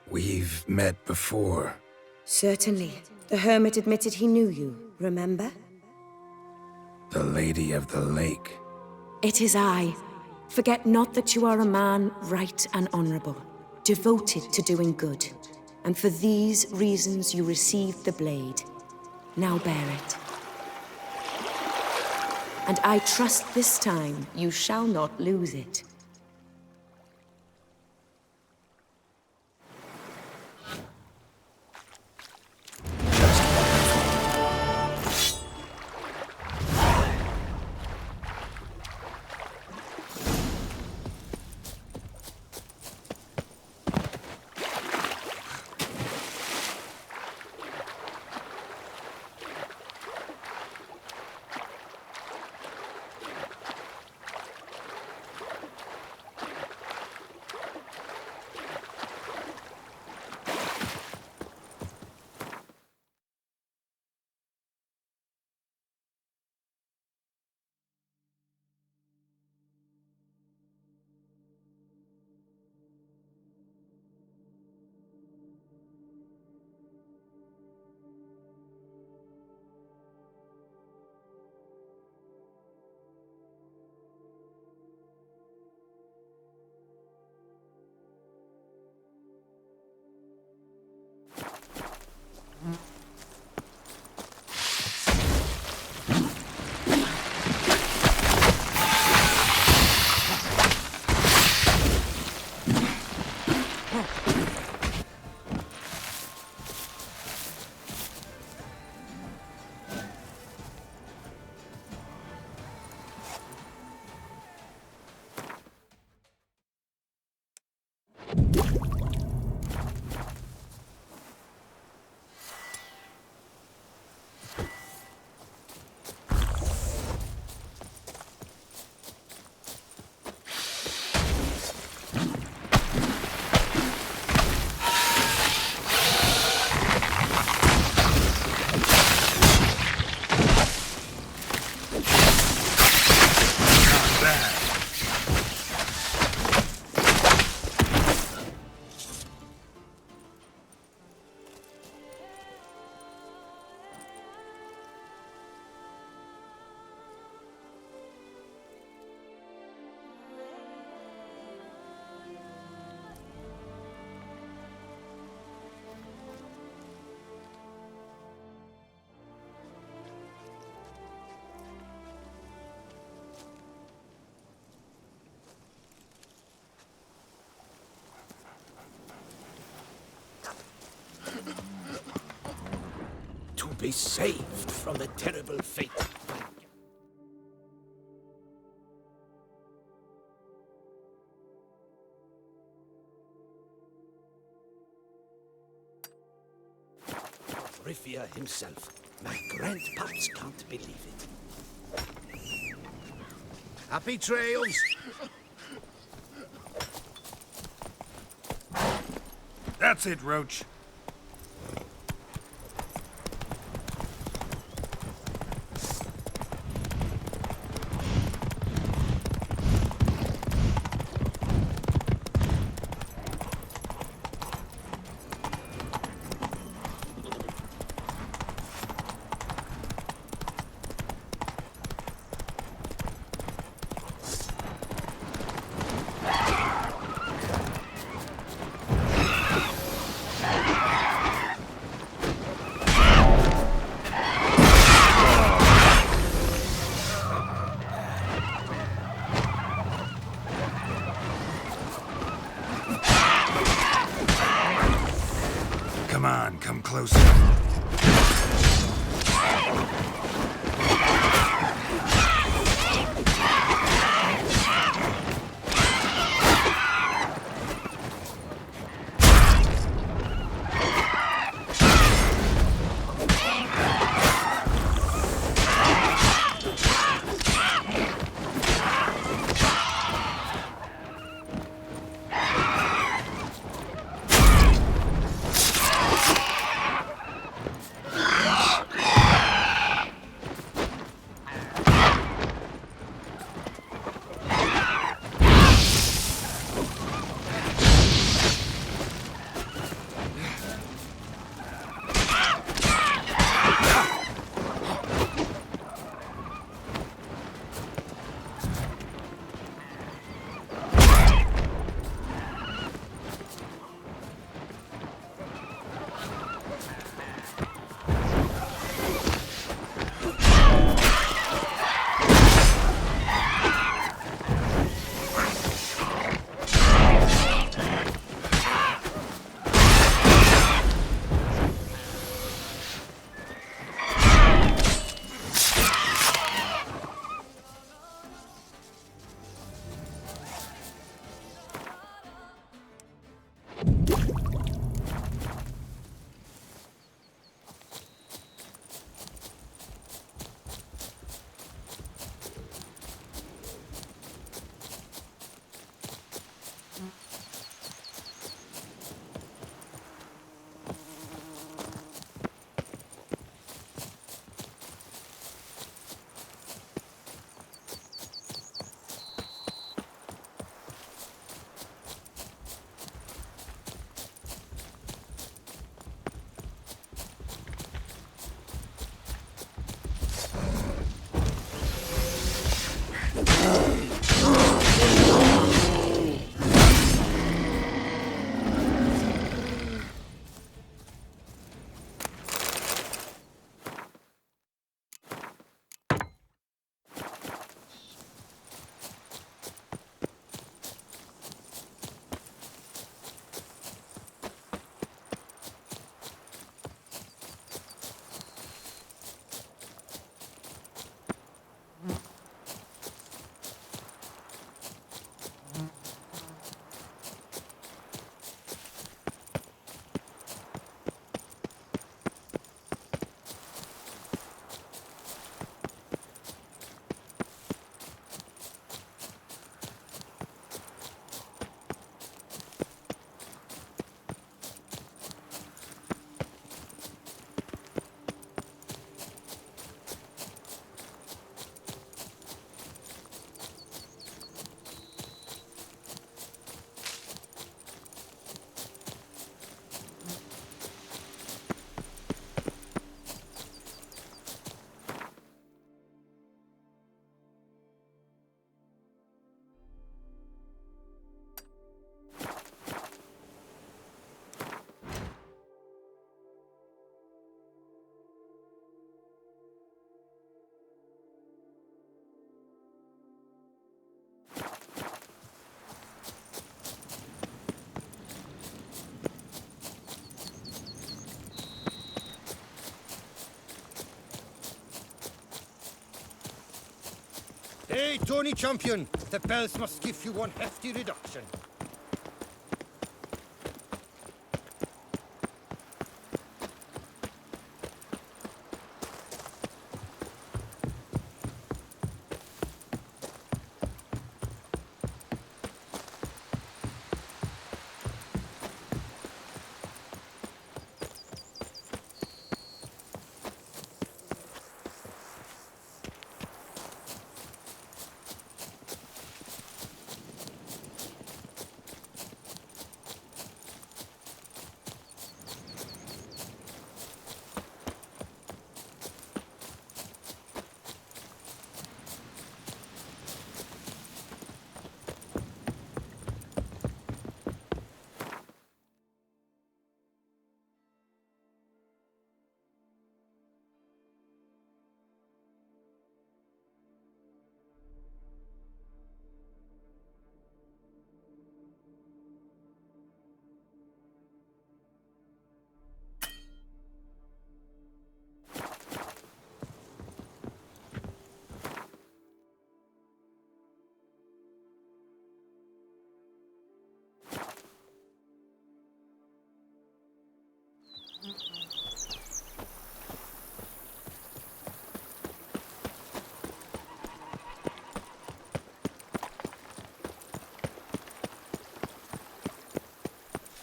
We've met before. Certainly. The hermit admitted he knew you, remember? The Lady of the Lake. It is I. Forget not that you are a man right and honorable, devoted to doing good. And for these reasons you received the blade. Now bear it. And I trust this time you shall not lose it. be saved from the terrible fate. Riffia himself. My grandpaps can't believe it. Happy trails! That's it, Roach. Come on, come closer. Hey, Tony Champion! The bells must give you one hefty reduction.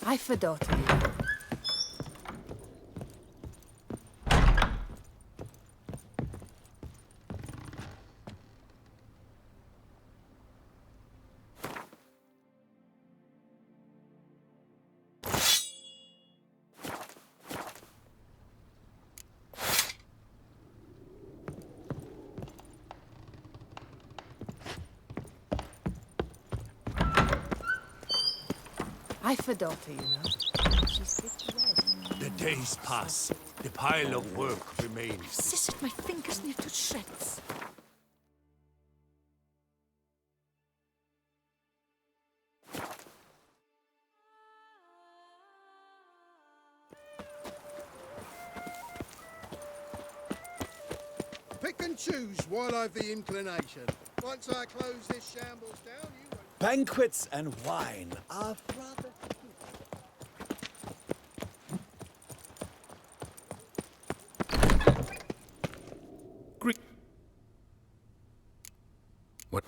I forgot. I forgot, you know. The days pass. The pile of work remains. Scissored my fingers near to shreds. Pick and choose while I've the inclination. Once I close this shambles down, you won't... Banquets and wine are rather... What?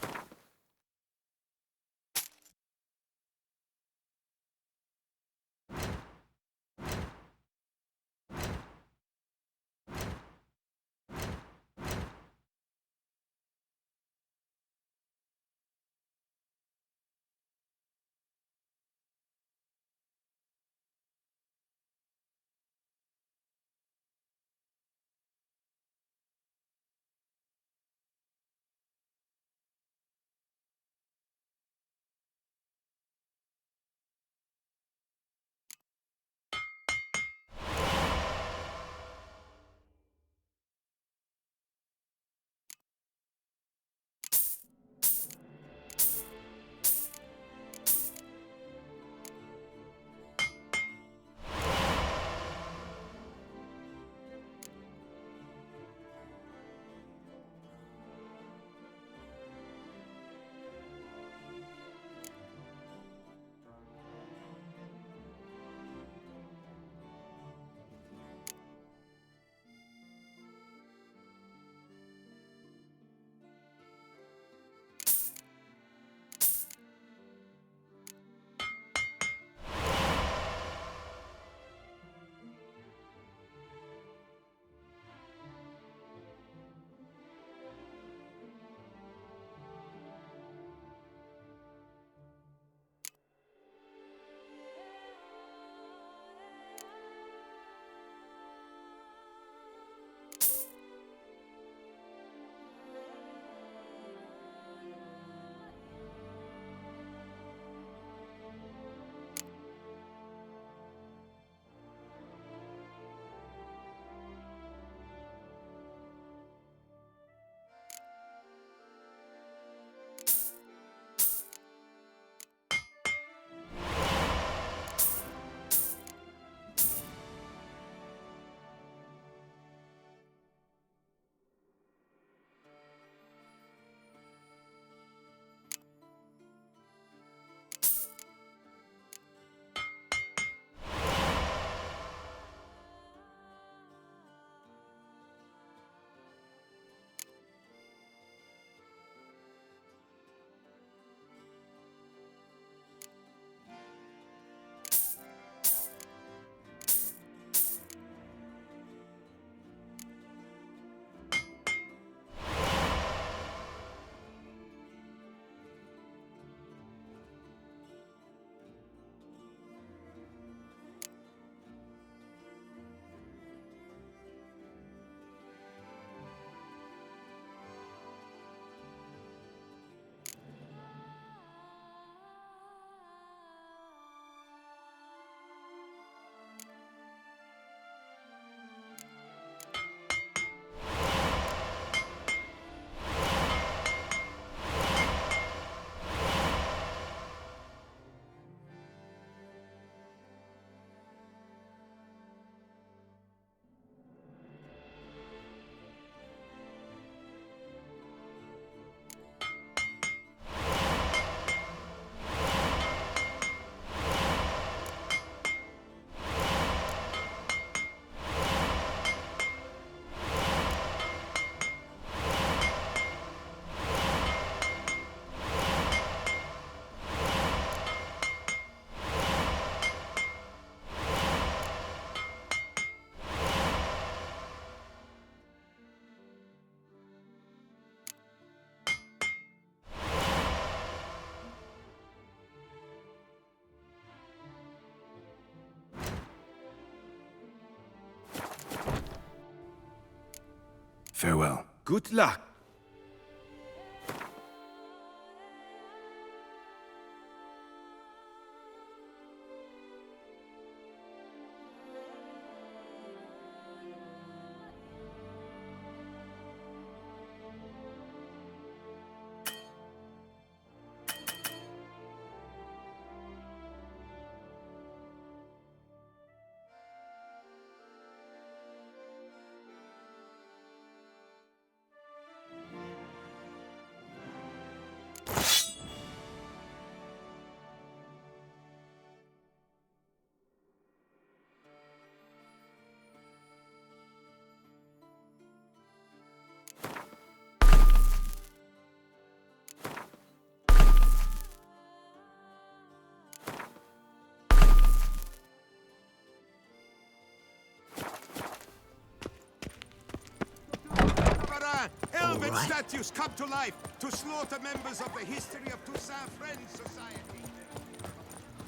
Farewell. Good luck. Elven statues come to life to slaughter members of the History of Toussaint Friends Society.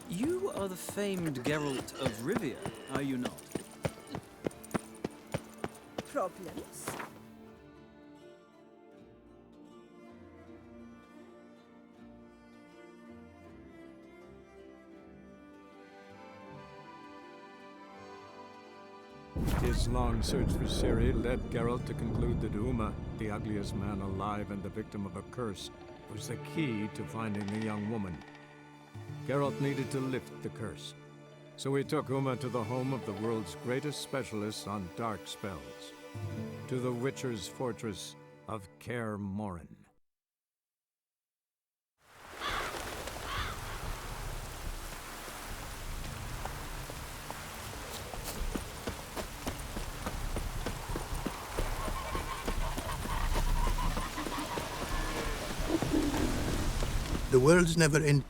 You are the famed Geralt of Rivia, are you not? Problems? His long search for Ciri led Geralt to conclude that Uma, the ugliest man alive and the victim of a curse, was the key to finding the young woman. Geralt needed to lift the curse, so he took Uma to the home of the world's greatest specialists on dark spells, to the Witcher's fortress of Kaer Morhen. The world's never end.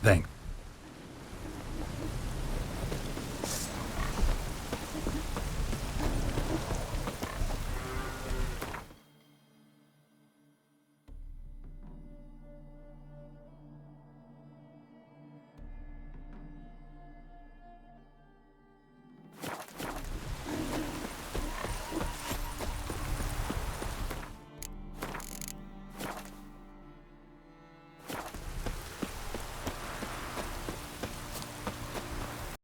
Thank